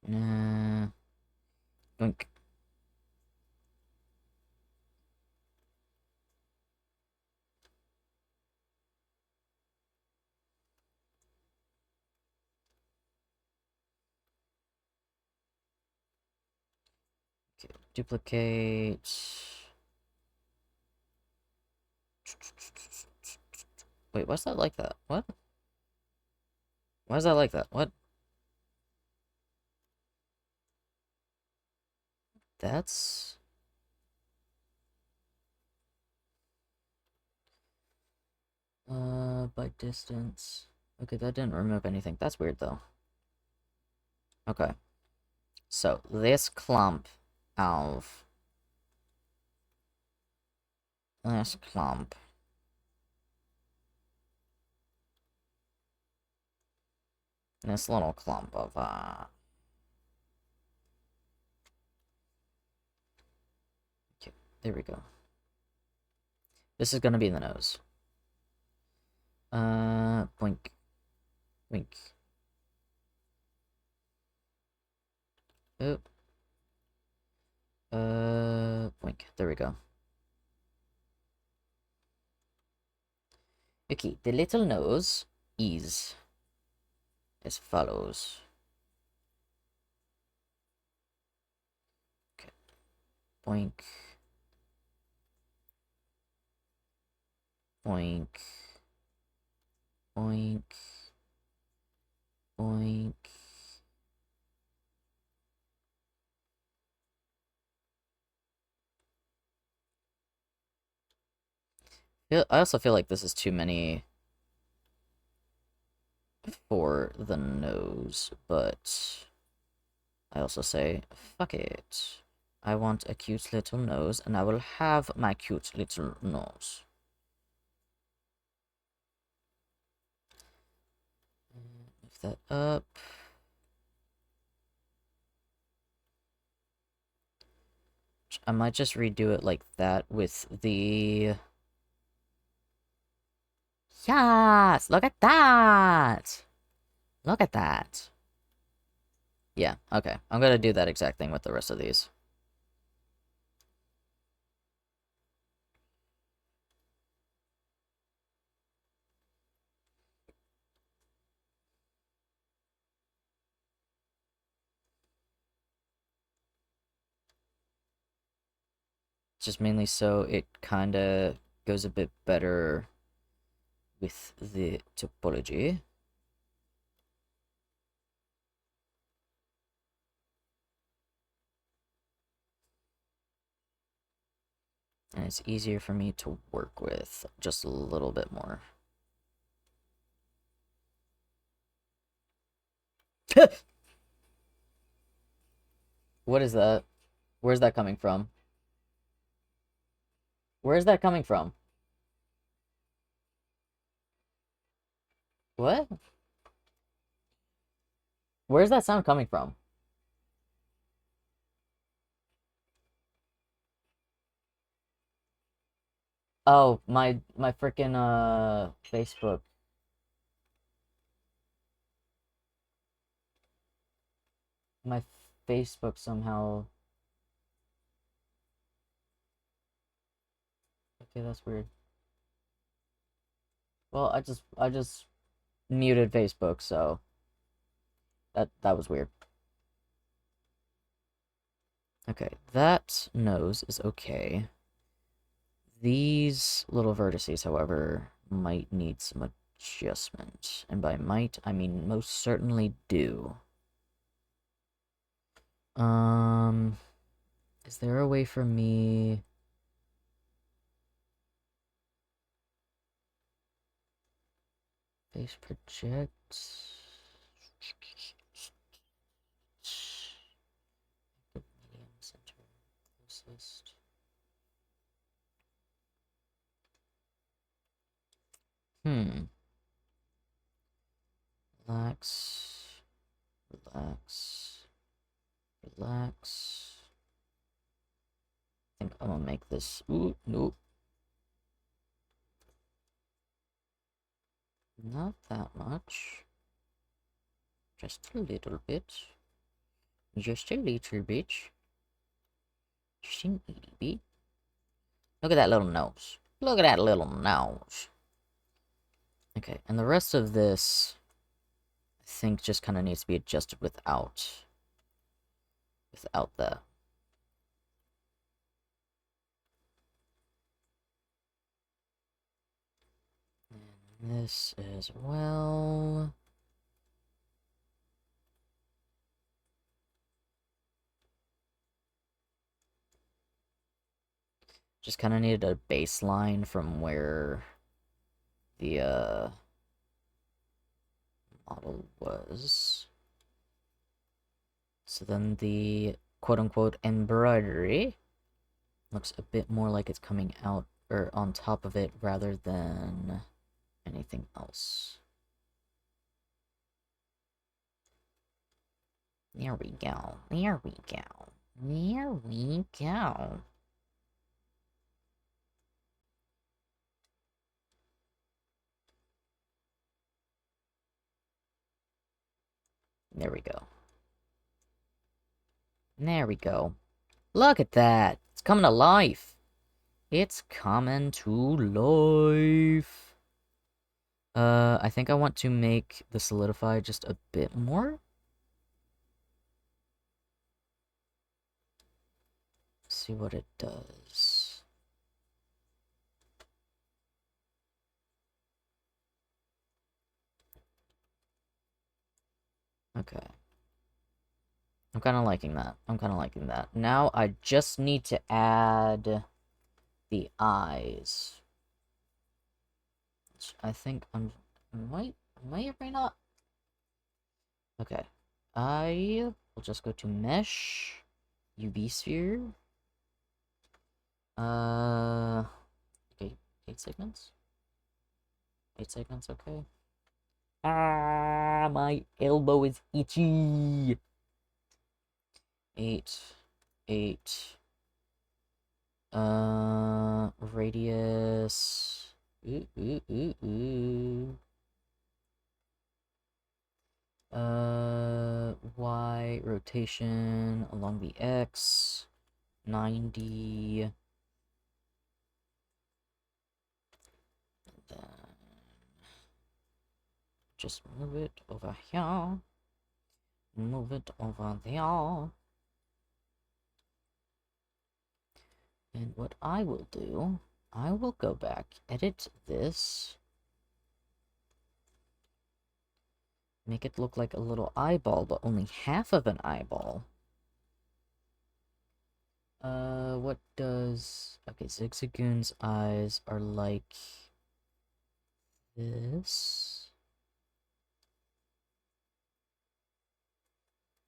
Nah. Boink. Okay, duplicate. Wait, why's that like that? What? Why is that like that? What? That's... by distance. Okay, that didn't remove anything. That's weird, though. Okay. So, this clump of... This clump... This little clump of, Okay, there we go. This is gonna be the nose. Blink. Wink. Oh. Blink. There we go. Okay, the little nose is as follows. Okay. Boink. Boink. Boink. Boink. I also feel like this is too many for the nose, but I also say, fuck it. I want a cute little nose, and I will have my cute little nose. Move that up. I might just redo it like that with the... Yes! Look at that! Look at that! Yeah, okay. I'm gonna do that exact thing with the rest of these. Just mainly so it kinda goes a bit better with the topology. And it's easier for me to work with just a little bit more. What is that? Where's that coming from? Where's that coming from? What? Where's that sound coming from? Oh, my freaking Facebook. My Facebook somehow. Okay, that's weird. Well, I just muted Facebook, so that was weird. Okay, that nose is okay. These little vertices, however, might need some adjustment. And by might, I mean most certainly do. Is there a way for me... Face project... Medium center closest. Hmm. Relax. Relax. Relax. I think I'm gonna make this. Ooh, nope. Not that much. Just a little bit. Just a little bit. Just an itty bit. Look at that little nose. Look at that little nose. Okay, and the rest of this, I think, just kind of needs to be adjusted without that. And this as well. Just kind of needed a baseline from where the model was. So then the quote-unquote embroidery looks a bit more like it's coming out or on top of it rather than anything else. There we go. There we go. There we go. There we go. There we go. Look at that! It's coming to life! It's coming to life! I think I want to make the solidify just a bit more. See what it does. Okay. I'm kind of liking that. I'm kind of liking that. Now I just need to add the eyes. Which I think might or may not. Okay. I will just go to mesh, UV sphere. Okay, 8 segments. 8 segments, okay. Ah, my elbow is itchy. 8, 8. Radius. Ooh. Y rotation along the X. 90. And then just move it over here. Move it over there. And what I will do, I will go back, edit this. Make it look like a little eyeball, but only half of an eyeball. What does... Okay, Zigzagoon's eyes are like... this.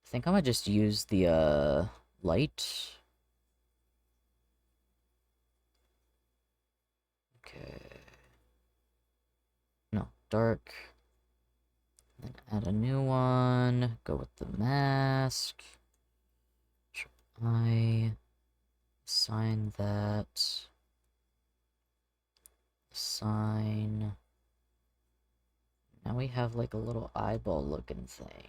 I think I'm gonna just use the, light. Okay. No, dark. Then add a new one. Go with the mask. I assign that. Assign. Now we have like a little eyeball looking thing.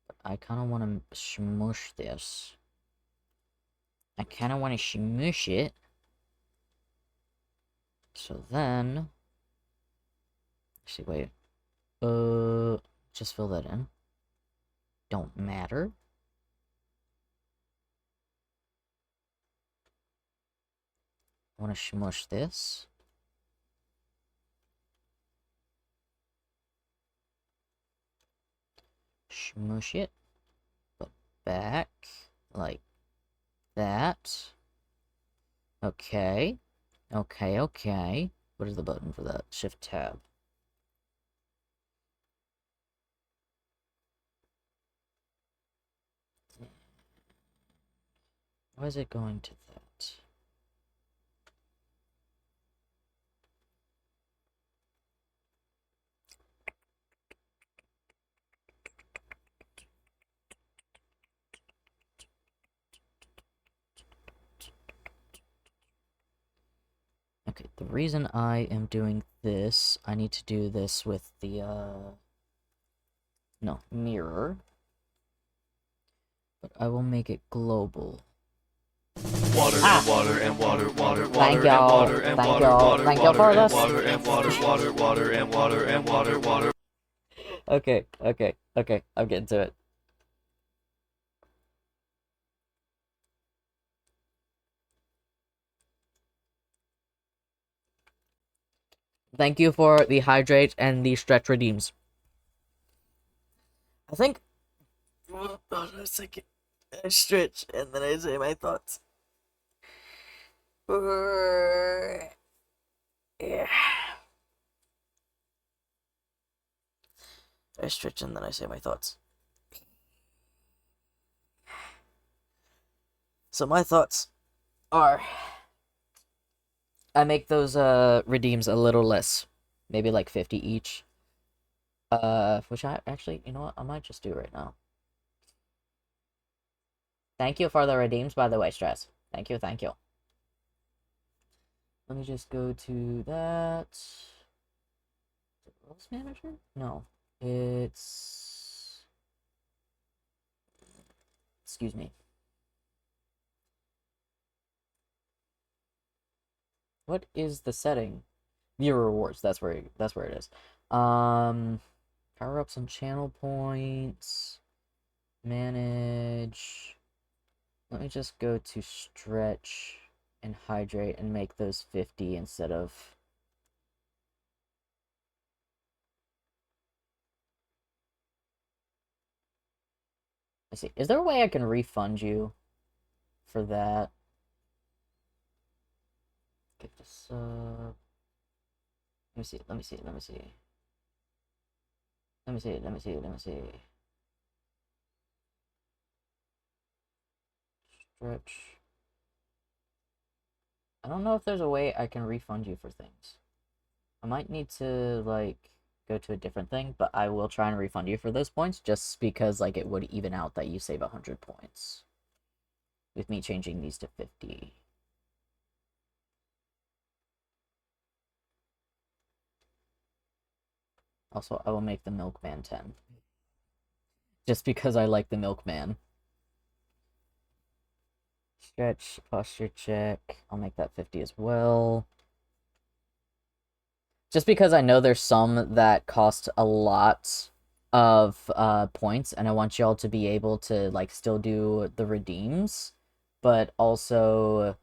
But I kind of want to smush this. I kind of want to smush it. So then... Actually, wait. Just fill that in. Don't matter. I want to smush this. Smush it. But back. Like that. Okay. Okay. What is the button for that? Shift tab. Why is it going to that? The reason I am doing this, I need to do this with the, no, mirror. But I will make it global. Water and water and water, water, Thank water and y'all. water and Thank water, y'all. water, Thank y'all water for and this. water and water, water, water and water and water, water. Okay, I'm getting to it. Thank you for the hydrate and the stretch redeems. I think. Hold on a second. I stretch and then I say my thoughts. Yeah. I stretch and then I say my thoughts. So my thoughts are I make those redeems a little less. Maybe like 50 each. Which I actually, you know what? I might just do right now. Thank you for the redeems, by the way, Stress. Thank you, thank you. Let me just go to that. Rules Manager? No. It's... Excuse me. What is the setting? Viewer rewards. That's where it is. Power ups and channel points. Manage. Let me just go to stretch and hydrate and make those 50 instead of. Let's see. Is there a way I can refund you for that? Get this up. Let me see. Let me see. Let me see. Let me see. Let me see. Let me see. Stretch. I don't know if there's a way I can refund you for things. I might need to, like, go to a different thing, but I will try and refund you for those points just because, like, it would even out that you save 100 points. With me changing these to 50. Also, I will make the Milkman 10. Just because I like the Milkman. Stretch, posture check. I'll make that 50 as well. Just because I know there's some that cost a lot of points, and I want y'all to be able to, like, still do the redeems, but also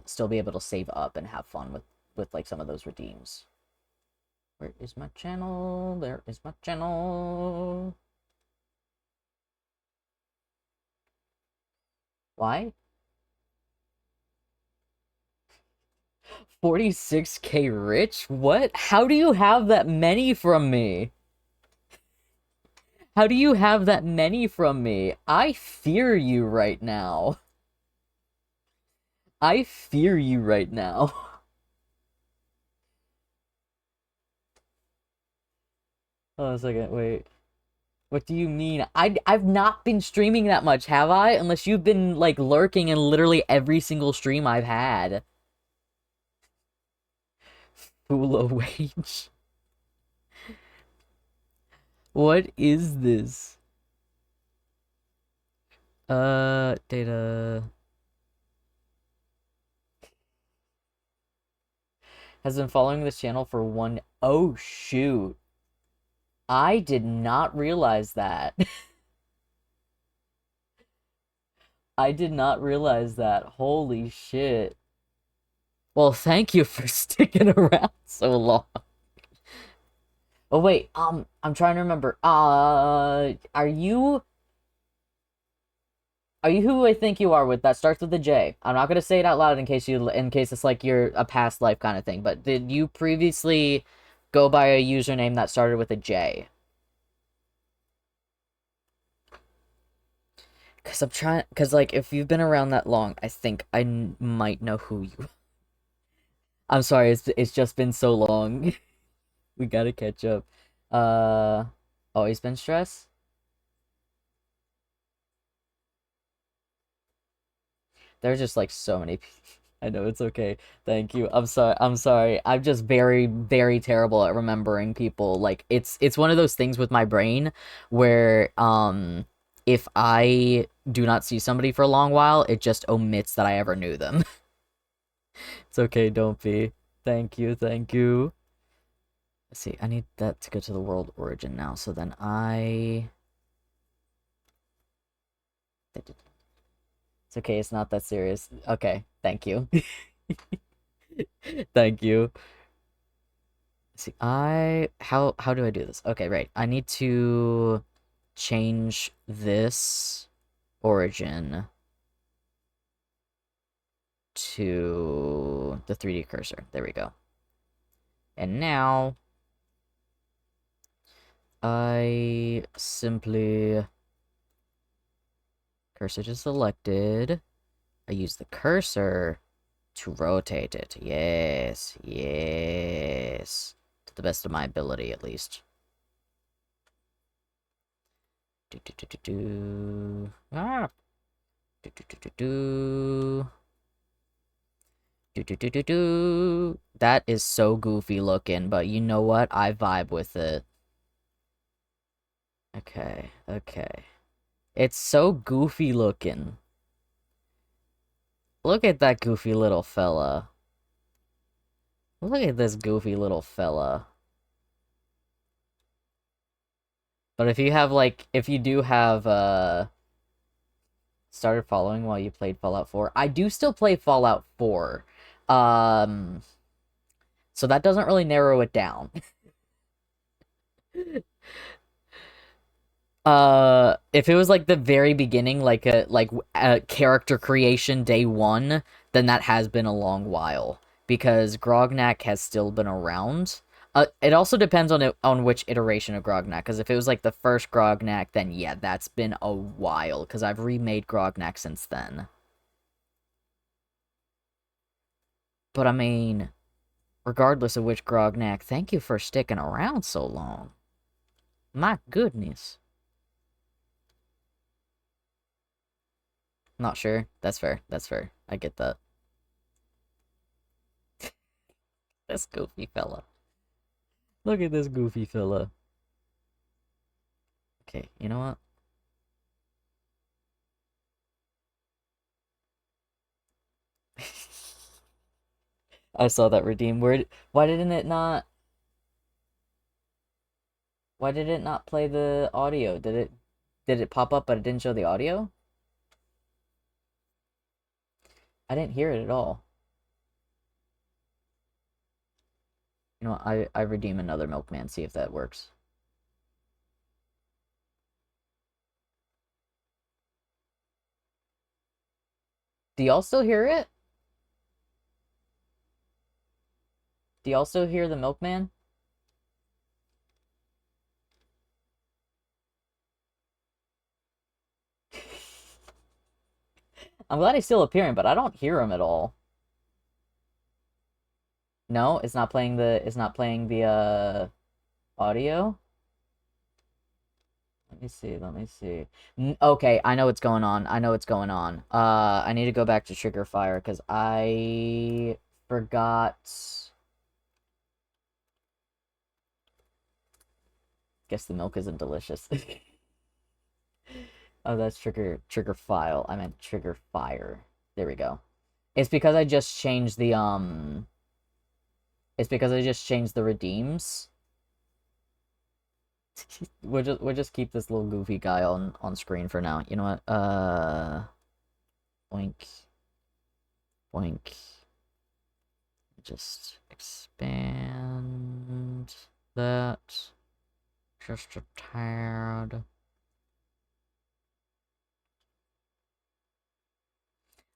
still be able to save up and have fun with like some of those redeems. Where is my channel? There is my channel. Why? 46k rich? What? How do you have that many from me? How do you have that many from me? I fear you right now. I fear you right now. Hold on a second, wait. What do you mean? I've not been streaming that much, have I? Unless you've been, like, lurking in literally every single stream I've had. Fula wage. What is this? Data... Has been following this channel for one... Oh, shoot. I did not realize that. I did not realize that. Holy shit. Well, thank you for sticking around so long. Oh wait, I'm trying to remember. Are you who I think you are with that starts with a J? I'm not gonna say it out loud in case it's like you're a past life kind of thing, but did you previously go by a username that started with a J? Cause like if you've been around that long, I think I might know who you. I'm sorry, it's just been so long. We gotta catch up. Always been stressed? There's just like so many I know it's okay. Thank you. I'm sorry. I'm sorry. I'm just very, very terrible at remembering people. Like it's one of those things with my brain where if I do not see somebody for a long while, it just omits that I ever knew them. It's okay, don't be. Thank you, thank you. Let's see, I need that to go to the world origin now, so then It's okay, it's not that serious. Okay, thank you. Thank you. See, how do I do this? Okay, right. I need to change this origin to the 3D cursor. There we go. And now I simply cursor to selected. I use the cursor to rotate it. Yes, yes. To the best of my ability, at least. Do do do do do. Ah, Do do do do do. Do do do do do. That is so goofy looking, but you know what? I vibe with it. Okay, okay. It's so goofy looking. Look at that goofy little fella. Look at this goofy little fella. But if you have like, if you do have started following while you played Fallout 4, I do still play Fallout 4. Um so that doesn't really narrow it down. If it was like the very beginning, like a character creation day one, then that has been a long while because Grognak has still been around. It also depends on on which iteration of Grognak. Because if it was like the first Grognak, then yeah, that's been a while. Because I've remade Grognak since then. But I mean, regardless of which Grognak, thank you for sticking around so long. My goodness. Not sure. That's fair. That's fair. I get that. This goofy fella. Look at this goofy fella. Okay, you know what? I saw that redeem word. Why didn't it not? Why did it not play the audio? Did it pop up but it didn't show the audio? I didn't hear it at all. You know what? I redeem another milkman, see if that works. Do y'all still hear it? Do y'all still hear the milkman? I'm glad he's still appearing, but I don't hear him at all. No, it's not playing the audio. Let me see, let me see. Okay, I know what's going on. I know what's going on. I need to go back to Trigger Fire because I forgot. Guess the milk isn't delicious. Oh, that's trigger file. I meant Trigger Fire. There we go. It's because I just changed the It's because I just changed the redeems. We'll just keep this little goofy guy on screen for now. You know what? Boink. Boink. Just expand that just a tad.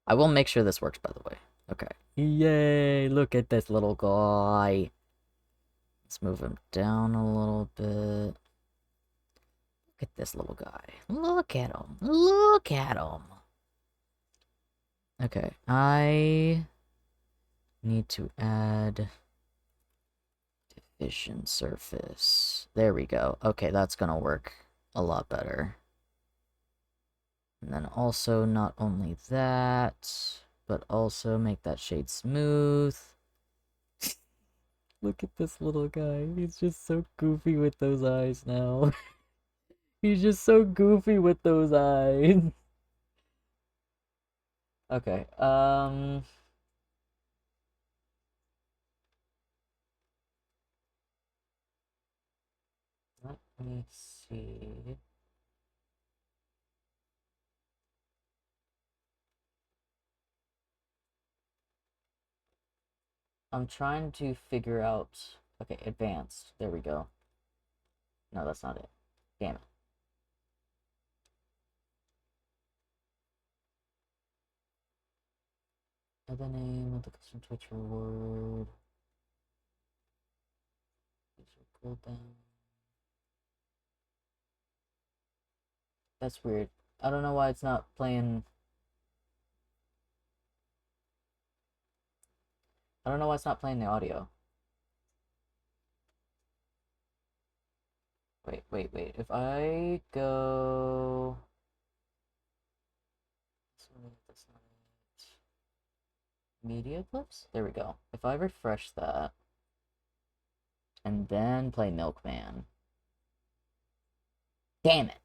I will make sure this works, by the way. Okay. Yay! Look at this little guy. Let's move him down a little bit. Look at this little guy. Look at him. Look at him. Okay, I need to add division surface. There we go. Okay, that's gonna work a lot better. And then also, not only that, but also make that shade smooth. Look at this little guy. He's just so goofy with those eyes now. He's just so goofy with those eyes. Okay, let me see. I'm trying to figure out. Okay, advanced. There we go. No, that's not it. Damn it. The name of the custom Twitch reward. Cooldown. That's weird. I don't know why it's not playing. I don't know why it's not playing the audio. Wait. If I go. That's not it. Media clips? There we go. If I refresh that. And then play Milkman. Damn it.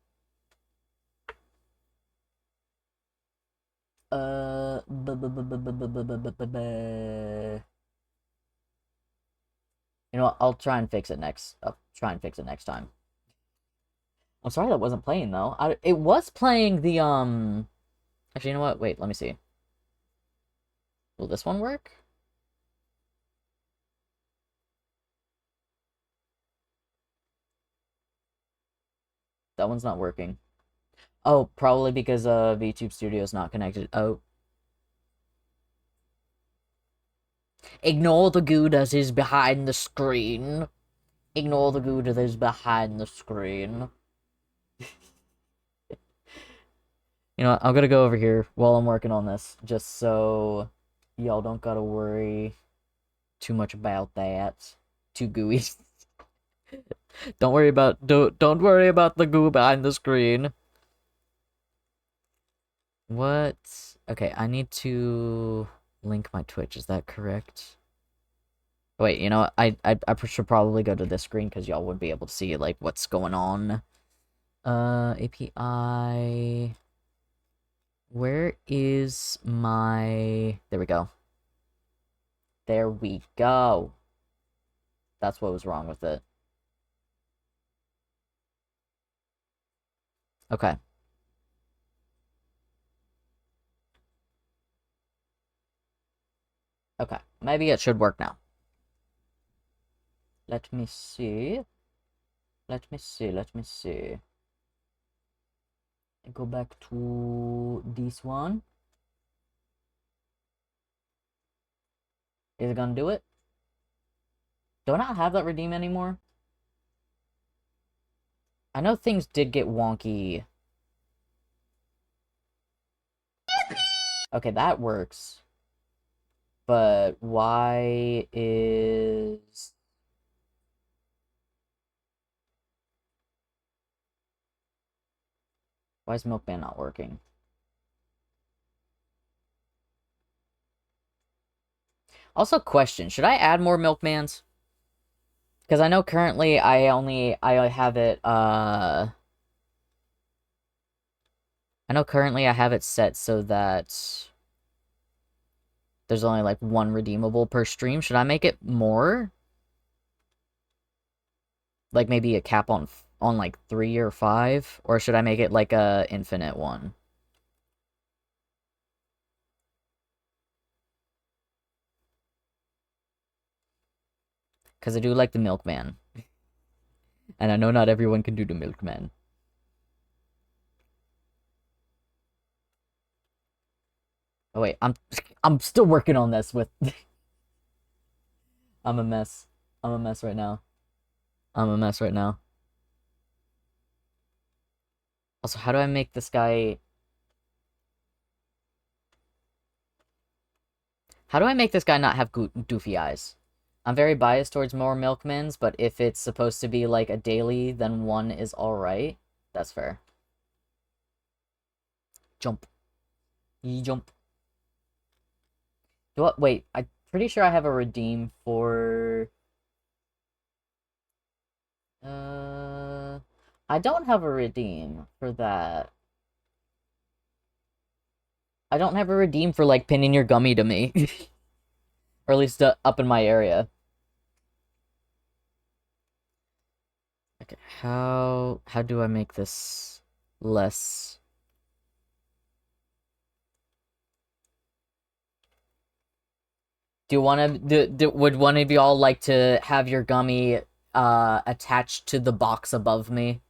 You know what? I'll try and fix it next. I'll try and fix it next time. I'm sorry that wasn't playing though. It was playing the Actually, you know what? Wait, let me see. Will this one work? That one's not working. Oh, probably because VTube Studio is not connected. Oh. Ignore the goo that is behind the screen. Ignore the goo that is behind the screen. You know what? I'm gonna go over here while I'm working on this, just so y'all don't gotta worry too much about that. Too gooey. Don't worry about the goo behind the screen. What? Okay, I need to link my Twitch. Is that correct? Wait, you know what? I should probably go to this screen because y'all would be able to see like what's going on. API. Where is my? There we go. There we go. That's what was wrong with it. Okay. Okay. Maybe it should work now. Let me see. Let me see. Go back to this one. Is it gonna do it? Do I not have that redeem anymore? I know things did get wonky. Okay, that works. But why is... Why is Milkman not working? Also, question, should I add more Milkmans? Because I know currently I have it, I know currently I have it set so that there's only like one redeemable per stream. Should I make it more? Like maybe a cap on like 3 or 5? Or should I make it like a infinite one? Because I do like the Milkman. And I know not everyone can do the Milkman. Oh wait, I'm still working on this with I'm a mess. I'm a mess right now. I'm a mess right now. Also, how do I make this guy... How do I make this guy not have doofy eyes? I'm very biased towards more Milkmans, but if it's supposed to be like a daily, then one is alright. That's fair. Jump. Ye jump. Wait, I'm pretty sure I have a redeem for... Uh... I don't have a redeem for that. I don't have a redeem for, like, pinning your gummy to me. Or at least up in my area. Okay, how do I make this less... Do you want to... would one of y'all like to have your gummy, attached to the box above me?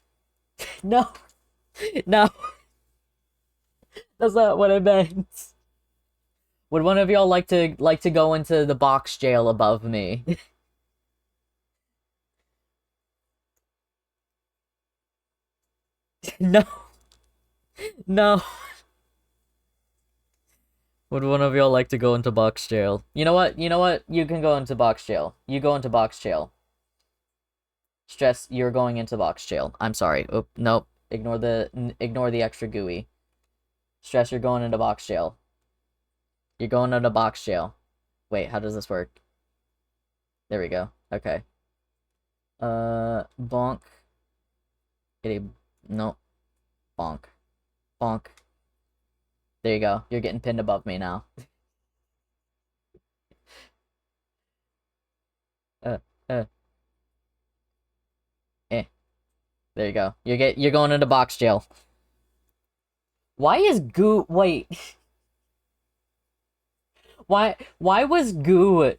No! No! That's not what I meant. Would one of y'all like to go into the box jail above me? No, no. Would one of y'all like to go into box jail? You know what? You know what? You can go into box jail. You go into box jail. Stress, you're going into box jail. I'm sorry. Oop, nope. Ignore the extra gooey. Stress, you're going into box jail. You're going into box jail. Wait, how does this work? There we go. Okay. Bonk. Itty. Nope. Bonk. Bonk. There you go. You're getting pinned above me now. Uh, uh, eh. There you go. You're going into box jail. Why is goo... Wait. Why was goo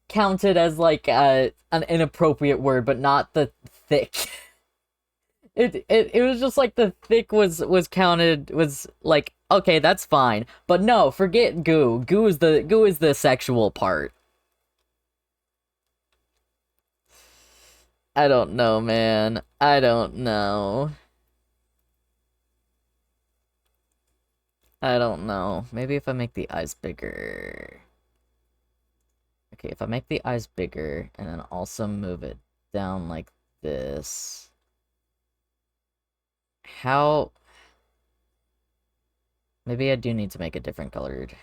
counted as, like, an inappropriate word, but not the thick? It was just like the thick was counted, was like, okay, that's fine. But no, forget goo. Goo is the sexual part. I don't know, man. I don't know. I don't know. Maybe if I make the eyes bigger. Okay, if I make the eyes bigger and then also move it down like this. How... Maybe I do need to make it different colored.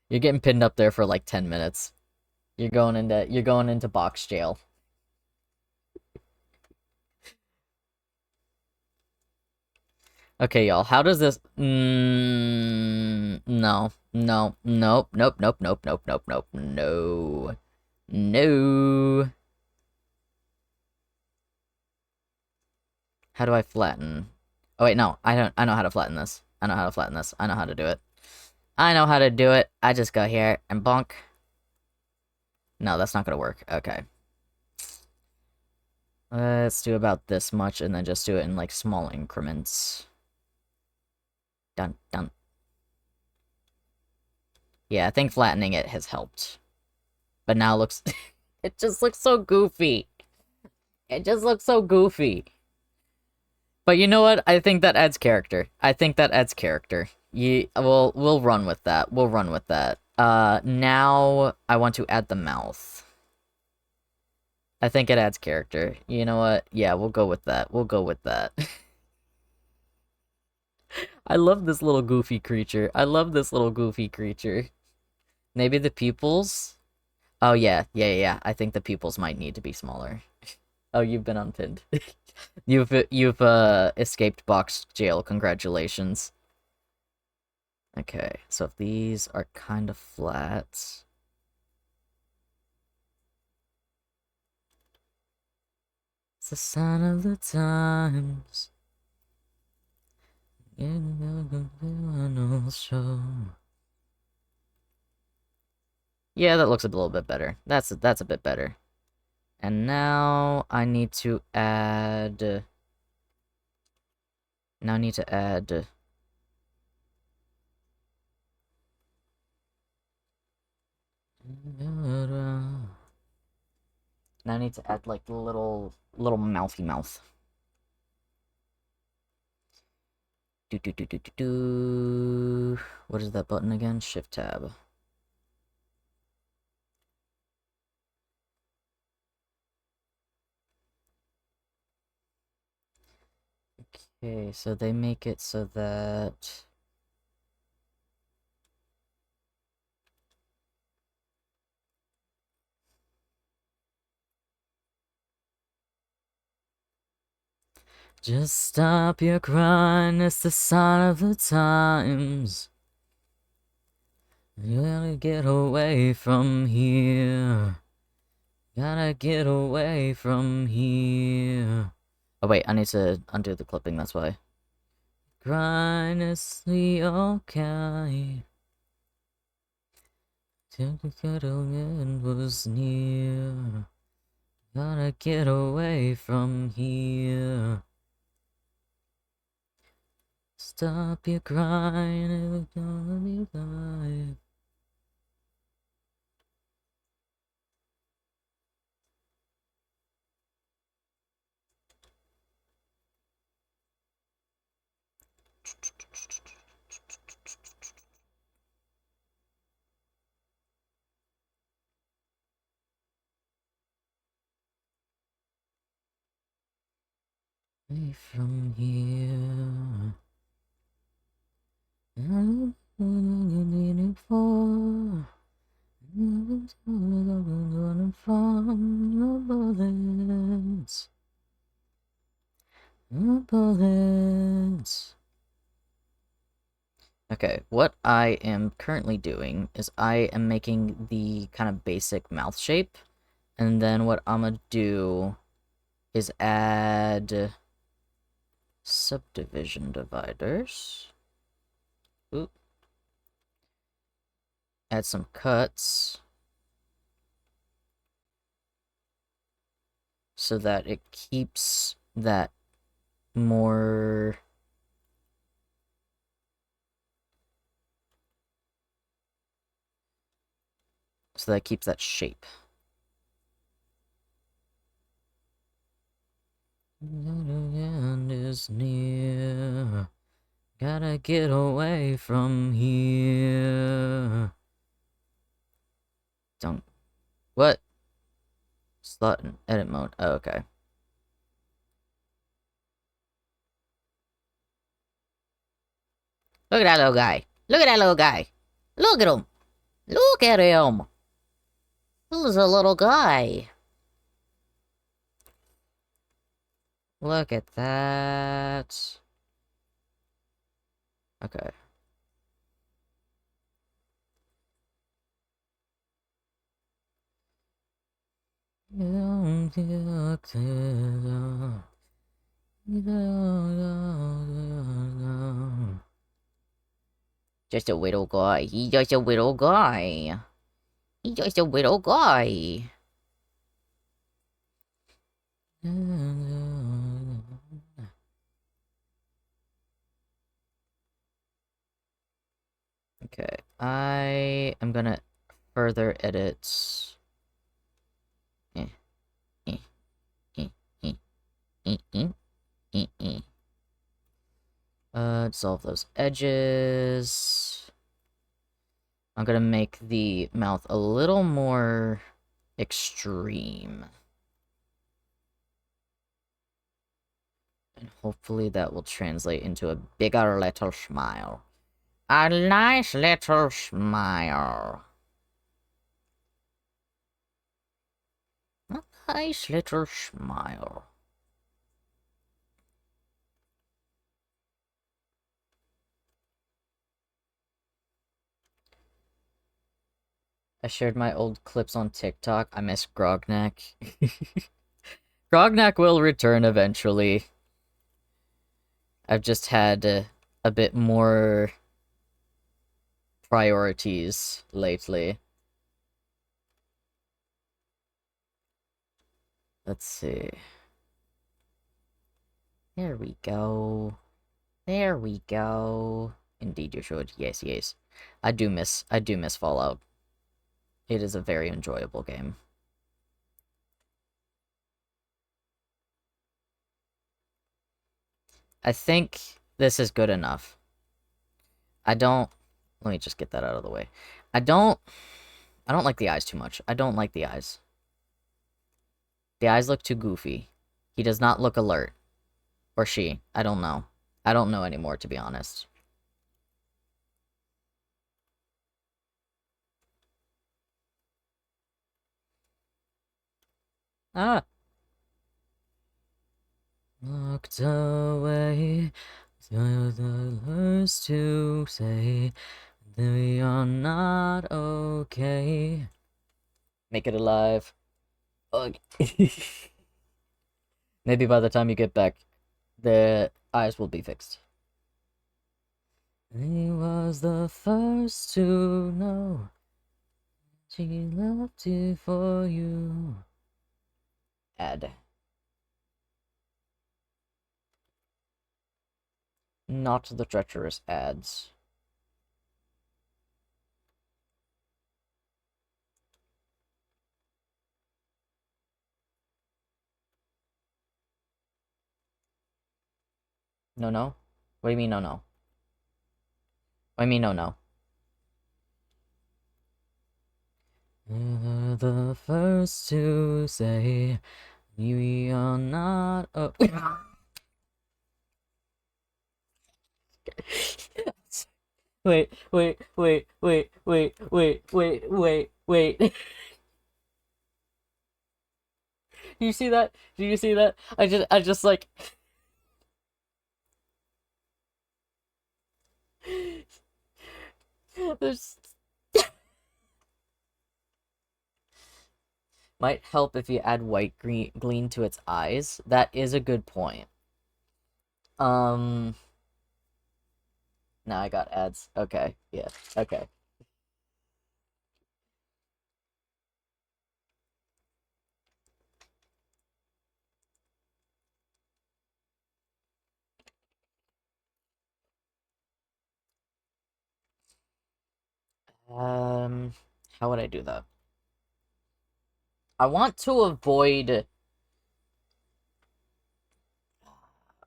You're getting pinned up there for like 10 minutes. You're going into box jail. Okay, y'all. How does this... no. No. Nope. Nope. Nope. Nope. Nope. Nope. Nope. No. No. How do I flatten? Oh, wait, no. I know how to flatten this. I know how to flatten this. I know how to do it. I know how to do it. I just go here and bonk. No, that's not gonna work. Okay. Let's do about this much and then just do it in, like, small increments. Dun, dun. Yeah, I think flattening it has helped. But now it looks... it just looks so goofy. It just looks so goofy. But you know what? I think that adds character. I think that adds character. We'll run with that. We'll run with that. Now I want to add the mouth. I think it adds character. You know what? Yeah, we'll go with that. We'll go with that. I love this little goofy creature. I love this little goofy creature. Maybe the pupils? Oh, yeah. Yeah. I think the pupils might need to be smaller. Oh, you've been unpinned. You've escaped box jail. Congratulations. Okay, so if these are kind of flat... It's the sign of the times. Yeah, that looks a little bit better. That's a bit better. And now I need to add... Now I need to add... Now I need to add, like, the little mouthy mouth. Do. What is that button again? Shift tab. Okay, so they make it so that... Just stop your crying, it's the sign of the times. You gotta get away from here. Gotta get away from here. Oh wait, I need to undo the clipping, that's why. Crying is the okay. Till the cuddling was near. Gotta get away from here. Stop your crying, it's gonna be life. Away from here. I'm waiting for. Running from the bullets. The bullets. Okay, what I am currently doing is I am making the kind of basic mouth shape, and then what I'm gonna do is add subdivision dividers. Oop. Add some cuts so that it keeps that more shape. The end is near. Gotta get away from here. Don't. What? Slot in edit mode. Oh, okay. Look at that little guy. Look at that little guy. Look at him. Look at him. Who's a little guy? Look at that. Okay. Just a little guy. He's just a little guy. He's just a little guy. Okay, I am gonna further edit. Eh, eh, eh, eh, eh, eh, eh, eh. Dissolve those edges. I'm gonna make the mouth a little more extreme. And hopefully that will translate into a bigger little smile. A nice little smile. A nice little smile. I shared my old clips on TikTok. I miss Grognak. Grognak will return eventually. I've just had a bit more priorities lately. Let's see. There we go. There we go. Indeed you should. Yes, yes. I do miss Fallout. It is a very enjoyable game. I think this is good enough. Let me just get that out of the way. I don't like the eyes too much. I don't like the eyes. The eyes look too goofy. He does not look alert. Or she. I don't know. I don't know anymore, to be honest. Ah! Looked away, to the worst to say that we are not okay. Make it alive. Ugh. Maybe by the time you get back, the eyes will be fixed. He was the first to know she loved you for you. Add. Not the treacherous ads. No, no? What do you mean, no, no? What do you mean, no, no? You're the first to say we are not. Oh. Wait, wait, wait, wait, wait, wait, wait, wait, wait. Do you see that? Do you see that? I just like. There's. Might help if you add white green gleam to its eyes. That is a good point. Now I got ads. Okay, yeah, okay. How would I do that? I want to avoid.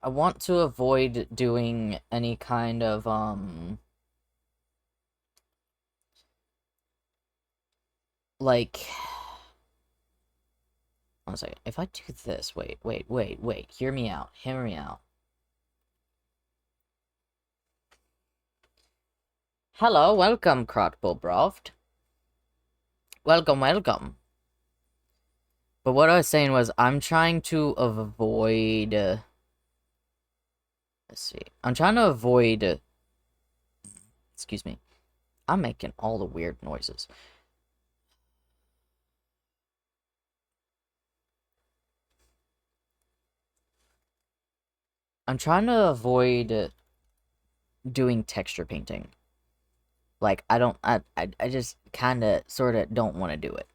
I want to avoid doing any kind of like. One second. If I do this, wait, hear me out, hear me out. Hello, welcome, Crotbullbroft. Welcome, welcome. But what I was saying was, I'm trying to avoid. Let's see. I'm trying to avoid. Excuse me. I'm making all the weird noises. I'm trying to avoid doing texture painting. Like, I just kind of, sort of don't want to do it.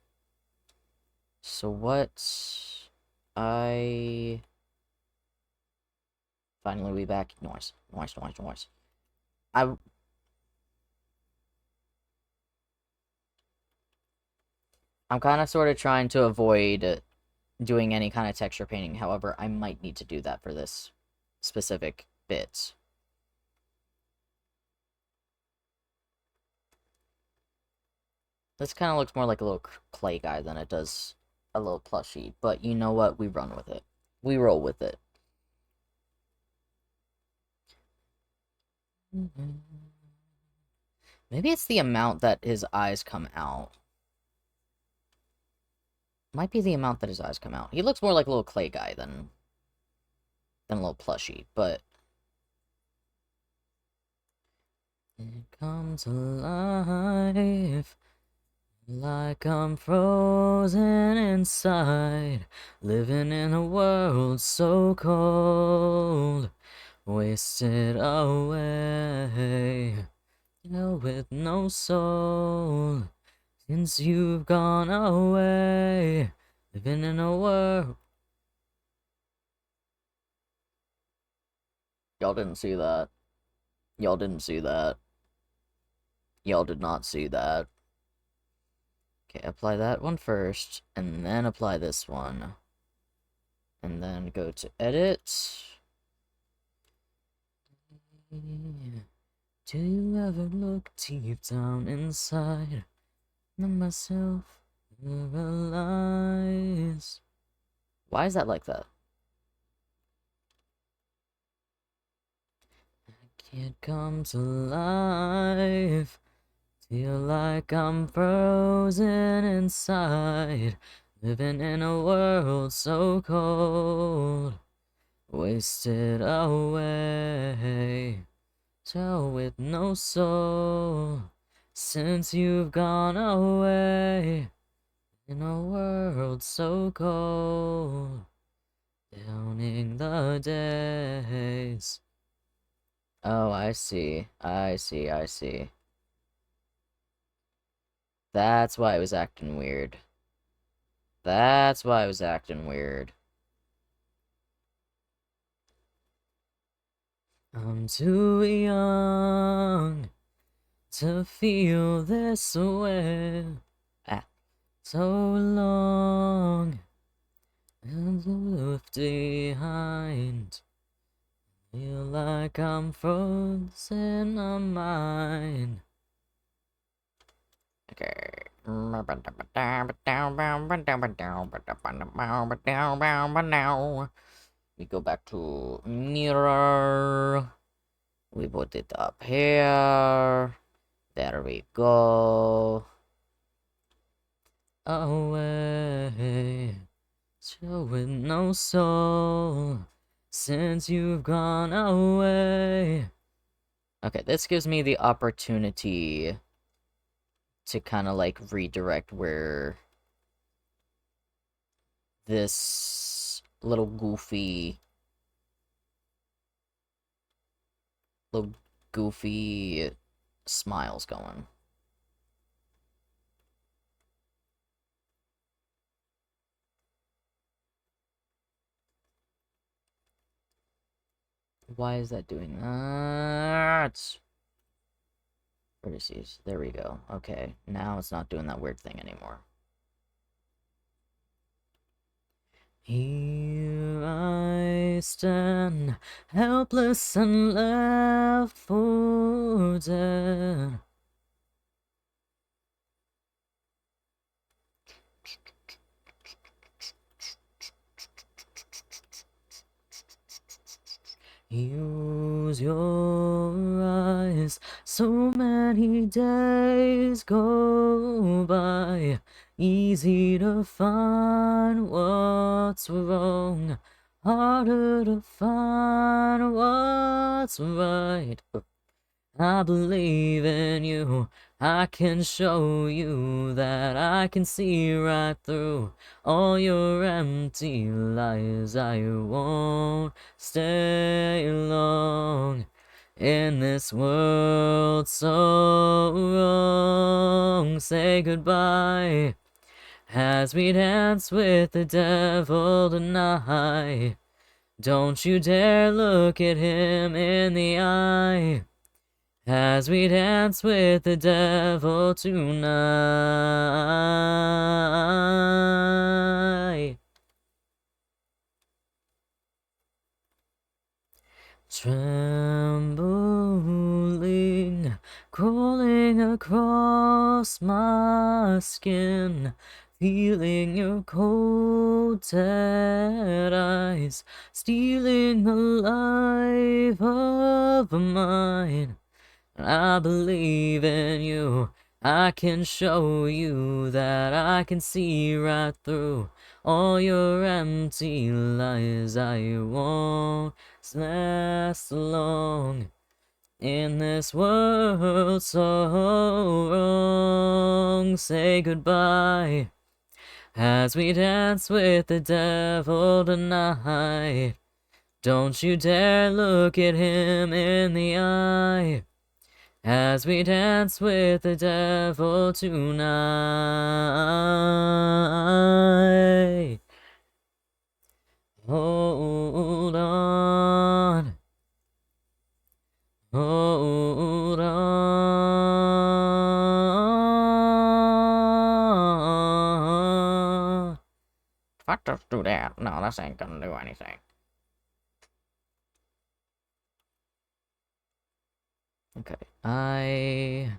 So what I... Finally, we back. Noise. I'm kind of sort of trying to avoid doing any kind of texture painting. However, I might need to do that for this specific bit. This kind of looks more like a little clay guy than it does a little plushie. But you know what? We run with it. We roll with it. Maybe it's the amount that his eyes come out. Might be the amount that his eyes come out. He looks more like a little clay guy than a little plushie, but... It comes alive, like I'm frozen inside, living in a world so cold, wasted away, with no soul, since you've gone away, living in a world... Y'all didn't see that. Y'all didn't see that. Y'all did not see that. Okay, apply that one first, and then apply this one. And then go to edit. Do you ever look deep down inside of myself, realize? Why is that like that? I can't come to life. Feel like I'm frozen inside, living in a world so cold, wasted away, so with no soul, since you've gone away, in a world so cold, downing the days. Oh, I see. I see. I see. That's why I was acting weird. That's why I was acting weird. I'm too young to feel this way. So long and left behind. Feel like I'm frozen on mine. Okay. We go back to mirror. We put it up here. There we go. Away. So with no soul. Since you've gone away. Okay, this gives me the opportunity to kind of like redirect where this little goofy smile's going. Why is that doing that? Vertices. There we go. Okay, now it's not doing that weird thing anymore. Here I stand, helpless and left for dead. Use your eyes, so many days go by. Easy to find what's wrong, harder to find what's right. I believe in you, I can show you that I can see right through all your empty lies. I won't stay long in this world so wrong. Say goodbye as we dance with the devil tonight. Don't you dare look at him in the eye as we dance with the devil tonight. Trembling, crawling across my skin, feeling your cold dead eyes, stealing the life of mine. I believe in you, I can show you that I can see right through all your empty lies. I won't last long in this world so wrong. Say goodbye as we dance with the devil tonight. Don't you dare look at him in the eye as we dance with the devil tonight. Hold on. Hold on. Fuck, just do that. No, this ain't gonna do anything. Okay, I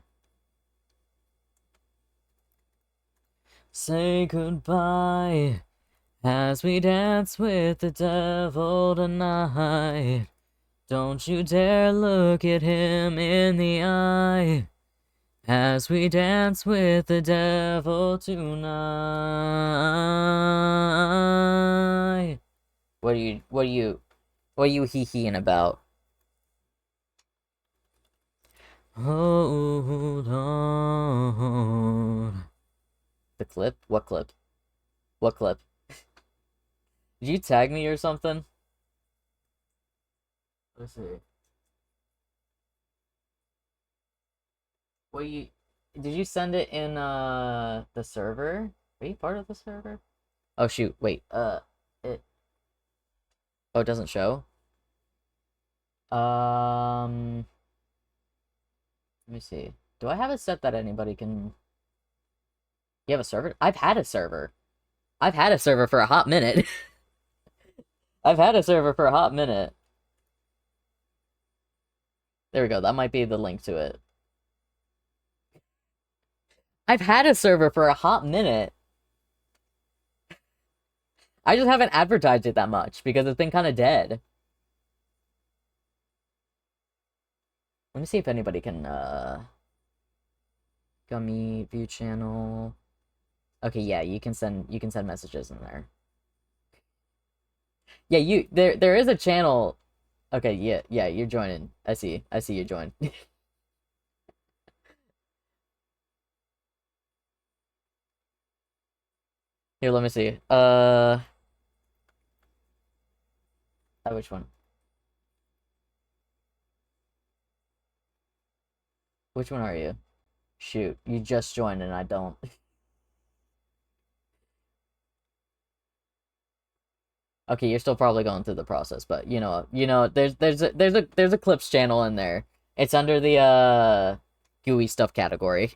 say goodbye as we dance with the devil tonight. Don't you dare look at him in the eye as we dance with the devil tonight. What do you What are you hee-heeing about? Hold on. The clip? What clip? What clip? Did you tag me or something? Let's see. What you did you send it in the server? Are you part of the server? Oh shoot, wait. It Oh, it doesn't show. Let me see. Do I have it set that anybody can You have a server? I've had a server. I've had a server for a hot minute. I've had a server for a hot minute. There we go. That might be the link to it. I've had a server for a hot minute. I just haven't advertised it that much because it's been kind of dead. Let me see if anybody can, Gummy, view channel. Okay, yeah, you can send messages in there. Yeah, there is a channel. Okay, yeah, you're joining. I see you joined. Here, let me see. Which one? Which one are you? Shoot, you just joined and I don't. Okay, you're still probably going through the process, but there's a clips channel in there. It's under the gooey stuff category.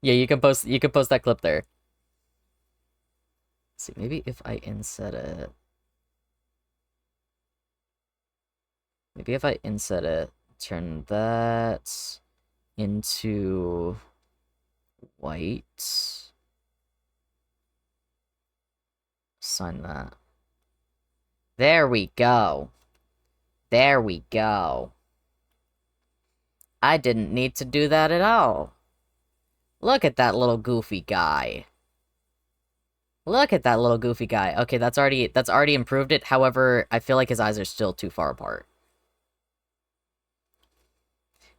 Yeah, you can post that clip there. Let's see, maybe if I inset it. Maybe if I inset it, turn that into white. Sign that. There we go. There we go. I didn't need to do that at all. Look at that little goofy guy. Look at that little goofy guy. Okay, that's already improved it. However, I feel like his eyes are still too far apart.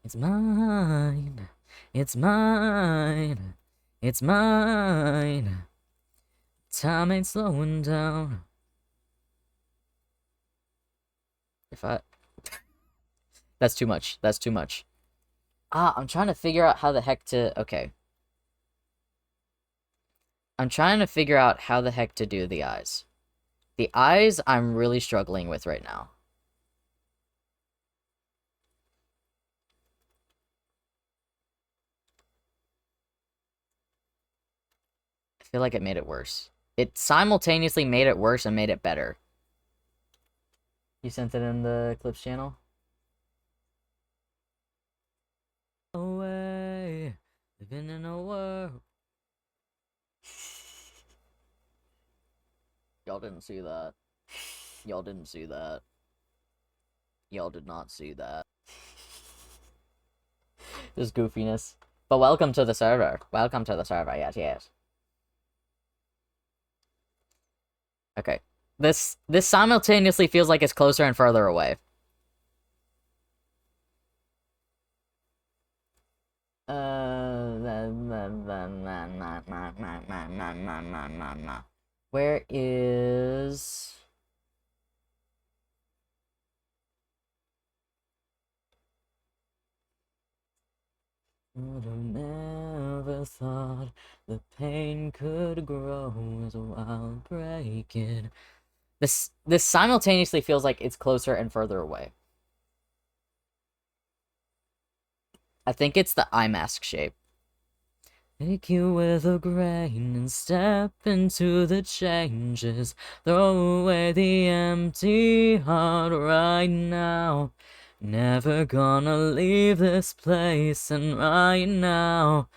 It's mine. It's mine. It's mine. Time ain't slowing down. If I... That's too much. That's too much. I'm trying to figure out how the heck to... Okay. I'm trying to figure out how the heck to do the eyes. The eyes, I'm really struggling with right now. I feel like it made it worse. It simultaneously made it worse and made it better. You sent it in the clips channel? Away, living in a world. Y'all didn't see that. Y'all didn't see that. Y'all did not see that. This goofiness. But welcome to the server. Welcome to the server, yes. Okay. This simultaneously feels like it's closer and further away. Where is... Would have never thought the pain could grow as a wild breaking. This simultaneously feels like it's closer and further away. I think it's the eye mask shape. Take you with a grain and step into the changes. Throw away the empty heart right now. Never gonna leave this place, and right now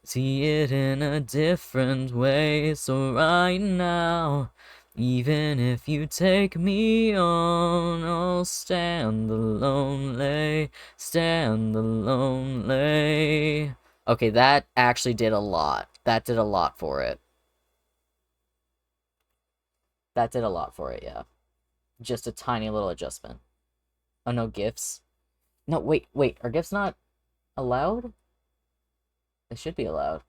see it in a different way. So right now, even if you take me on, I'll stand lonely, stand lonely. Okay, that actually did a lot. That did a lot for it. That did a lot for it, yeah. just a tiny little adjustment. Oh no, GIFs. No, wait, are GIFs not allowed? They should be allowed.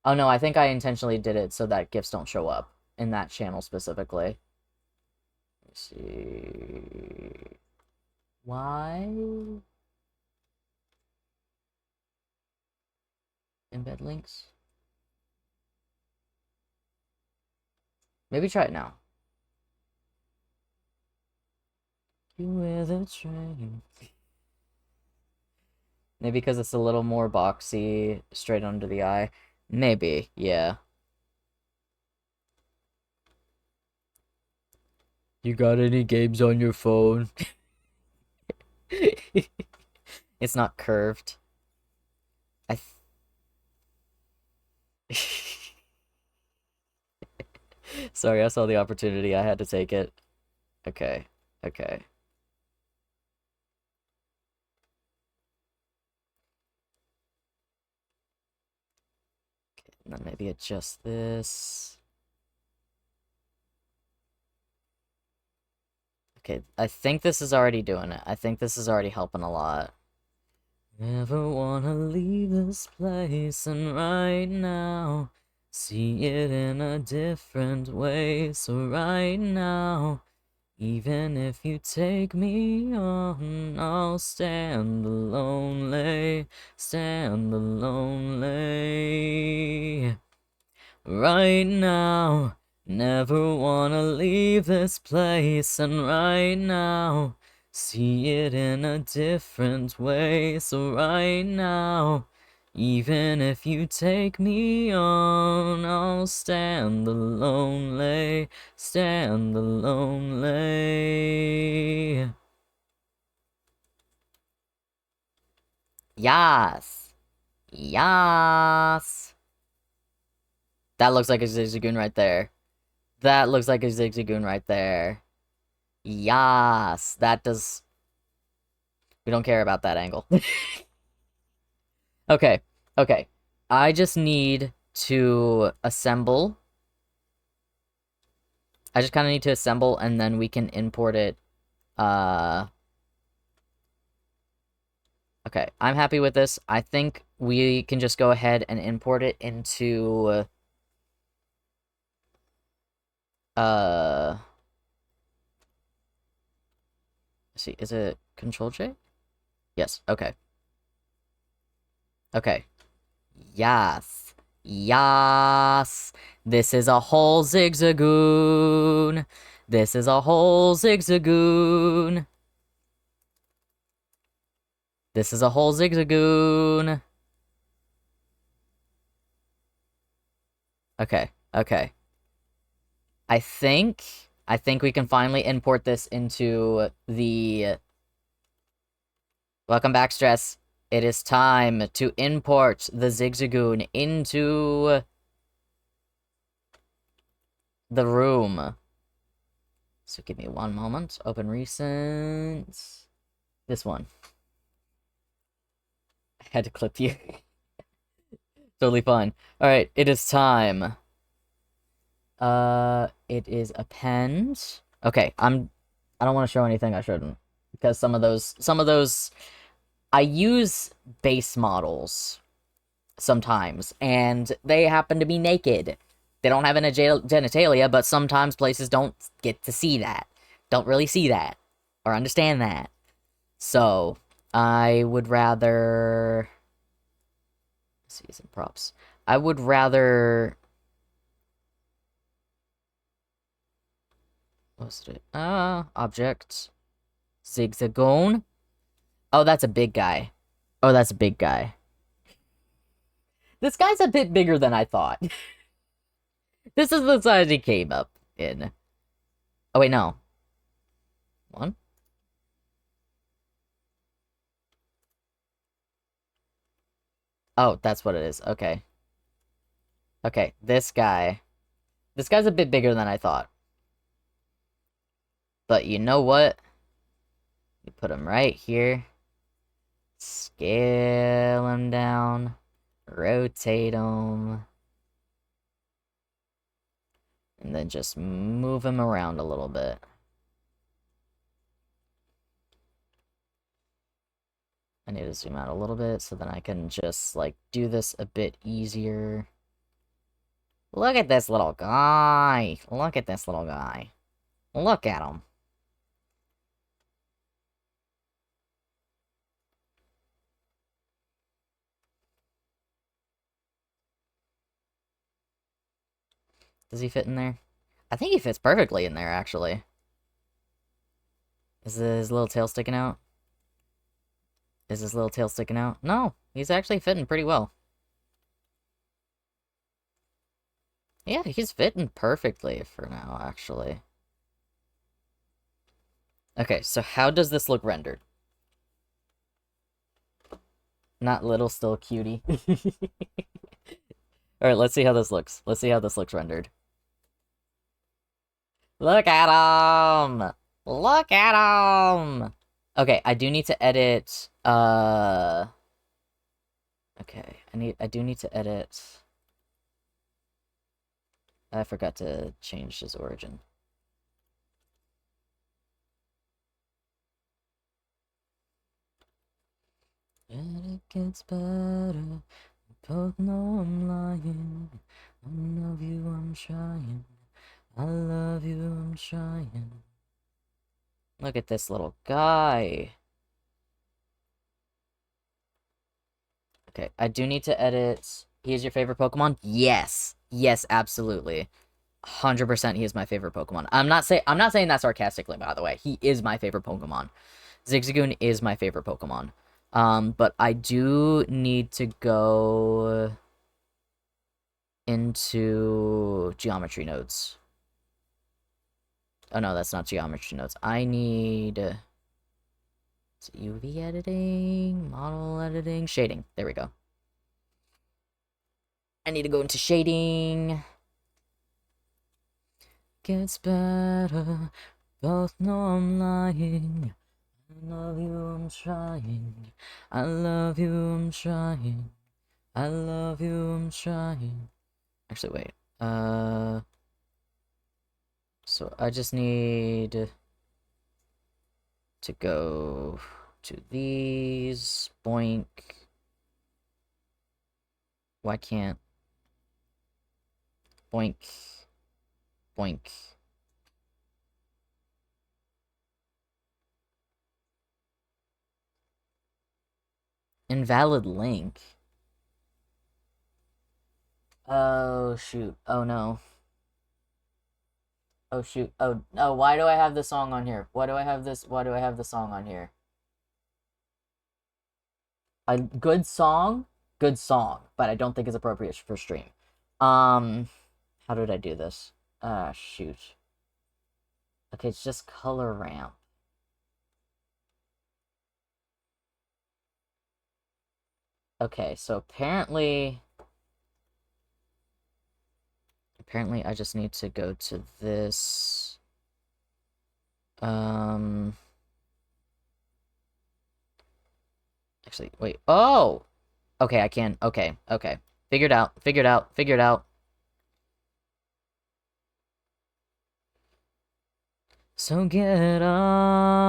Oh no, I think I intentionally did it so that GIFs don't show up in that channel specifically. Let's see. Why? Embed links? Maybe try it now. You with a train. Maybe because it's a little more boxy, straight under the eye. Maybe, yeah. You got any games on your phone? It's not curved. Sorry, I saw the opportunity. I had to take it. Okay. Okay. And then maybe adjust this. Okay, I think this is already doing it. I think this is already helping a lot. Never wanna leave this place, and right now, see it in a different way. So right now, even if you take me on, I'll stand lonely, stand lonely. Right now, never wanna leave this place, and right now, see it in a different way. So right now, even if you take me on, I'll stand lonely, stand lonely. Yes. Yes. That looks like a Zigzagoon right there. That looks like a Zigzagoon right there. Yes, that does... We don't care about that angle. Okay, okay. I just need to assemble. I just kind of need to assemble, and then we can import it. Okay, I'm happy with this. I think we can just go ahead and import it into... Let's see, is it Control J? Yes, okay. Okay. Yes. Yes. This is a whole Zigzagoon. This is a whole Zigzagoon. This is a whole Zigzagoon. Okay, okay. I think we can finally import this into the... Welcome back, Stress. It is time to import the Zigzagoon into the room. So give me one moment. Open recent. This one. I had to clip you. Totally fine. Alright, it is time. It is append. Okay, I don't want to show anything I shouldn't. Because some of those, I use base models sometimes, and they happen to be naked. They don't have any genitalia, but sometimes places don't get to see that. Don't really see that. Or understand that. So, I would rather... Let's see some props. I would rather... What's it? Object. Zigzagoon. Oh, that's a big guy. Oh, that's a big guy. This guy's a bit bigger than I thought. This is the size he came up in. Oh, wait, no. One? Oh, that's what it is. Okay. Okay, this guy. This guy's a bit bigger than I thought. But you know what? You put him right here. Scale him down. Rotate him. And then just move him around a little bit. I need to zoom out a little bit so then I can just, like, do this a bit easier. Look at this little guy. Look at this little guy. Look at him. Does he fit in there? I think he fits perfectly in there, actually. Is his little tail sticking out? Is his little tail sticking out? No, he's actually fitting pretty well. Yeah, he's fitting perfectly for now, actually. Okay, so how does this look rendered? Not little, still cutie. Alright, let's see how this looks. Let's see how this looks rendered. Look at him! Look at him! Okay, I do need to edit, okay, I do need to edit... I forgot to change his origin. And it gets better. Both know I'm lying. I love you, I'm trying. I love you, I'm trying. Look at this little guy. Okay, I do need to edit. He is your favorite Pokemon? Yes. Yes, absolutely. 100% he is my favorite Pokemon. I'm not saying that sarcastically, by the way. He is my favorite Pokemon. Zigzagoon is my favorite Pokemon. But I do need to go into geometry nodes. Oh no, that's not geometry nodes. I need UV editing, model editing, shading. There we go. I need to go into shading. Gets better. Both know I'm lying. I love you, I'm trying. I love you, I'm trying. I love you, I'm trying. Actually, wait. So I just need to go to these. Boink. Why can't? Boink. Boink. Invalid link. Oh, shoot. Oh, no. Oh, shoot. Oh, no. Why do I have this song on here? Why do I have this? Why do I have the song on here? A good song, but I don't think it's appropriate for stream. How did I do this? Ah, shoot. Okay, it's just color ramp. Okay, so apparently I just need to go to this. Actually, wait. Oh! Okay, I can. Okay, okay. Figured out, figured out, figured out. So get up.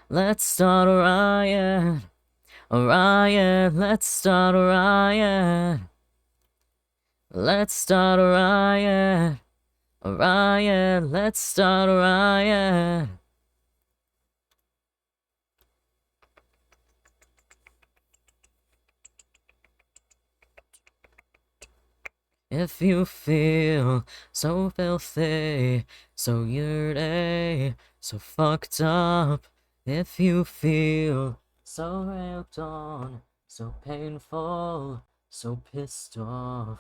Let's start a riot. A riot. Let's start a riot. Let's start a riot. A riot. Let's start a riot. If you feel so filthy, so dirty, so fucked up, if you feel so railed on, so painful, so pissed off.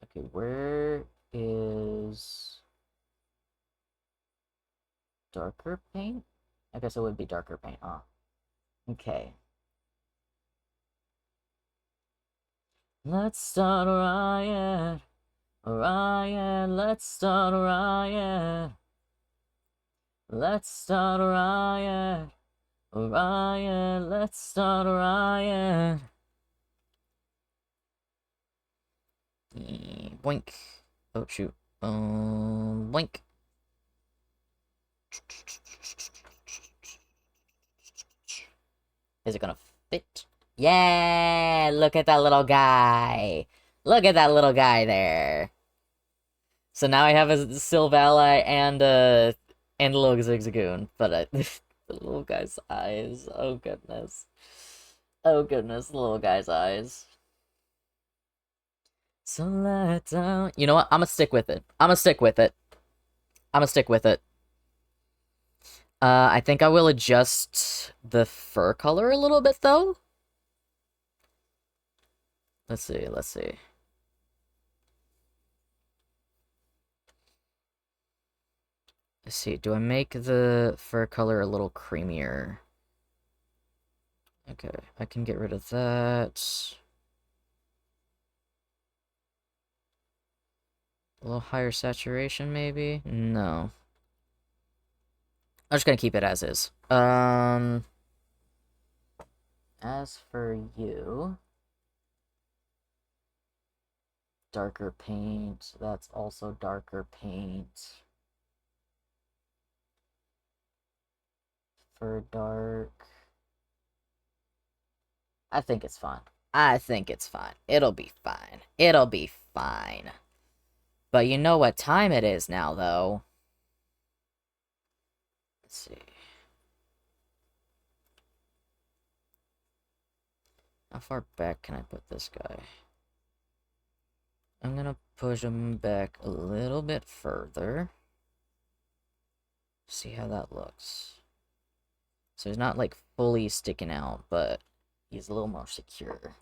Okay, where is darker paint? I guess it would be darker paint, huh? Okay. Let's start a riot. A riot, let's start a riot. Let's start a riot. A riot, let's start a riot. Boink. Oh, shoot. Blink. Is it gonna fit? Yeah! Look at that little guy! Look at that little guy there! So now I have a Sylvali and a little Zigzagoon, but the little guy's eyes. Oh goodness. Oh goodness, the little guy's eyes. So let down. You know what? I'm gonna stick with it. I'm gonna stick with it. I'm gonna stick with it. I think I will adjust the fur color a little bit though. Let's see, let's see. Let's see, do I make the fur color a little creamier? Okay, I can get rid of that. A little higher saturation, maybe? No. I'm just gonna keep it as is. As for you... Darker paint, that's also darker paint. For dark... I think it's fine. I think it's fine. It'll be fine. It'll be fine. But you know what time it is now, though. Let's see. How far back can I put this guy? I'm gonna push him back a little bit further. See how that looks. So he's not, like, fully sticking out, but he's a little more secure.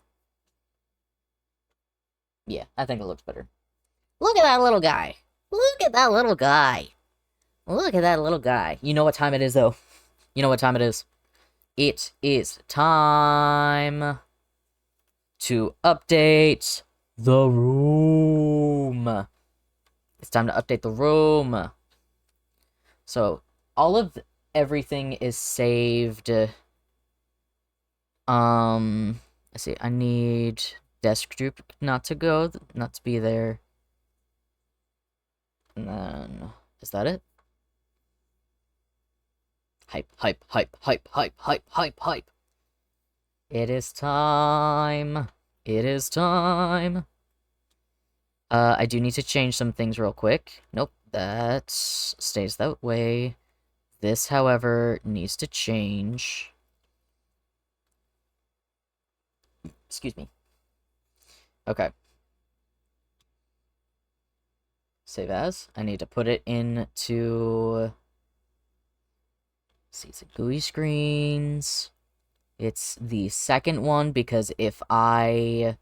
Yeah, I think it looks better. Look at that little guy! Look at that little guy! Look at that little guy. You know what time it is, though. You know what time it is. It is time to update the room. It's time to update the room. So, all of everything is saved. Let's see. I need desk group not to be there. And then, is that it? Hype, hype, hype, hype, hype, hype, hype, hype. It is time. It is time. I do need to change some things real quick. Nope, that stays that way. This, however, needs to change. Excuse me. Okay. Save as. I need to put it into... See, it's a GUI screens. It's the second one, because if I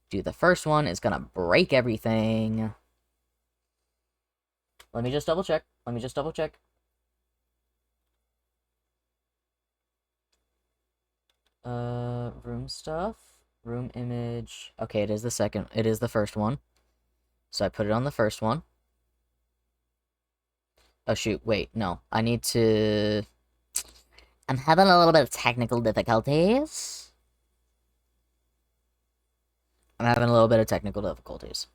do the first one, it's gonna break everything. Let me just double check. Let me just double check. Room stuff. Room image. Okay, it is the second. It is the first one. So I put it on the first one. Oh, shoot. Wait, no. I need to... I'm having a little bit of technical difficulties. I'm having a little bit of technical difficulties.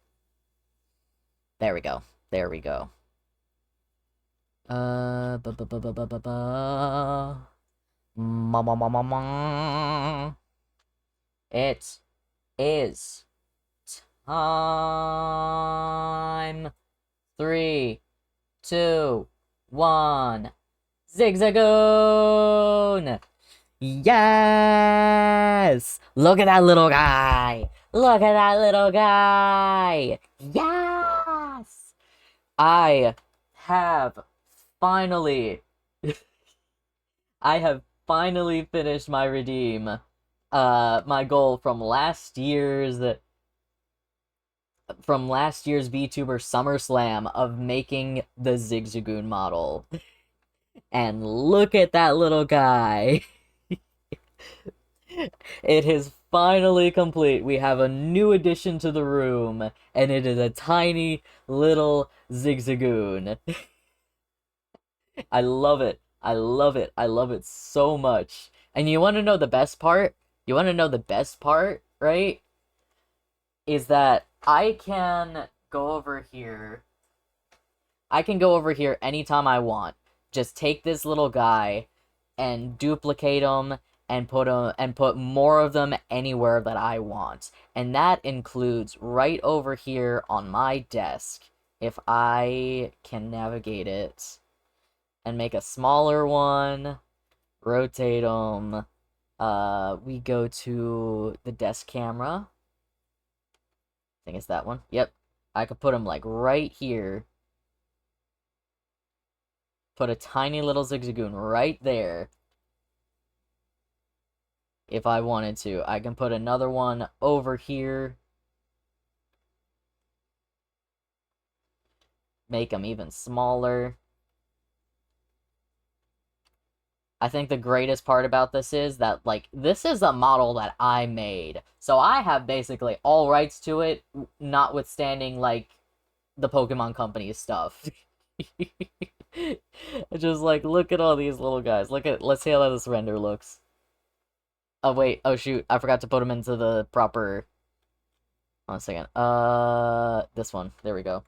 There we go. There we go. Ba ba ba ba ba ba ba. Ma ma ma ma ma. It is time. 3, 2, 1. Zigzagoon! Yes! Look at that little guy! Look at that little guy! Yes! I have finally... I have finally finished my redeem. My goal from last year's VTuber SummerSlam of making the Zigzagoon model. And look at that little guy. It is finally complete. We have a new addition to the room, and it is a tiny little Zigzagoon. I love it. I love it. I love it so much. And you want to know the best part? Right? Is that I can go over here. I can go over here anytime I want. Just take this little guy and duplicate him and put more of them anywhere that I want. And that includes right over here on my desk. If I can navigate it and make a smaller one, rotate them. We go to the desk camera. I think it's that one. Yep. I could put them like right here. Put a tiny little Zigzagoon right there. If I wanted to. I can put another one over here. Make them even smaller. I think the greatest part about this is that, like, this is a model that I made. So I have basically all rights to it, notwithstanding, like, the Pokemon Company's stuff. Just, like, look at all these little guys. Let's see how this render looks. Oh, wait. Oh, shoot. I forgot to put them into the proper... Hold on a second. This one. There we go.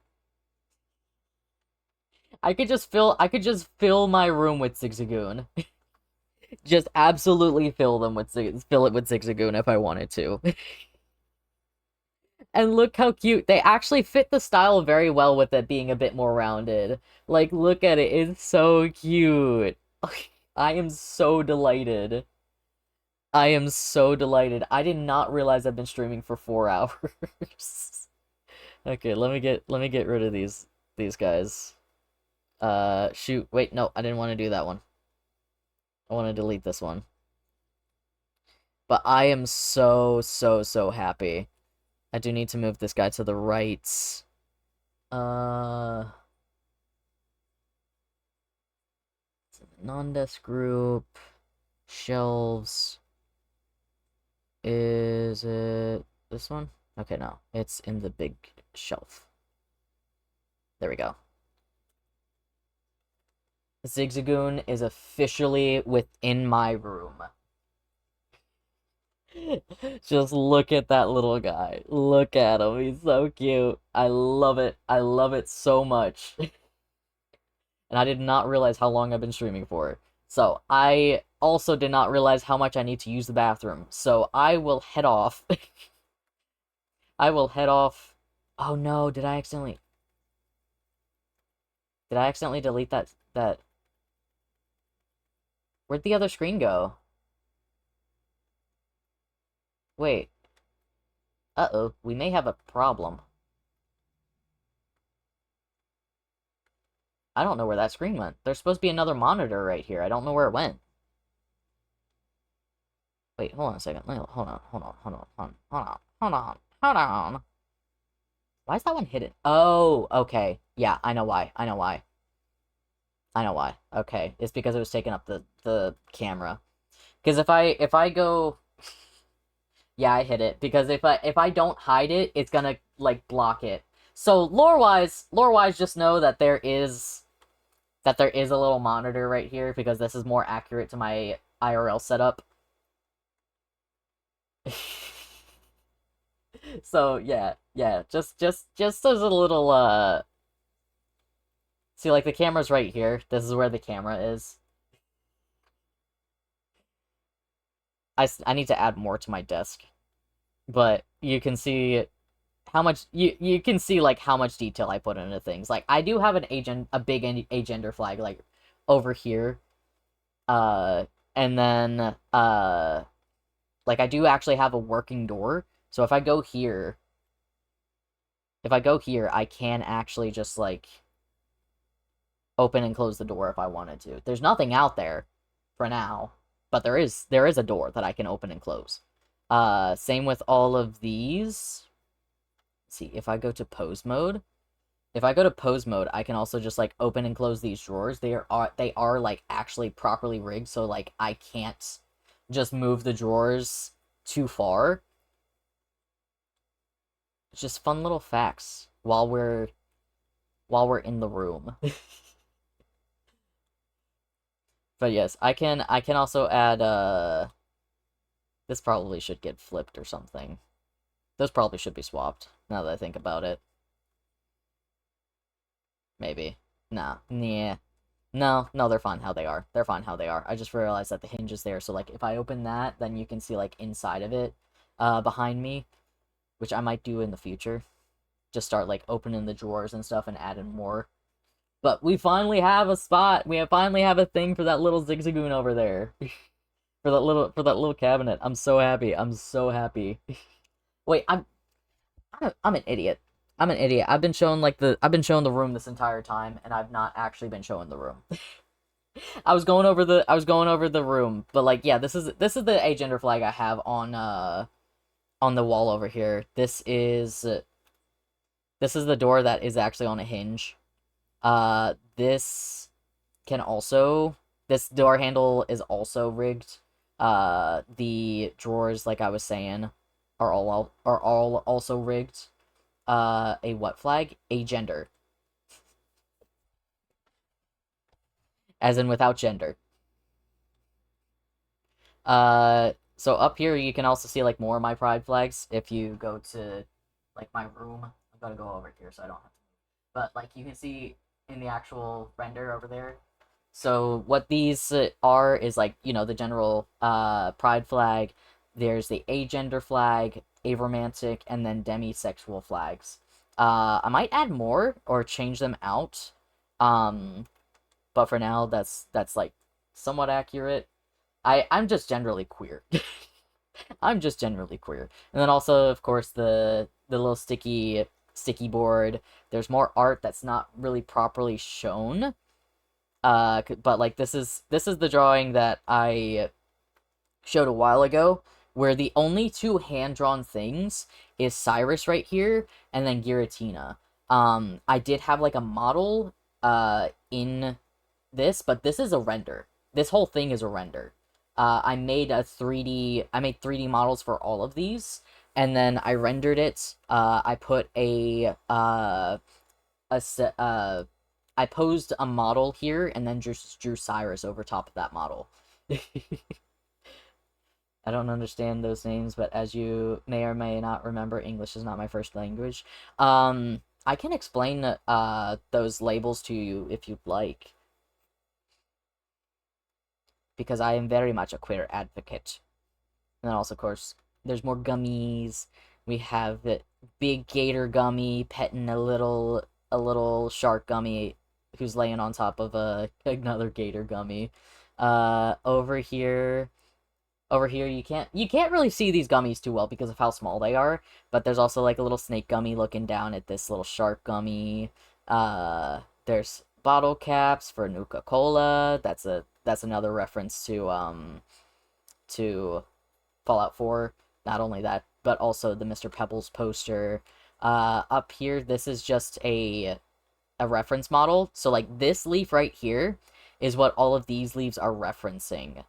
I could just fill my room with Zigzagoon. Just absolutely fill it with Zigzagoon if I wanted to. And look how cute. They actually fit the style very well with it being a bit more rounded. Like, look at it. It's so cute. I am so delighted. I am so delighted. I did not realize I've been streaming for 4 hours. Okay, let me get rid of these guys. Shoot. Wait, no, I didn't want to do that one. I want to delete this one. But I am so happy. I do need to move this guy to the right. Non-desk group. Shelves. Is it this one? Okay, no. It's in the big shelf. There we go. Zigzagoon is officially within my room. Just look at that little guy. Look at him. He's so cute. I love it. I love it so much. And I did not realize how long I've been streaming for. So, I also did not realize how much I need to use the bathroom. So, I will head off. I will head off. Oh no, did I accidentally delete that? Where'd the other screen go? Wait. Uh-oh, we may have a problem. I don't know where that screen went. There's supposed to be another monitor right here. I don't know where it went. Wait, hold on a second. Hold on. Why is that one hidden? Oh, okay. Yeah, I know why. Okay, it's because it was taking up the camera. Because if I go... Yeah, I hit it. Because if I don't hide it, it's gonna, like, block it. So, lore-wise, just know that there is a little monitor right here, because this is more accurate to my IRL setup. So, yeah, just as a little, see, like, the camera's right here. This is where the camera is. I need to add more to my desk. But you can see how much you can see, like, how much detail I put into things. Like, I do have a big agender flag, like, over here. And then like, I do actually have a working door. So if I go here, I can actually just, like, open and close the door if I wanted to. There's nothing out there for now, but there is a door that I can open and close. Same with all of these. Let's see, if I go to pose mode, I can also just, like, open and close these drawers. They are like, actually properly rigged, so, like, I can't just move the drawers too far. It's just fun little facts while we're in the room. But yes, I can also add, this probably should get flipped or something. Those probably should be swapped, now that I think about it. Maybe. Nah. Yeah. No, they're fine how they are. They're fine how they are. I just realized that the hinge is there, so like if I open that, then you can see like inside of it, behind me, which I might do in the future. Just start like opening the drawers and stuff and adding more. But we finally have a spot. Finally have a thing for that little Zigzagoon over there. For that little cabinet. I'm so happy. I'm so happy. Wait, I'm an idiot. I'm an idiot. I've been showing the room this entire time, and I've not actually been showing the room. I was going over the room, but like yeah, this is the agender flag I have on the wall over here. This is the door that is actually on a hinge. This can also this door handle is also rigged. The drawers, like I was saying, are all also rigged. A what flag? A gender, as in without gender. So up here you can also see like more of my pride flags if you go to like my room. I'm gonna go over here so I don't have to move. But like you can see in the actual render over there. So what these are is like, the general pride flag. There's the agender flag, aromantic, and then demisexual flags. I might add more or change them out. But for now that's like somewhat accurate. I'm just generally queer. I'm just generally queer. And then also, of course, the little sticky board. There's more art that's not really properly shown. But like this is the drawing that I showed a while ago, where the only two hand-drawn things is Cyrus right here and then Giratina. I did have like a model in this, but this is a render. This whole thing is a render. I made 3D models for all of these, and then I rendered it. I put a set, I posed a model here, and then just drew Cyrus over top of that model. I don't understand those names, but as you may or may not remember, English is not my first language. I can explain those labels to you if you'd like, because I am very much a queer advocate. And then also, of course, there's more gummies. We have the big gator gummy petting a little shark gummy who's laying on top of another gator gummy. Over here, you can't really see these gummies too well because of how small they are. But there's also like a little snake gummy looking down at this little shark gummy. There's bottle caps for Nuka Cola. That's another reference to Fallout 4. Not only that, but also the Mr. Pebbles poster. Up here, this is just a reference model. So like this leaf right here is what all of these leaves are referencing.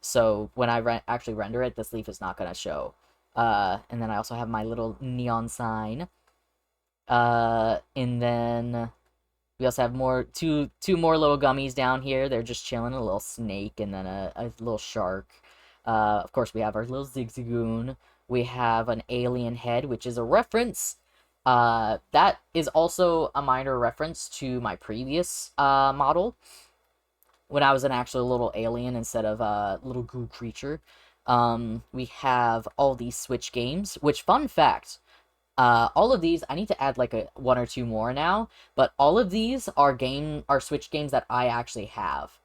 So when I actually render it, this leaf is not gonna show. And then I also have my little neon sign. And then we also have two more little gummies down here. They're just chilling, a little snake and then a little shark. Of course, we have our little Zigzagoon. We have an alien head, which is a reference. That is also a minor reference to my previous model, when I was an actual little alien instead of a little goo creature. We have all these Switch games, which, fun fact, all of these, I need to add like one or two more now, but all of these are Switch games that I actually have.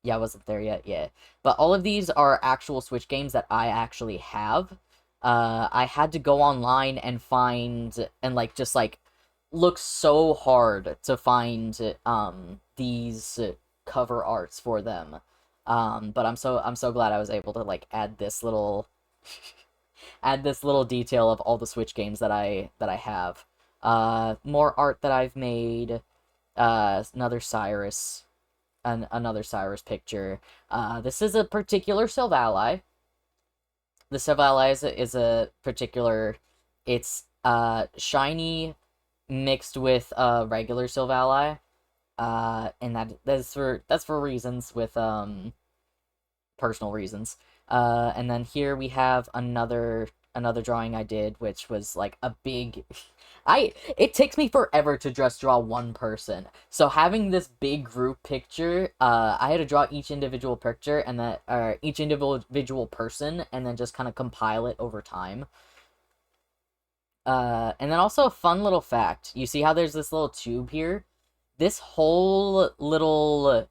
Yeah, I wasn't there yet, yeah. But all of these are actual Switch games that I actually have. I had to go online and find, and like, just like, look so hard to find, these cover arts for them. But I'm so glad I was able to, like, add this little, detail of all the Switch games that I have. More art that I've made, another Cyrus, another Cyrus picture. This is a particular Sylvali. The Sylvali is a particular, it's shiny mixed with regular Sylvali. And that's for reasons with personal reasons. And then here we have another drawing I did, which was like a big It takes me forever to just draw one person. So having this big group picture, I had to draw each individual picture and that each individual person and then just kind of compile it over time. And then also a fun little fact. You see how there's this little tube here? This whole little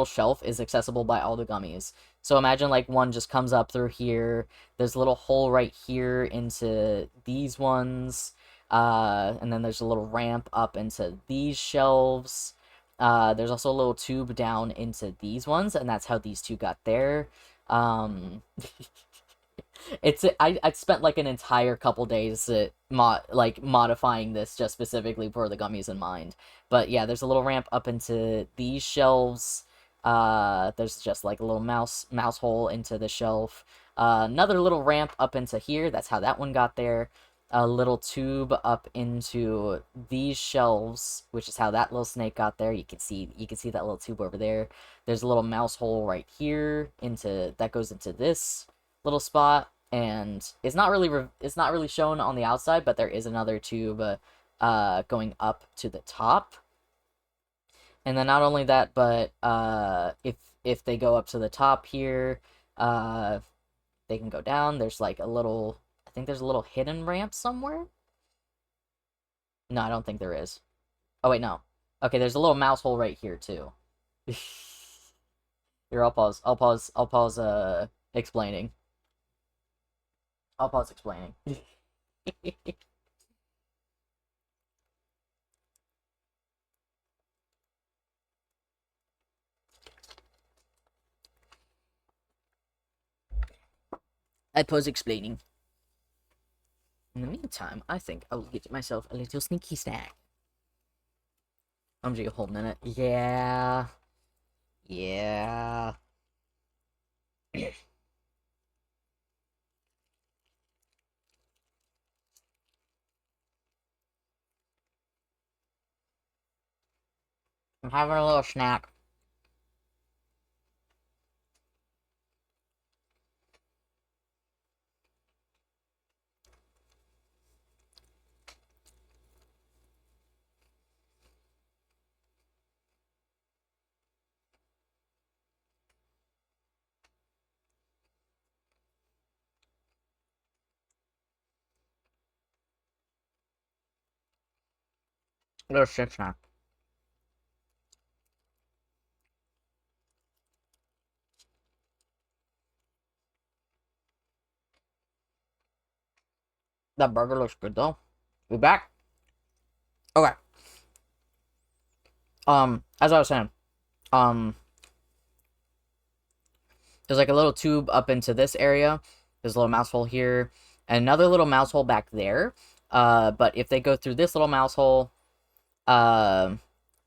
shelf is accessible by all the gummies. So imagine like one just comes up through here. There's a little hole right here into these ones. And then there's a little ramp up into these shelves. There's also a little tube down into these ones, and that's how these two got there. Um, I spent like an entire couple days modifying this just specifically for the gummies in mind. But yeah, there's a little ramp up into these shelves. There's just like a little mouse hole into the shelf. Another little ramp up into here. That's how that one got there. A little tube up into these shelves, which is how that little snake got there. You can see that little tube over there. There's a little mouse hole right here that goes into this little spot, and it's not really shown on the outside, but there is another tube going up to the top. And then not only that, but if they go up to the top here, they can go down. There's like I think there's a little hidden ramp somewhere. No, I don't think there is. Oh wait, no. Okay, there's a little mouse hole right here too. Here, I'll pause. Explaining. I'll pause explaining. I pause explaining. In the meantime, I think I will get myself a little sneaky snack. I'm just a whole minute. Yeah. Yeah. I'm having a little snack. Little shit snack. That burger looks good though. We back? Okay. As I was saying, um, there's like a little tube up into this area. There's a little mouse hole here, and another little mouse hole back there. But if they go through this little mouse hole,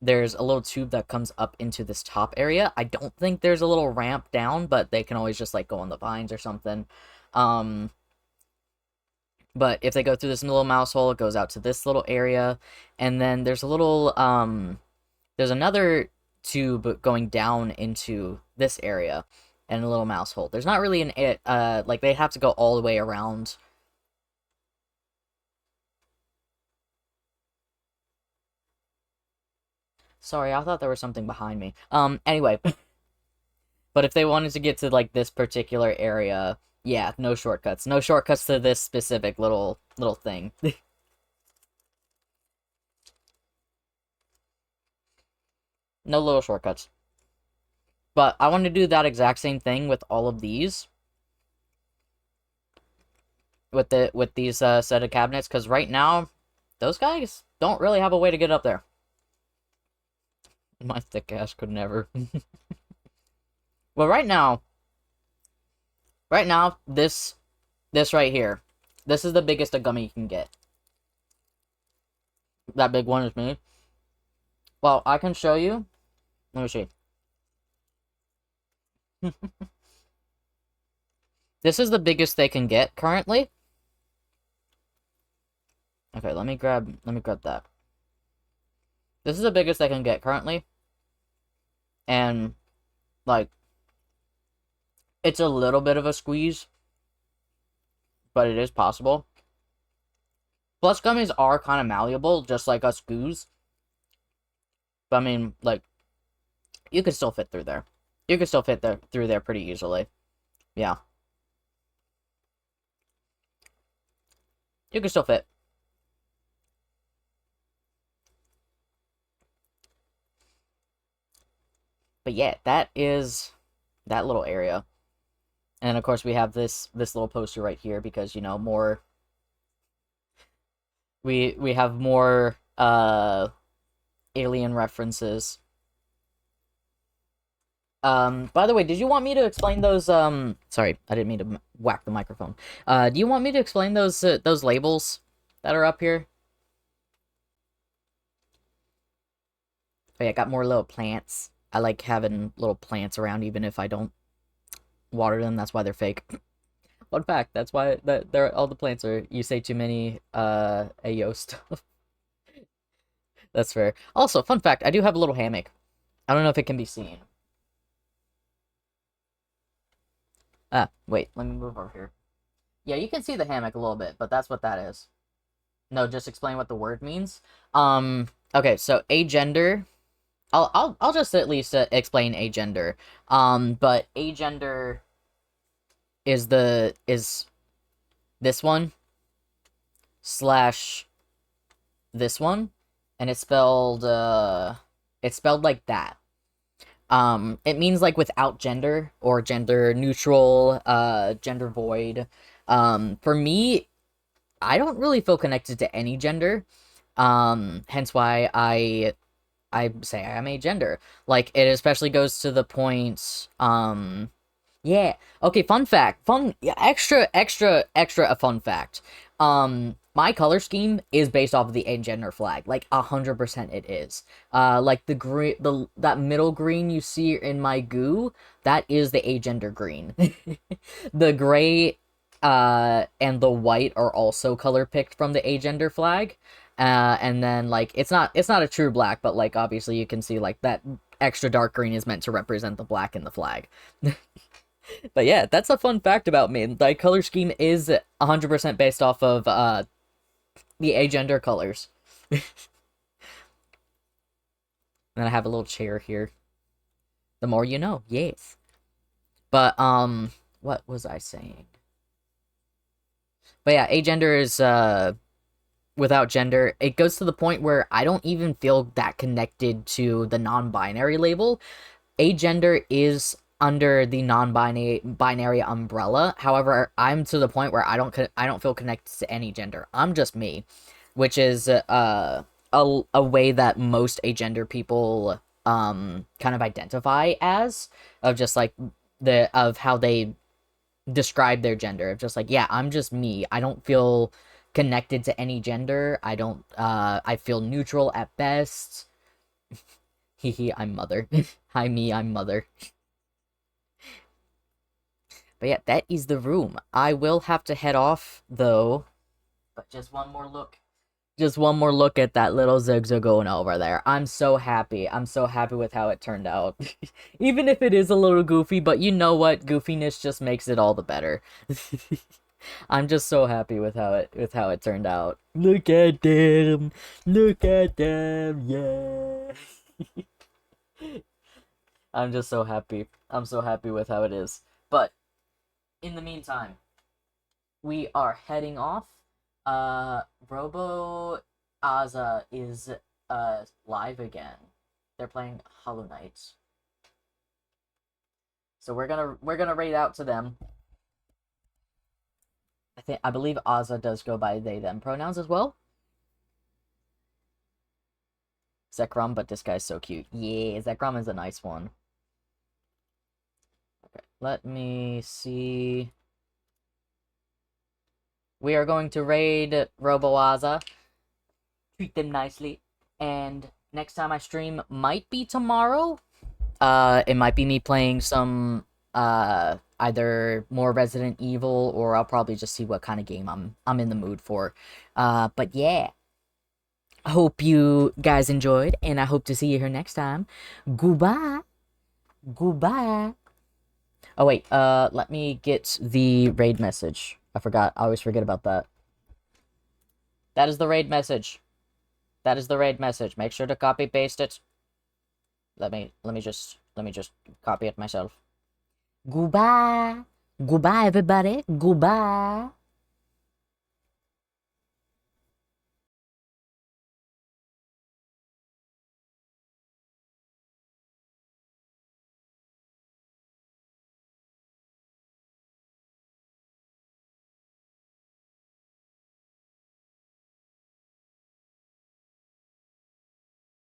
there's a little tube that comes up into this top area. I don't think there's a little ramp down, but they can always just like go on the vines or something. But if they go through this little mouse hole, it goes out to this little area, and then there's a little there's another tube going down into this area, and a little mouse hole. There's not really like they have to go all the way around. Sorry, I thought there was something behind me. Anyway, but if they wanted to get to like this particular area, yeah, no shortcuts. No shortcuts to this specific little thing. No little shortcuts. But I want to do that exact same thing with all of these. With these set of cabinets, because right now, those guys don't really have a way to get up there. My thick ass could never. Well, right now, this right here, this is the biggest a gummy you can get. That big one is me. Well, I can show you. Let me see. This is the biggest they can get currently. Okay, let me grab that. This is the biggest they can get currently. And like it's a little bit of a squeeze. but it is possible. Plus, gummies are kind of malleable, just like us goos. But I mean, like, you could still fit through there. You could still fit through there pretty easily. Yeah. You could still fit. But yeah, that is that little area. And of course we have this little poster right here because, you know, more we have more alien references. By the way, did you want me to explain those sorry, I didn't mean to whack the microphone. Do you want me to explain those labels that are up here? Oh yeah, got more little plants. I like having little plants around even if I don't water them. That's why they're fake. Fun fact, that's why they're all the plants are. You say too many Ayo stuff. That's fair. Also, fun fact, I do have a little hammock. I don't know if it can be seen. Ah, wait, let me move over here. Yeah, you can see the hammock a little bit, but that's what that is. No, just explain what the word means. Okay, so agender. I'll just at least explain agender. But agender is this one slash this one, and it's spelled like that. It means like without gender or gender neutral, gender void. For me, I don't really feel connected to any gender. Hence why I say I am a gender. Like it especially goes to the point, yeah. Okay, fun fact. Yeah, extra a fun fact. My color scheme is based off of the agender flag. Like 100% it is. Like the green, that middle green you see in my goo, that is the agender green. The gray, and the white are also color picked from the agender flag. And then like it's not a true black, but like obviously you can see like that extra dark green is meant to represent the black in the flag. But yeah, that's a fun fact about me. My color scheme is 100% based off of the agender colors. And I have a little chair here. The more you know, yes. But what was I saying? But yeah, agender is without gender. It goes to the point where I don't even feel that connected to the non-binary label. Agender is under the non-binary umbrella. However, I'm to the point where I don't feel connected to any gender. I'm just me, which is a way that most agender people kind of identify as, of just like of how they describe their gender, of just like, yeah, I'm just me. I don't feel connected to any gender. I feel neutral at best. Hehe, I'm mother. Hi me, I'm mother. But yeah, that is the room. I will have to head off, though. But just one more look. Just one more look at that little Zigzagoon over there. I'm so happy. I'm so happy with how it turned out. Even if it is a little goofy, but you know what? Goofiness just makes it all the better. I'm just so happy with how it turned out. Look at them. Look at them. Yeah. I'm just so happy. I'm so happy with how it is. But in the meantime, we are heading off. Robo Aza is live again. They're playing Hollow Knight. So we're gonna raid out to them. I believe Aza does go by they them pronouns as well. Zekrom, but this guy's so cute. Yeah, Zekrom is a nice one. Okay, let me see. We are going to raid Roboaza. Treat them nicely. And next time I stream might be tomorrow. It might be me playing some either more Resident Evil, or I'll probably just see what kind of game I'm in the mood for. But yeah. I hope you guys enjoyed, and I hope to see you here next time. Goodbye. Goodbye. Oh wait, let me get the raid message. I forgot. I always forget about that. That is the raid message. That is the raid message. Make sure to copy paste it. Let me just copy it myself. Goodbye. Goodbye, everybody. Goodbye.